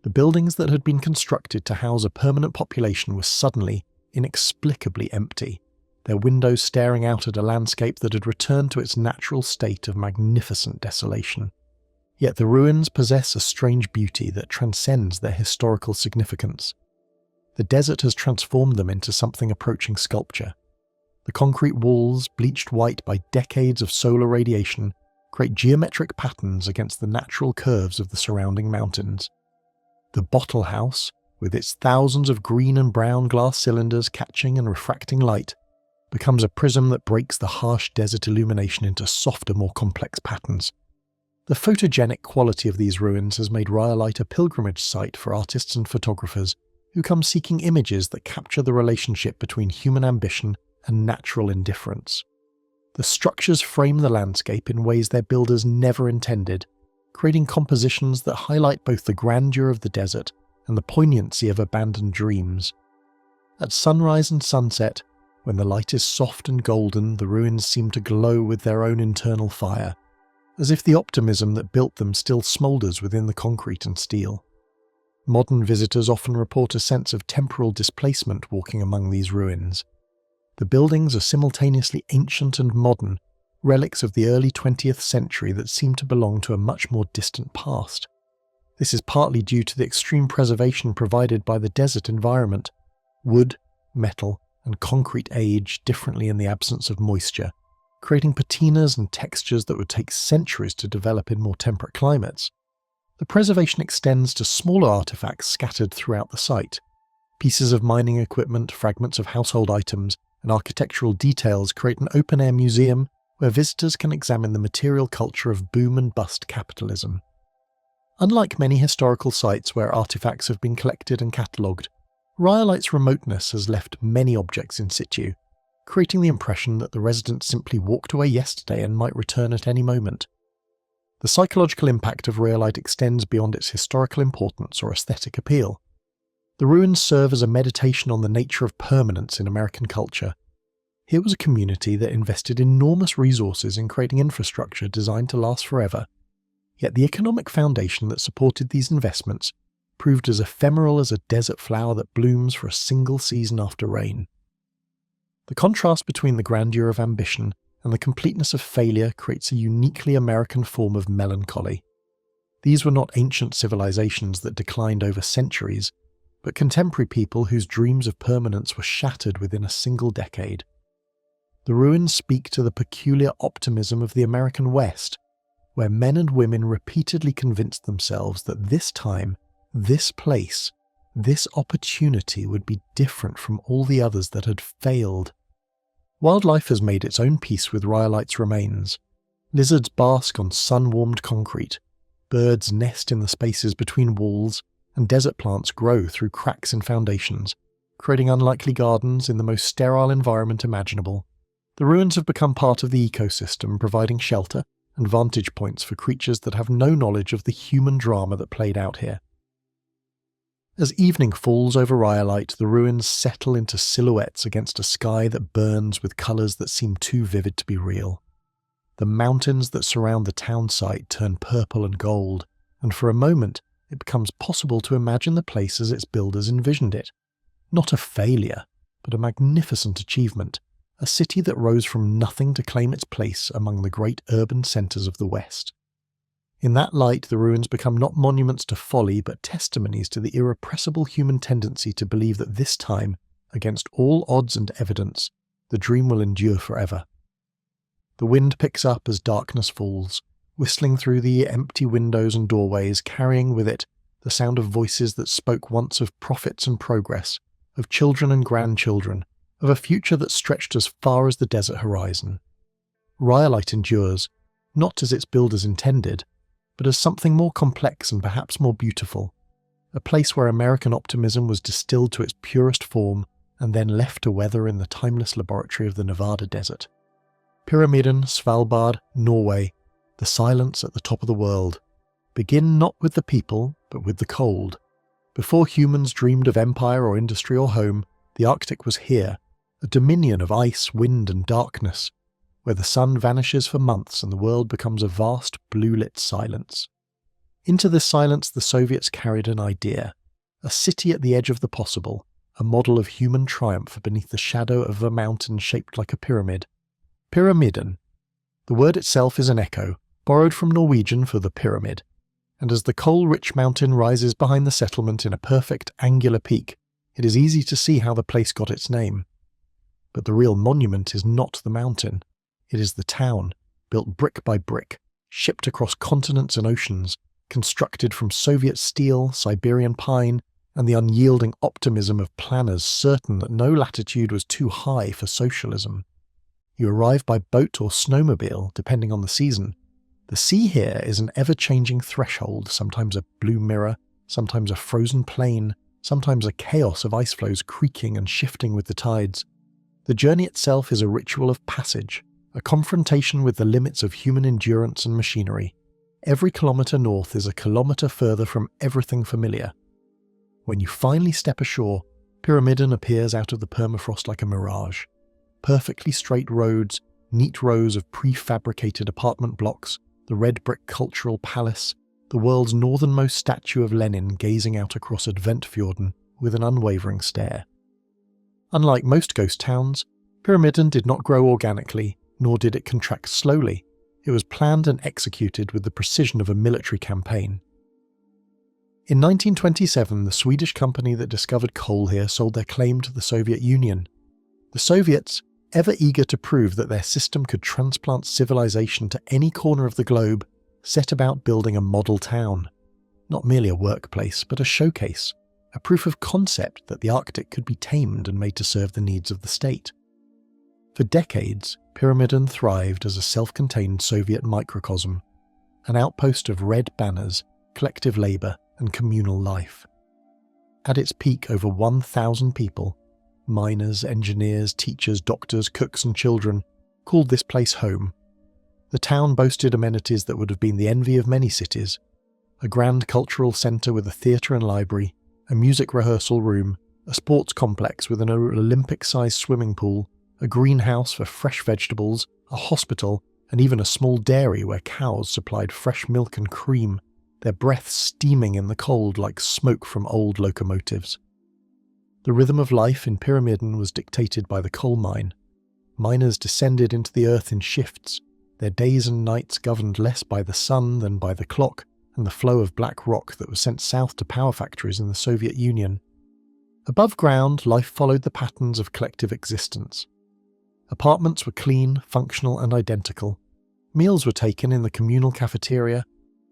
The buildings that had been constructed to house a permanent population were suddenly, inexplicably empty, their windows staring out at a landscape that had returned to its natural state of magnificent desolation. Yet the ruins possess a strange beauty that transcends their historical significance. The desert has transformed them into something approaching sculpture. The concrete walls, bleached white by decades of solar radiation, create geometric patterns against the natural curves of the surrounding mountains. The bottle house, with its thousands of green and brown glass cylinders catching and refracting light, becomes a prism that breaks the harsh desert illumination into softer, more complex patterns. The photogenic quality of these ruins has made Rhyolite a pilgrimage site for artists and photographers who come seeking images that capture the relationship between human ambition and natural indifference. The structures frame the landscape in ways their builders never intended, creating compositions that highlight both the grandeur of the desert and the poignancy of abandoned dreams. At sunrise and sunset, when the light is soft and golden, the ruins seem to glow with their own internal fire, as if the optimism that built them still smoulders within the concrete and steel. Modern visitors often report a sense of temporal displacement walking among these ruins. The buildings are simultaneously ancient and modern, relics of the early 20th century that seem to belong to a much more distant past. This is partly due to the extreme preservation provided by the desert environment. Wood, metal, and concrete age differently in the absence of moisture, creating patinas and textures that would take centuries to develop in more temperate climates. The preservation extends to smaller artifacts scattered throughout the site. Pieces of mining equipment, fragments of household items, and architectural details create an open-air museum where visitors can examine the material culture of boom and bust capitalism. Unlike many historical sites where artifacts have been collected and catalogued, Rhyolite's remoteness has left many objects in situ, creating the impression that the residents simply walked away yesterday and might return at any moment. The psychological impact of Rhyolite extends beyond its historical importance or aesthetic appeal. The ruins serve as a meditation on the nature of permanence in American culture. Here was a community that invested enormous resources in creating infrastructure designed to last forever, yet the economic foundation that supported these investments proved as ephemeral as a desert flower that blooms for a single season after rain. The contrast between the grandeur of ambition and the completeness of failure creates a uniquely American form of melancholy. These were not ancient civilizations that declined over centuries, but contemporary people whose dreams of permanence were shattered within a single decade. The ruins speak to the peculiar optimism of the American West, where men and women repeatedly convinced themselves that this time, this place, this opportunity would be different from all the others that had failed. Wildlife has made its own peace with Rhyolite's remains. Lizards bask on sun-warmed concrete, birds nest in the spaces between walls, and desert plants grow through cracks in foundations, creating unlikely gardens in the most sterile environment imaginable. The ruins have become part of the ecosystem, providing shelter and vantage points for creatures that have no knowledge of the human drama that played out here. As evening falls over Rhyolite, the ruins settle into silhouettes against a sky that burns with colours that seem too vivid to be real. The mountains that surround the town site turn purple and gold, and for a moment it becomes possible to imagine the place as its builders envisioned it. Not a failure, but a magnificent achievement, a city that rose from nothing to claim its place among the great urban centres of the West. In that light, the ruins become not monuments to folly, but testimonies to the irrepressible human tendency to believe that this time, against all odds and evidence, the dream will endure forever. The wind picks up as darkness falls, whistling through the empty windows and doorways, carrying with it the sound of voices that spoke once of profits and progress, of children and grandchildren, of a future that stretched as far as the desert horizon. Rhyolite endures, not as its builders intended, but as something more complex and perhaps more beautiful, a place where American optimism was distilled to its purest form and then left to weather in the timeless laboratory of the Nevada desert. Pyramiden, Svalbard, Norway, the silence at the top of the world, begin not with the people, but with the cold. Before humans dreamed of empire or industry or home, the Arctic was here, a dominion of ice, wind and darkness, where the sun vanishes for months and the world becomes a vast blue-lit silence. Into this silence the Soviets carried an idea, a city at the edge of the possible, a model of human triumph beneath the shadow of a mountain shaped like a pyramid. Pyramiden. The word itself is an echo, borrowed from Norwegian for the pyramid, and as the coal-rich mountain rises behind the settlement in a perfect angular peak, it is easy to see how the place got its name. But the real monument is not the mountain. It is the town, built brick by brick, shipped across continents and oceans, constructed from Soviet steel, Siberian pine, and the unyielding optimism of planners certain that no latitude was too high for socialism. You arrive by boat or snowmobile, depending on the season. The sea here is an ever-changing threshold, sometimes a blue mirror, sometimes a frozen plain, sometimes a chaos of ice floes creaking and shifting with the tides. The journey itself is a ritual of passage, a confrontation with the limits of human endurance and machinery. Every kilometre north is a kilometre further from everything familiar. When you finally step ashore, Pyramiden appears out of the permafrost like a mirage. Perfectly straight roads, neat rows of prefabricated apartment blocks, the red brick cultural palace, the world's northernmost statue of Lenin gazing out across Adventfjorden with an unwavering stare. Unlike most ghost towns, Pyramiden did not grow organically, nor did it contract slowly. It was planned and executed with the precision of a military campaign. In 1927, the Swedish company that discovered coal here sold their claim to the Soviet Union. The Soviets, ever eager to prove that their system could transplant civilization to any corner of the globe, set about building a model town. Not merely a workplace, but a showcase, a proof of concept that the Arctic could be tamed and made to serve the needs of the state. For decades, Pyramiden thrived as a self-contained Soviet microcosm, an outpost of red banners, collective labour and communal life. At its peak, over 1,000 people, miners, engineers, teachers, doctors, cooks and children, called this place home. The town boasted amenities that would have been the envy of many cities: a grand cultural centre with a theatre and library, a music rehearsal room, a sports complex with an Olympic-sized swimming pool, a greenhouse for fresh vegetables, a hospital, and even a small dairy where cows supplied fresh milk and cream, their breaths steaming in the cold like smoke from old locomotives. The rhythm of life in Pyramiden was dictated by the coal mine. Miners descended into the earth in shifts, their days and nights governed less by the sun than by the clock and the flow of black rock that was sent south to power factories in the Soviet Union. Above ground, life followed the patterns of collective existence. Apartments were clean, functional and identical. Meals were taken in the communal cafeteria,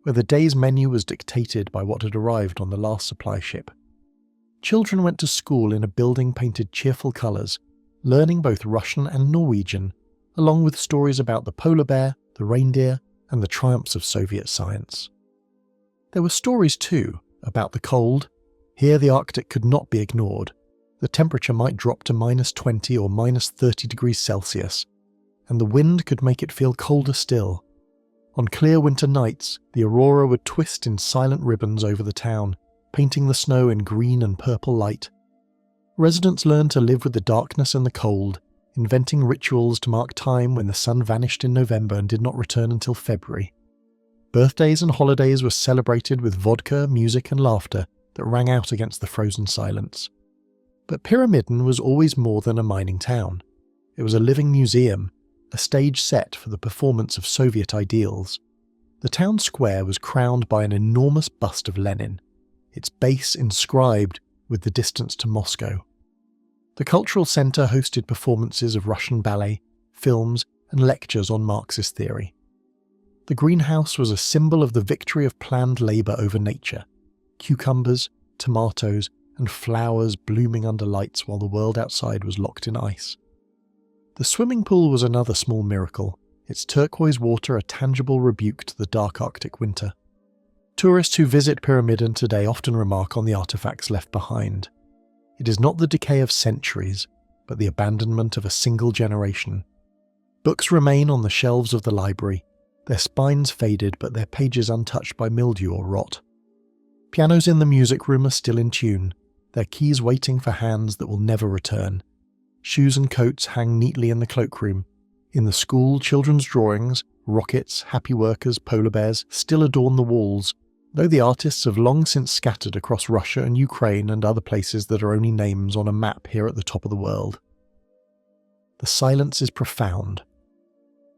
where the day's menu was dictated by what had arrived on the last supply ship. Children went to school in a building painted cheerful colours, learning both Russian and Norwegian, along with stories about the polar bear, the reindeer, and the triumphs of Soviet science. There were stories too about the cold. Here the Arctic could not be ignored. The temperature might drop to -20 or -30 degrees Celsius, and the wind could make it feel colder still. On clear winter nights, the aurora would twist in silent ribbons over the town, painting the snow in green and purple light. Residents learned to live with the darkness and the cold, inventing rituals to mark time when the sun vanished in November and did not return until February. Birthdays and holidays were celebrated with vodka, music and laughter that rang out against the frozen silence. But Pyramiden was always more than a mining town. It was a living museum, a stage set for the performance of Soviet ideals. The town square was crowned by an enormous bust of Lenin, its base inscribed with the distance to Moscow. The cultural centre hosted performances of Russian ballet, films, and lectures on Marxist theory. The greenhouse was a symbol of the victory of planned labour over nature: cucumbers, tomatoes, and flowers blooming under lights while the world outside was locked in ice. The swimming pool was another small miracle, its turquoise water a tangible rebuke to the dark Arctic winter. Tourists who visit Pyramiden today often remark on the artefacts left behind. It is not the decay of centuries, but the abandonment of a single generation. Books remain on the shelves of the library, their spines faded but their pages untouched by mildew or rot. Pianos in the music room are still in tune, their keys waiting for hands that will never return. Shoes and coats hang neatly in the cloakroom. In the school, children's drawings, rockets, happy workers, polar bears still adorn the walls, though the artists have long since scattered across Russia and Ukraine and other places that are only names on a map here at the top of the world. The silence is profound.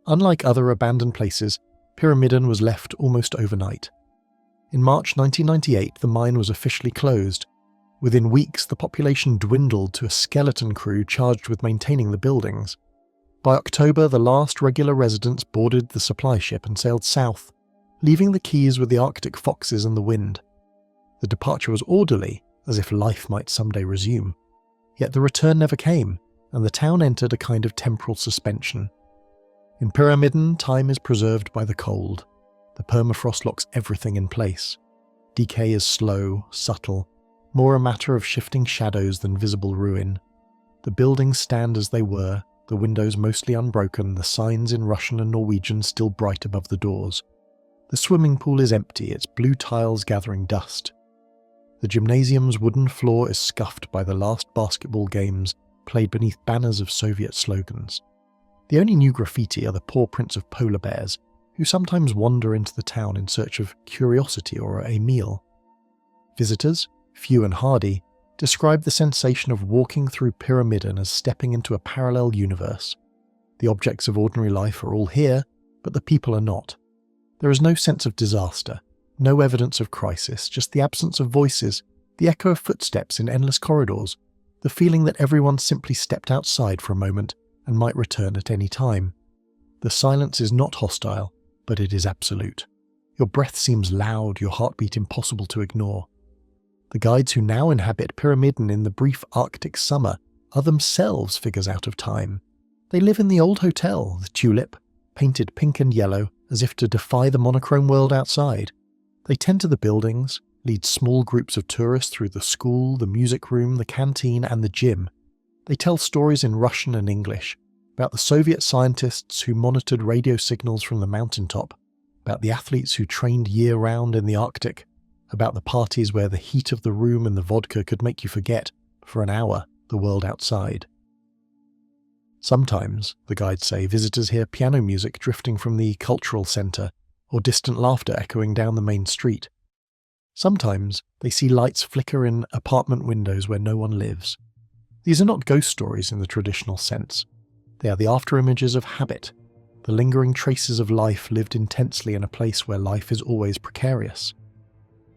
Unlike other abandoned places, Pyramiden was left almost overnight. In March 1998, the mine was officially closed. Within weeks, the population dwindled to a skeleton crew charged with maintaining the buildings. By October, the last regular residents boarded the supply ship and sailed south, leaving the keys with the Arctic foxes and the wind. The departure was orderly, as if life might someday resume. Yet the return never came, and the town entered a kind of temporal suspension. In Pyramiden, time is preserved by the cold. The permafrost locks everything in place. Decay is slow, subtle, more a matter of shifting shadows than visible ruin. The buildings stand as they were, the windows mostly unbroken, the signs in Russian and Norwegian still bright above the doors. The swimming pool is empty, its blue tiles gathering dust. The gymnasium's wooden floor is scuffed by the last basketball games played beneath banners of Soviet slogans. The only new graffiti are the paw prints of polar bears, who sometimes wander into the town in search of curiosity or a meal. Visitors, few and hardy, describe the sensation of walking through Pyramiden as stepping into a parallel universe. The objects of ordinary life are all here, but the people are not. There is no sense of disaster, no evidence of crisis, just the absence of voices, the echo of footsteps in endless corridors, the feeling that everyone simply stepped outside for a moment and might return at any time. The silence is not hostile, but it is absolute. Your breath seems loud, your heartbeat impossible to ignore. The guides who now inhabit Pyramiden in the brief Arctic summer are themselves figures out of time. They live in the old hotel, the Tulip, painted pink and yellow as if to defy the monochrome world outside. They tend to the buildings, lead small groups of tourists through the school, the music room, the canteen and the gym. They tell stories in Russian and English, about the Soviet scientists who monitored radio signals from the mountaintop, about the athletes who trained year-round in the Arctic, about the parties where the heat of the room and the vodka could make you forget, for an hour, the world outside. Sometimes, the guides say, visitors hear piano music drifting from the cultural centre, or distant laughter echoing down the main street. Sometimes, they see lights flicker in apartment windows where no one lives. These are not ghost stories in the traditional sense. They are the after-images of habit, the lingering traces of life lived intensely in a place where life is always precarious.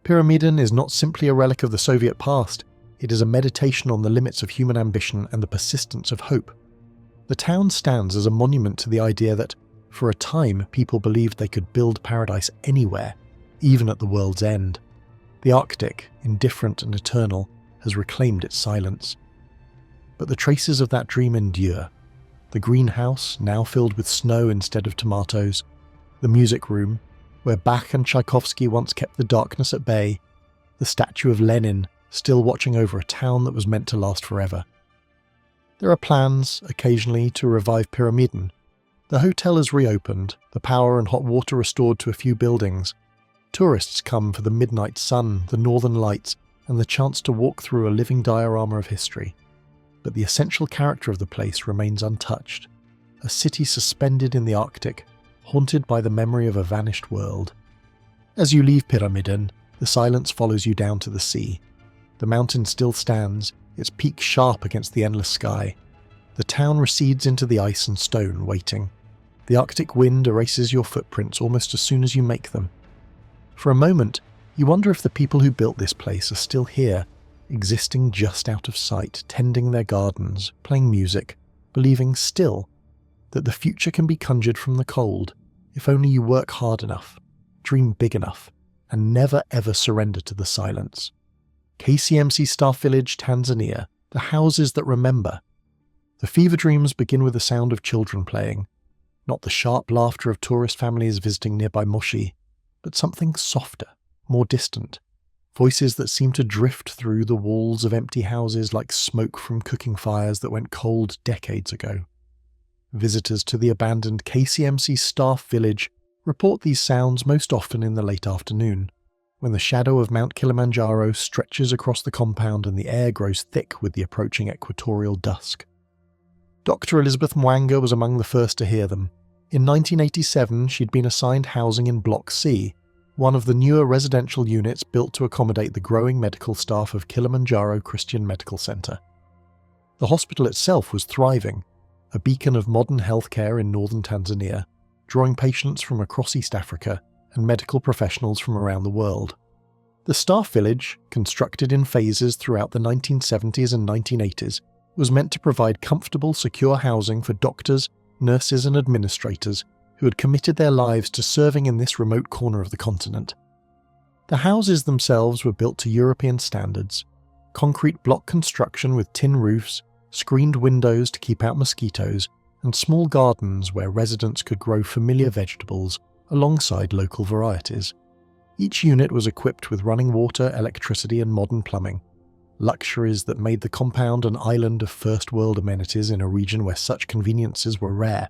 Pyramiden is not simply a relic of the Soviet past, it is a meditation on the limits of human ambition and the persistence of hope. The town stands as a monument to the idea that, for a time, people believed they could build paradise anywhere, even at the world's end. The Arctic, indifferent and eternal, has reclaimed its silence. But the traces of that dream endure. The greenhouse, now filled with snow instead of tomatoes, the music room, where Bach and Tchaikovsky once kept the darkness at bay, the statue of Lenin, still watching over a town that was meant to last forever. There are plans, occasionally, to revive Pyramiden. The hotel is reopened, the power and hot water restored to a few buildings. Tourists come for the midnight sun, the northern lights, and the chance to walk through a living diorama of history. But the essential character of the place remains untouched, a city suspended in the Arctic, haunted by the memory of a vanished world. As you leave Pyramiden, the silence follows you down to the sea. The mountain still stands, its peak sharp against the endless sky. The town recedes into the ice and stone, waiting. The Arctic wind erases your footprints almost as soon as you make them. For a moment, you wonder if the people who built this place are still here, existing just out of sight, tending their gardens, playing music, believing still that the future can be conjured from the cold, if only you work hard enough, dream big enough, and never ever surrender to the silence. KCMC Staff Village, Tanzania, the houses that remember. The fever dreams begin with the sound of children playing, not the sharp laughter of tourist families visiting nearby Moshi, but something softer, more distant, voices that seem to drift through the walls of empty houses like smoke from cooking fires that went cold decades ago. Visitors to the abandoned KCMC Staff Village report these sounds most often in the late afternoon, when the shadow of Mount Kilimanjaro stretches across the compound and the air grows thick with the approaching equatorial dusk. Dr. Elizabeth Mwanga was among the first to hear them. In 1987, she'd been assigned housing in Block C, one of the newer residential units built to accommodate the growing medical staff of Kilimanjaro Christian Medical Center. The hospital itself was thriving, a beacon of modern healthcare in northern Tanzania, drawing patients from across East Africa and medical professionals from around the world. The staff village, constructed in phases throughout the 1970s and 1980s, was meant to provide comfortable, secure housing for doctors, nurses and administrators who had committed their lives to serving in this remote corner of the continent. The houses themselves were built to European standards, concrete block construction with tin roofs, screened windows to keep out mosquitoes, and small gardens where residents could grow familiar vegetables alongside local varieties. Each unit was equipped with running water, electricity and modern plumbing, luxuries that made the compound an island of first-world amenities in a region where such conveniences were rare.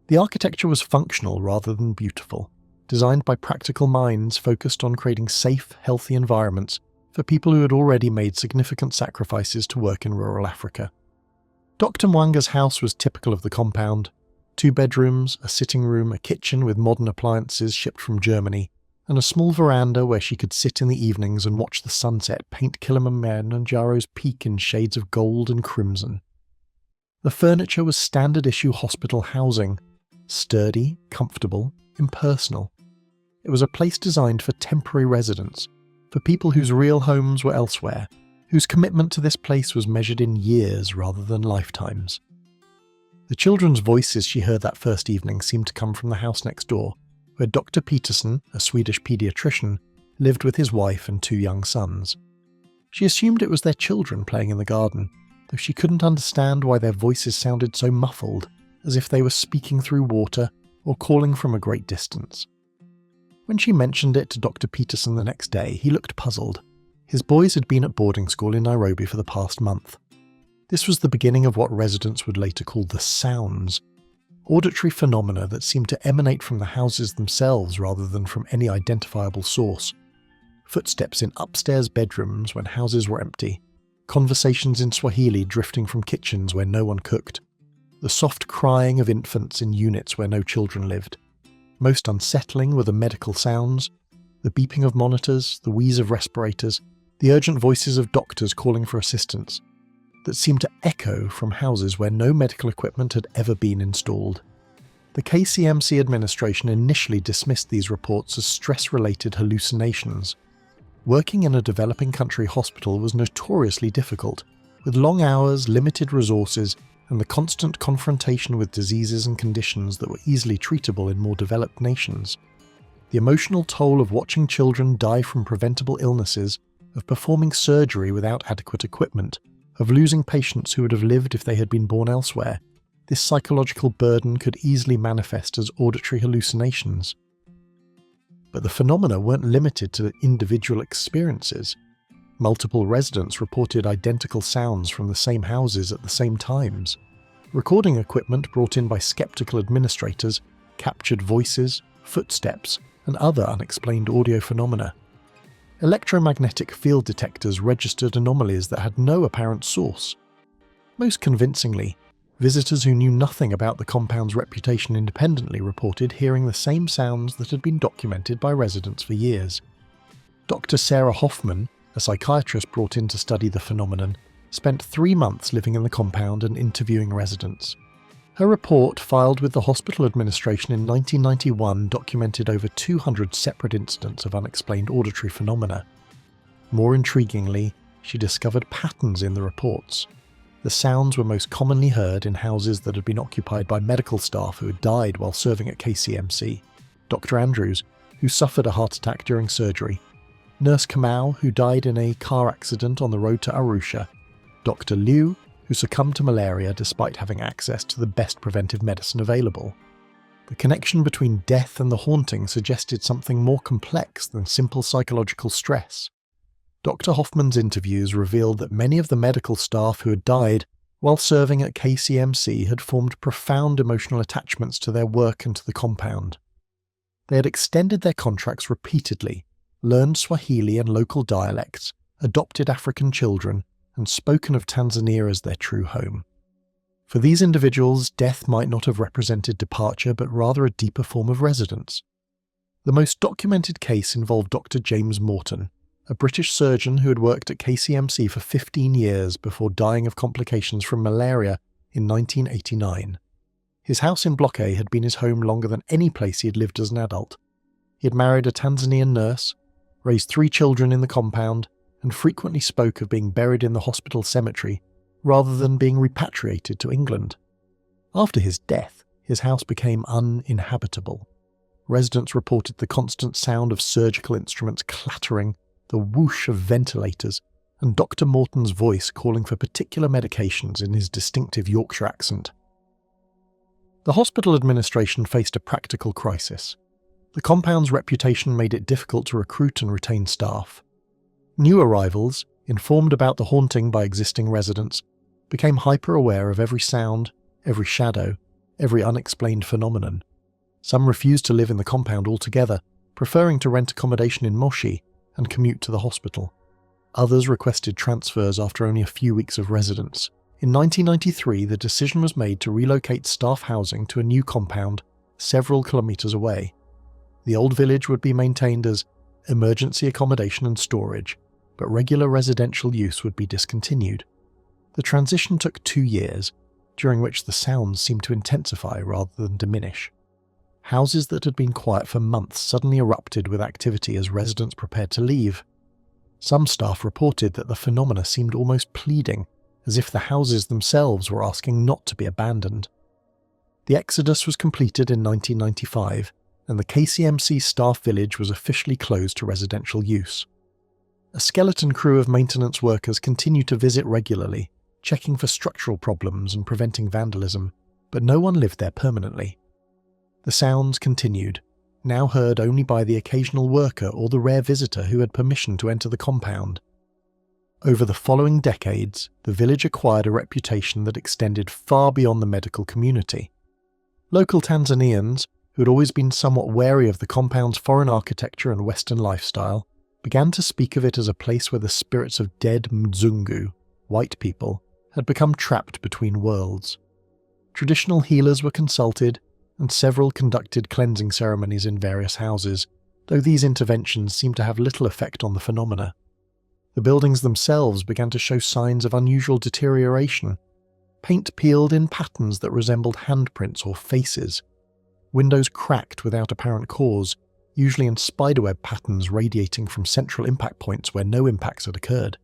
The architecture was functional rather than beautiful, designed by practical minds focused on creating safe, healthy environments for people who had already made significant sacrifices to work in rural Africa. Dr. Mwanga's house was typical of the compound: 2 bedrooms, a sitting room, a kitchen with modern appliances shipped from Germany, and a small veranda where she could sit in the evenings and watch the sunset paint Kilimanjaro's peak in shades of gold and crimson. The furniture was standard-issue hospital housing, sturdy, comfortable, impersonal. It was a place designed for temporary residents, for people whose real homes were elsewhere, whose commitment to this place was measured in years rather than lifetimes. The children's voices she heard that first evening seemed to come from the house next door, where Dr. Peterson, a Swedish paediatrician, lived with his wife and 2 young sons. She assumed it was their children playing in the garden, though she couldn't understand why their voices sounded so muffled, as if they were speaking through water or calling from a great distance. When she mentioned it to Dr. Peterson the next day, he looked puzzled. His boys had been at boarding school in Nairobi for the past month. This was the beginning of what residents would later call the sounds, auditory phenomena that seemed to emanate from the houses themselves rather than from any identifiable source. Footsteps in upstairs bedrooms when houses were empty, conversations in Swahili drifting from kitchens where no one cooked, the soft crying of infants in units where no children lived. Most unsettling were the medical sounds, the beeping of monitors, the wheeze of respirators, the urgent voices of doctors calling for assistance, that seemed to echo from houses where no medical equipment had ever been installed. The KCMC administration initially dismissed these reports as stress-related hallucinations. Working in a developing country hospital was notoriously difficult, with long hours, limited resources, and the constant confrontation with diseases and conditions that were easily treatable in more developed nations. The emotional toll of watching children die from preventable illnesses, of performing surgery without adequate equipment, of losing patients who would have lived if they had been born elsewhere, this psychological burden could easily manifest as auditory hallucinations. But the phenomena weren't limited to individual experiences. Multiple residents reported identical sounds from the same houses at the same times. Recording equipment brought in by skeptical administrators captured voices, footsteps, and other unexplained audio phenomena. Electromagnetic field detectors registered anomalies that had no apparent source. Most convincingly, visitors who knew nothing about the compound's reputation independently reported hearing the same sounds that had been documented by residents for years. Dr. Sarah Hoffman, a psychiatrist brought in to study the phenomenon, spent 3 months living in the compound and interviewing residents. Her report, filed with the hospital administration in 1991, documented over 200 separate incidents of unexplained auditory phenomena. More intriguingly, she discovered patterns in the reports. The sounds were most commonly heard in houses that had been occupied by medical staff who had died while serving at KCMC. Dr. Andrews, who suffered a heart attack during surgery. Nurse Kamau, who died in a car accident on the road to Arusha. Dr. Liu, who succumbed to malaria despite having access to the best preventive medicine available. The connection between death and the haunting suggested something more complex than simple psychological stress. Dr. Hoffman's interviews revealed that many of the medical staff who had died while serving at KCMC had formed profound emotional attachments to their work and to the compound. They had extended their contracts repeatedly, learned Swahili and local dialects, adopted African children, and spoken of Tanzania as their true home. For these individuals, death might not have represented departure, but rather a deeper form of residence. The most documented case involved Dr. James Morton, a British surgeon who had worked at KCMC for 15 years before dying of complications from malaria in 1989. His house in Block A had been his home longer than any place he had lived as an adult. He had married a Tanzanian nurse, raised 3 children in the compound, and frequently spoke of being buried in the hospital cemetery rather than being repatriated to England. After his death, his house became uninhabitable. Residents reported the constant sound of surgical instruments clattering, the whoosh of ventilators, and Dr. Morton's voice calling for particular medications in his distinctive Yorkshire accent. The hospital administration faced a practical crisis. The compound's reputation made it difficult to recruit and retain staff. New arrivals, informed about the haunting by existing residents, became hyper-aware of every sound, every shadow, every unexplained phenomenon. Some refused to live in the compound altogether, preferring to rent accommodation in Moshi and commute to the hospital. Others requested transfers after only a few weeks of residence. In 1993, the decision was made to relocate staff housing to a new compound several kilometres away. The old village would be maintained as emergency accommodation and storage, but regular residential use would be discontinued. The transition took 2 years, during which the sounds seemed to intensify rather than diminish. Houses that had been quiet for months suddenly erupted with activity as residents prepared to leave. Some staff reported that the phenomena seemed almost pleading, as if the houses themselves were asking not to be abandoned. The exodus was completed in 1995, and the KCMC staff village was officially closed to residential use. A skeleton crew of maintenance workers continued to visit regularly, checking for structural problems and preventing vandalism, but no one lived there permanently. The sounds continued, now heard only by the occasional worker or the rare visitor who had permission to enter the compound. Over the following decades, the village acquired a reputation that extended far beyond the medical community. Local Tanzanians, who had always been somewhat wary of the compound's foreign architecture and Western lifestyle, began to speak of it as a place where the spirits of dead Mzungu, white people, had become trapped between worlds. Traditional healers were consulted, and several conducted cleansing ceremonies in various houses, though these interventions seemed to have little effect on the phenomena. The buildings themselves began to show signs of unusual deterioration. Paint peeled in patterns that resembled handprints or faces. Windows cracked without apparent cause, usually in spiderweb patterns radiating from central impact points where no impacts had occurred.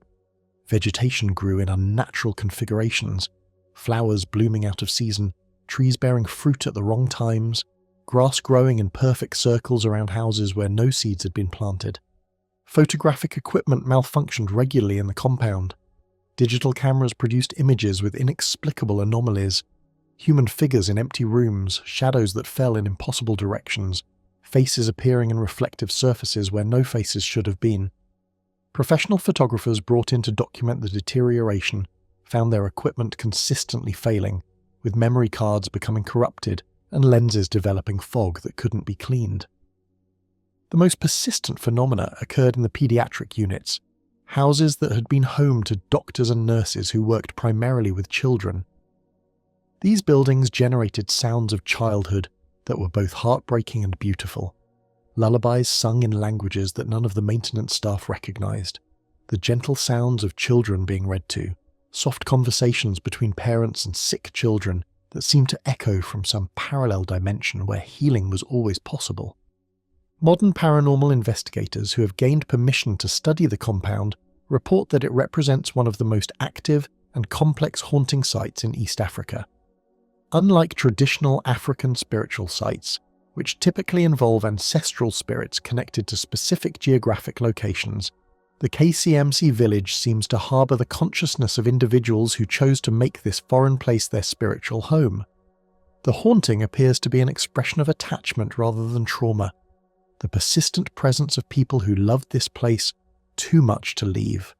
Vegetation grew in unnatural configurations, flowers blooming out of season, trees bearing fruit at the wrong times, grass growing in perfect circles around houses where no seeds had been planted. Photographic equipment malfunctioned regularly in the compound. Digital cameras produced images with inexplicable anomalies. Human figures in empty rooms, shadows that fell in impossible directions, faces appearing in reflective surfaces where no faces should have been. Professional photographers brought in to document the deterioration found their equipment consistently failing, with memory cards becoming corrupted and lenses developing fog that couldn't be cleaned. The most persistent phenomena occurred in the pediatric units, houses that had been home to doctors and nurses who worked primarily with children. These buildings generated sounds of childhood that were both heartbreaking and beautiful. Lullabies sung in languages that none of the maintenance staff recognized, the gentle sounds of children being read to, soft conversations between parents and sick children that seemed to echo from some parallel dimension where healing was always possible. Modern paranormal investigators who have gained permission to study the compound report that it represents one of the most active and complex haunting sites in East Africa. Unlike traditional African spiritual sites, which typically involve ancestral spirits connected to specific geographic locations, the KCMC village seems to harbour the consciousness of individuals who chose to make this foreign place their spiritual home. The haunting appears to be an expression of attachment rather than trauma, the persistent presence of people who loved this place too much to leave.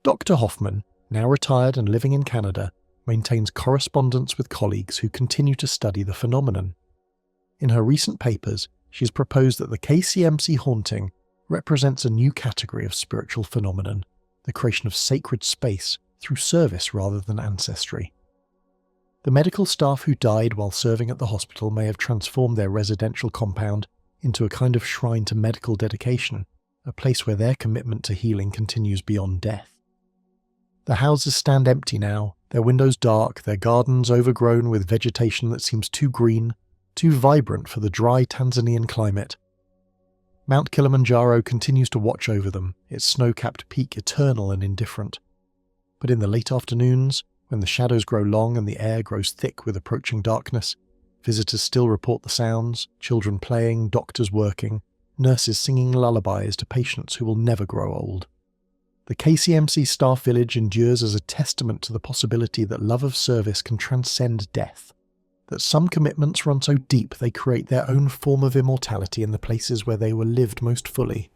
Dr. Hoffman, now retired and living in Canada, maintains correspondence with colleagues who continue to study the phenomenon. In her recent papers, she has proposed that the KCMC haunting represents a new category of spiritual phenomenon, the creation of sacred space through service rather than ancestry. The medical staff who died while serving at the hospital may have transformed their residential compound into a kind of shrine to medical dedication, a place where their commitment to healing continues beyond death. The houses stand empty now, their windows dark, their gardens overgrown with vegetation that seems too green, too vibrant for the dry Tanzanian climate. Mount Kilimanjaro continues to watch over them, its snow-capped peak eternal and indifferent. But in the late afternoons, when the shadows grow long and the air grows thick with approaching darkness, visitors still report the sounds, children playing, doctors working, nurses singing lullabies to patients who will never grow old. The KCMC staff village endures as a testament to the possibility that love of service can transcend death, that some commitments run so deep they create their own form of immortality in the places where they were lived most fully.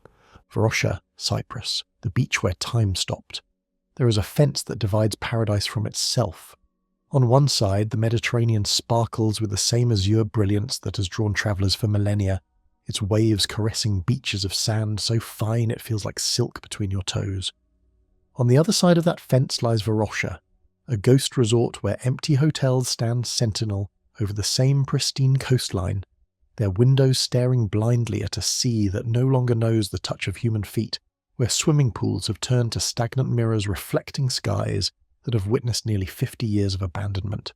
Varosha, Cyprus, the beach where time stopped. There is a fence that divides paradise from itself. On one side, the Mediterranean sparkles with the same azure brilliance that has drawn travellers for millennia, its waves caressing beaches of sand so fine it feels like silk between your toes. On the other side of that fence lies Varosha, a ghost resort where empty hotels stand sentinel over the same pristine coastline, their windows staring blindly at a sea that no longer knows the touch of human feet, where swimming pools have turned to stagnant mirrors reflecting skies that have witnessed nearly 50 years of abandonment.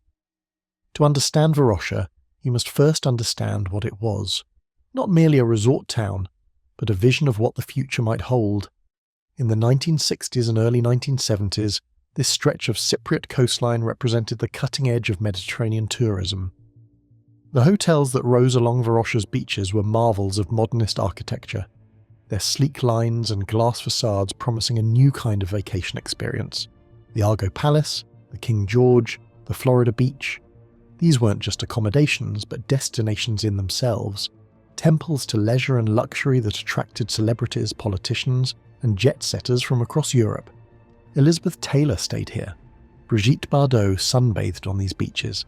To understand Varosha, you must first understand what it was. Not merely a resort town, but a vision of what the future might hold. In the 1960s and early 1970s, this stretch of Cypriot coastline represented the cutting edge of Mediterranean tourism. The hotels that rose along Varosha's beaches were marvels of modernist architecture, their sleek lines and glass facades promising a new kind of vacation experience. The Argo Palace, the King George, the Florida Beach. These weren't just accommodations, but destinations in themselves, temples to leisure and luxury that attracted celebrities, politicians, and jet-setters from across Europe. Elizabeth Taylor stayed here. Brigitte Bardot sunbathed on these beaches.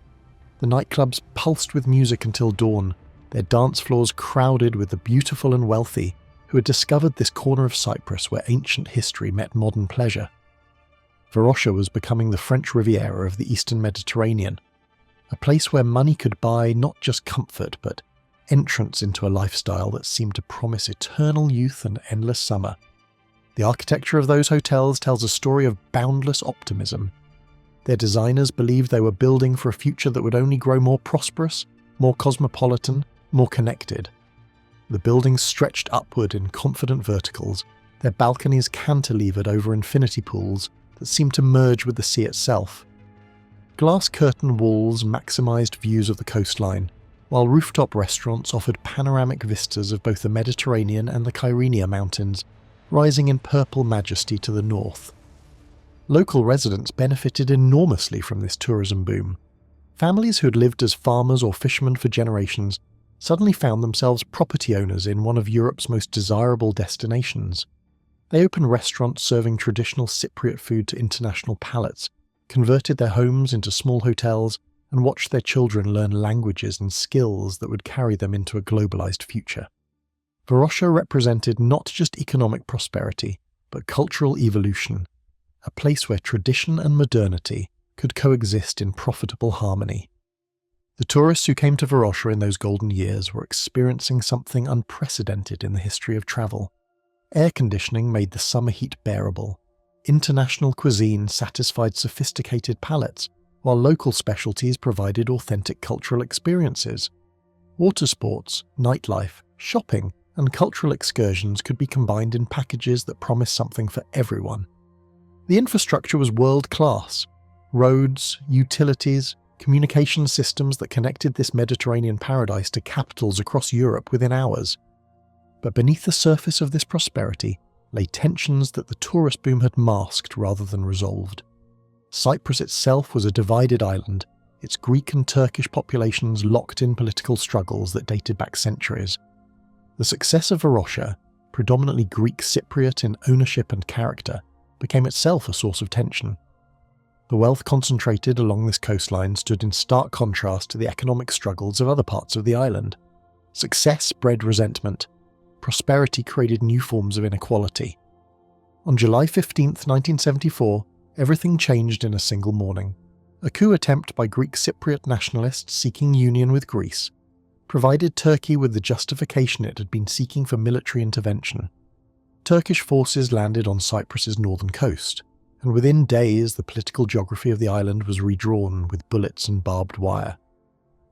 The nightclubs pulsed with music until dawn, their dance floors crowded with the beautiful and wealthy who had discovered this corner of Cyprus where ancient history met modern pleasure. Varosha was becoming the French Riviera of the Eastern Mediterranean, a place where money could buy not just comfort but entrance into a lifestyle that seemed to promise eternal youth and endless summer. The architecture of those hotels tells a story of boundless optimism. Their designers believed they were building for a future that would only grow more prosperous, more cosmopolitan, more connected. The buildings stretched upward in confident verticals, their balconies cantilevered over infinity pools that seemed to merge with the sea itself. Glass curtain walls maximized views of the coastline, while rooftop restaurants offered panoramic vistas of both the Mediterranean and the Kyrenia Mountains, rising in purple majesty to the north. Local residents benefited enormously from this tourism boom. Families who had lived as farmers or fishermen for generations suddenly found themselves property owners in one of Europe's most desirable destinations. They opened restaurants serving traditional Cypriot food to international palates, converted their homes into small hotels, and watched their children learn languages and skills that would carry them into a globalized future. Varosha represented not just economic prosperity, but cultural evolution, a place where tradition and modernity could coexist in profitable harmony. The tourists who came to Varosha in those golden years were experiencing something unprecedented in the history of travel. Air conditioning made the summer heat bearable. International cuisine satisfied sophisticated palates, while local specialties provided authentic cultural experiences. Water sports, nightlife, shopping, and cultural excursions could be combined in packages that promised something for everyone. The infrastructure was world-class. Roads, utilities, communication systems that connected this Mediterranean paradise to capitals across Europe within hours. But beneath the surface of this prosperity lay tensions that the tourist boom had masked rather than resolved. Cyprus itself was a divided island, its Greek and Turkish populations locked in political struggles that dated back centuries. The success of Varosha, predominantly Greek Cypriot in ownership and character, became itself a source of tension. The wealth concentrated along this coastline stood in stark contrast to the economic struggles of other parts of the island. Success bred resentment. Prosperity created new forms of inequality. On July 15, 1974, everything changed in a single morning. A coup attempt by Greek Cypriot nationalists seeking union with Greece provided Turkey with the justification it had been seeking for military intervention. Turkish forces landed on Cyprus's northern coast, and within days the political geography of the island was redrawn with bullets and barbed wire.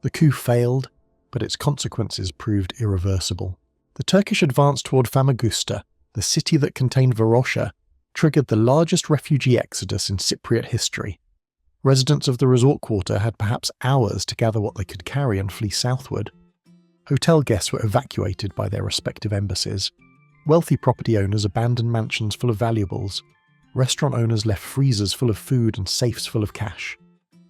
The coup failed, but its consequences proved irreversible. The Turkish advance toward Famagusta, the city that contained Varosha, triggered the largest refugee exodus in Cypriot history. Residents of the resort quarter had perhaps hours to gather what they could carry and flee southward. Hotel guests were evacuated by their respective embassies. Wealthy property owners abandoned mansions full of valuables. Restaurant owners left freezers full of food and safes full of cash.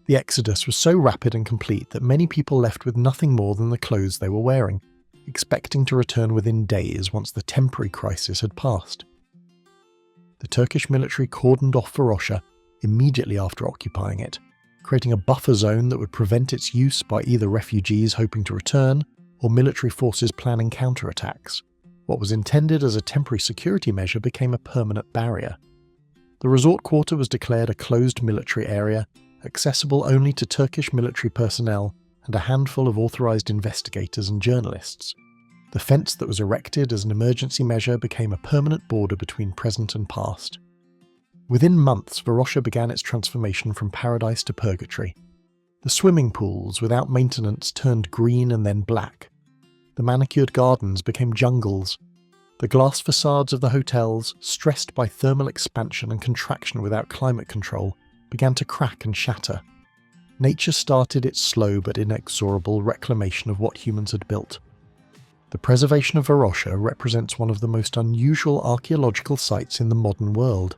The exodus was so rapid and complete that many people left with nothing more than the clothes they were wearing, expecting to return within days once the temporary crisis had passed. The Turkish military cordoned off Varosha immediately after occupying it, creating a buffer zone that would prevent its use by either refugees hoping to return or military forces planning counterattacks. What was intended as a temporary security measure became a permanent barrier. The resort quarter was declared a closed military area, accessible only to Turkish military personnel and a handful of authorized investigators and journalists. The fence that was erected as an emergency measure became a permanent border between present and past. Within months, Varosha began its transformation from paradise to purgatory. The swimming pools, without maintenance, turned green and then black. The manicured gardens became jungles. The glass facades of the hotels, stressed by thermal expansion and contraction without climate control, began to crack and shatter. Nature started its slow but inexorable reclamation of what humans had built. The preservation of Varosha represents one of the most unusual archaeological sites in the modern world.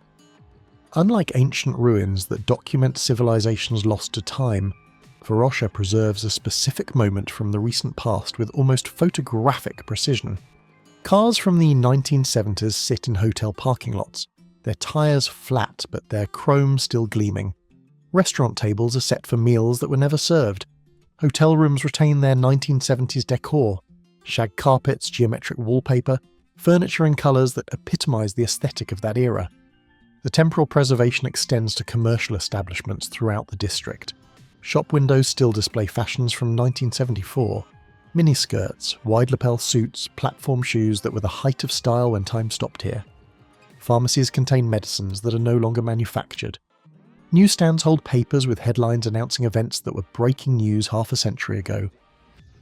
Unlike ancient ruins that document civilizations lost to time, Varosha preserves a specific moment from the recent past with almost photographic precision. Cars from the 1970s sit in hotel parking lots, their tyres flat but their chrome still gleaming. Restaurant tables are set for meals that were never served. Hotel rooms retain their 1970s decor, shag carpets, geometric wallpaper, furniture in colours that epitomise the aesthetic of that era. The temporal preservation extends to commercial establishments throughout the district. Shop windows still display fashions from 1974. Miniskirts, wide lapel suits, platform shoes that were the height of style when time stopped here. Pharmacies contain medicines that are no longer manufactured. Newsstands hold papers with headlines announcing events that were breaking news half a century ago.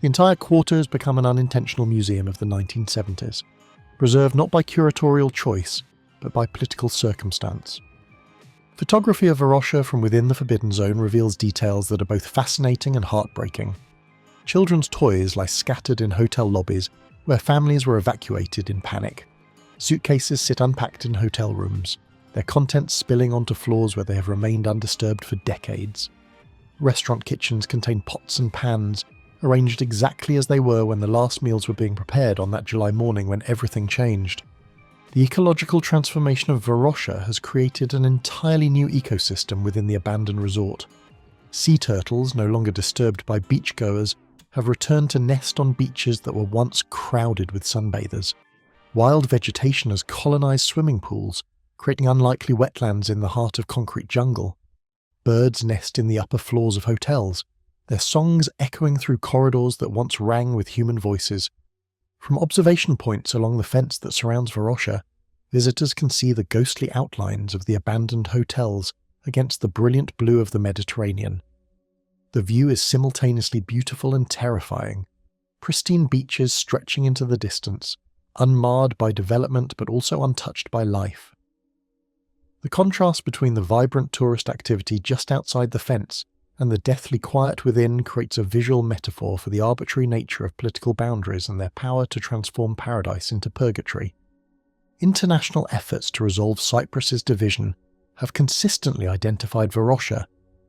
The entire quarter has become an unintentional museum of the 1970s, preserved not by curatorial choice, but by political circumstance. Photography of Varosha from within the Forbidden Zone reveals details that are both fascinating and heartbreaking. Children's toys lie scattered in hotel lobbies where families were evacuated in panic. Suitcases sit unpacked in hotel rooms, their contents spilling onto floors where they have remained undisturbed for decades. Restaurant kitchens contain pots and pans, arranged exactly as they were when the last meals were being prepared on that July morning when everything changed. The ecological transformation of Varosha has created an entirely new ecosystem within the abandoned resort. Sea turtles, no longer disturbed by beachgoers, have returned to nest on beaches that were once crowded with sunbathers. Wild vegetation has colonized swimming pools, creating unlikely wetlands in the heart of concrete jungle. Birds nest in the upper floors of hotels, their songs echoing through corridors that once rang with human voices. From observation points along the fence that surrounds Varosha, visitors can see the ghostly outlines of the abandoned hotels against the brilliant blue of the Mediterranean. The view is simultaneously beautiful and terrifying. Pristine beaches stretching into the distance, unmarred by development but also untouched by life. The contrast between the vibrant tourist activity just outside the fence and the deathly quiet within creates a visual metaphor for the arbitrary nature of political boundaries and their power to transform paradise into purgatory. International efforts to resolve Cyprus's division have consistently identified Varosha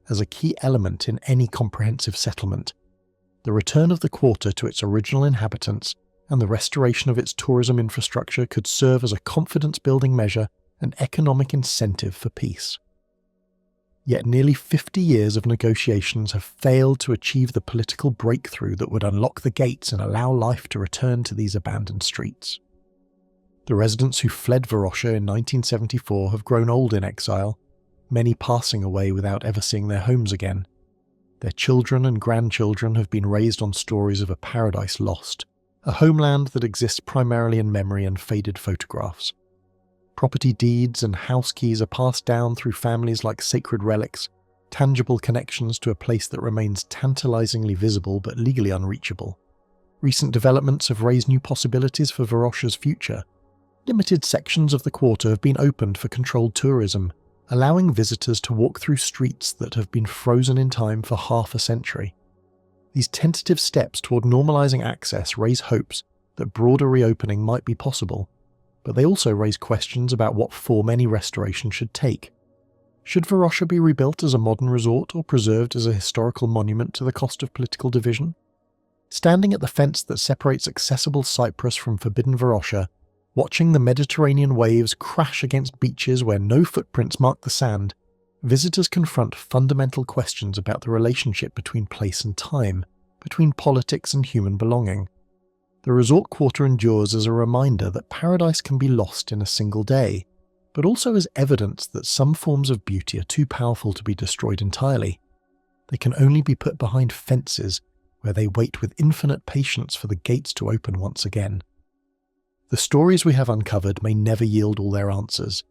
as a key element in any comprehensive settlement. The return of the quarter to its original inhabitants and the restoration of its tourism infrastructure could serve as a confidence-building measure and economic incentive for peace. Yet nearly 50 years of negotiations have failed to achieve the political breakthrough that would unlock the gates and allow life to return to these abandoned streets. The residents who fled Varosha in 1974 have grown old in exile, many passing away without ever seeing their homes again. Their children and grandchildren have been raised on stories of a paradise lost, a homeland that exists primarily in memory and faded photographs. Property deeds and house keys are passed down through families like sacred relics, tangible connections to a place that remains tantalizingly visible but legally unreachable. Recent developments have raised new possibilities for Varosha's future. Limited sections of the quarter have been opened for controlled tourism, allowing visitors to walk through streets that have been frozen in time for half a century. These tentative steps toward normalizing access raise hopes that broader reopening might be possible, but they also raise questions about what form any restoration should take. Should Varosha be rebuilt as a modern resort or preserved as a historical monument to the cost of political division? Standing at the fence that separates accessible Cyprus from forbidden Varosha, watching the Mediterranean waves crash against beaches where no footprints mark the sand, visitors confront fundamental questions about the relationship between place and time, between politics and human belonging. The resort quarter endures as a reminder that paradise can be lost in a single day, but also as evidence that some forms of beauty are too powerful to be destroyed entirely. They can only be put behind fences where they wait with infinite patience for the gates to open once again. The stories we have uncovered may never yield all their answers.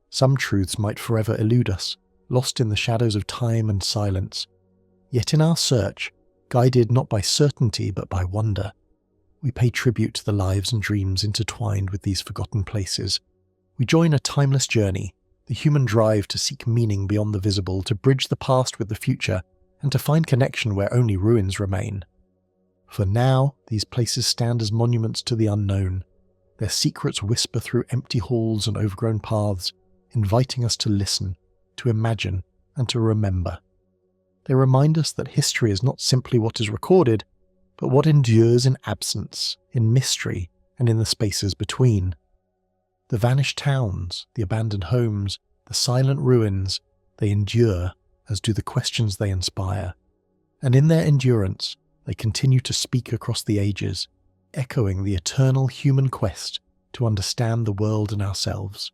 Some truths might forever elude us, lost in the shadows of time and silence. Yet in our search, guided not by certainty but by wonder, we pay tribute to the lives and dreams intertwined with these forgotten places. We join a timeless journey, the human drive to seek meaning beyond the visible, to bridge the past with the future, and to find connection where only ruins remain. For now, these places stand as monuments to the unknown. Their secrets whisper through empty halls and overgrown paths, inviting us to listen, to imagine, and to remember. They remind us that history is not simply what is recorded, but what endures in absence, in mystery, and in the spaces between. The vanished towns, the abandoned homes, the silent ruins, they endure, as do the questions they inspire. And in their endurance, they continue to speak across the ages, echoing the eternal human quest to understand the world and ourselves.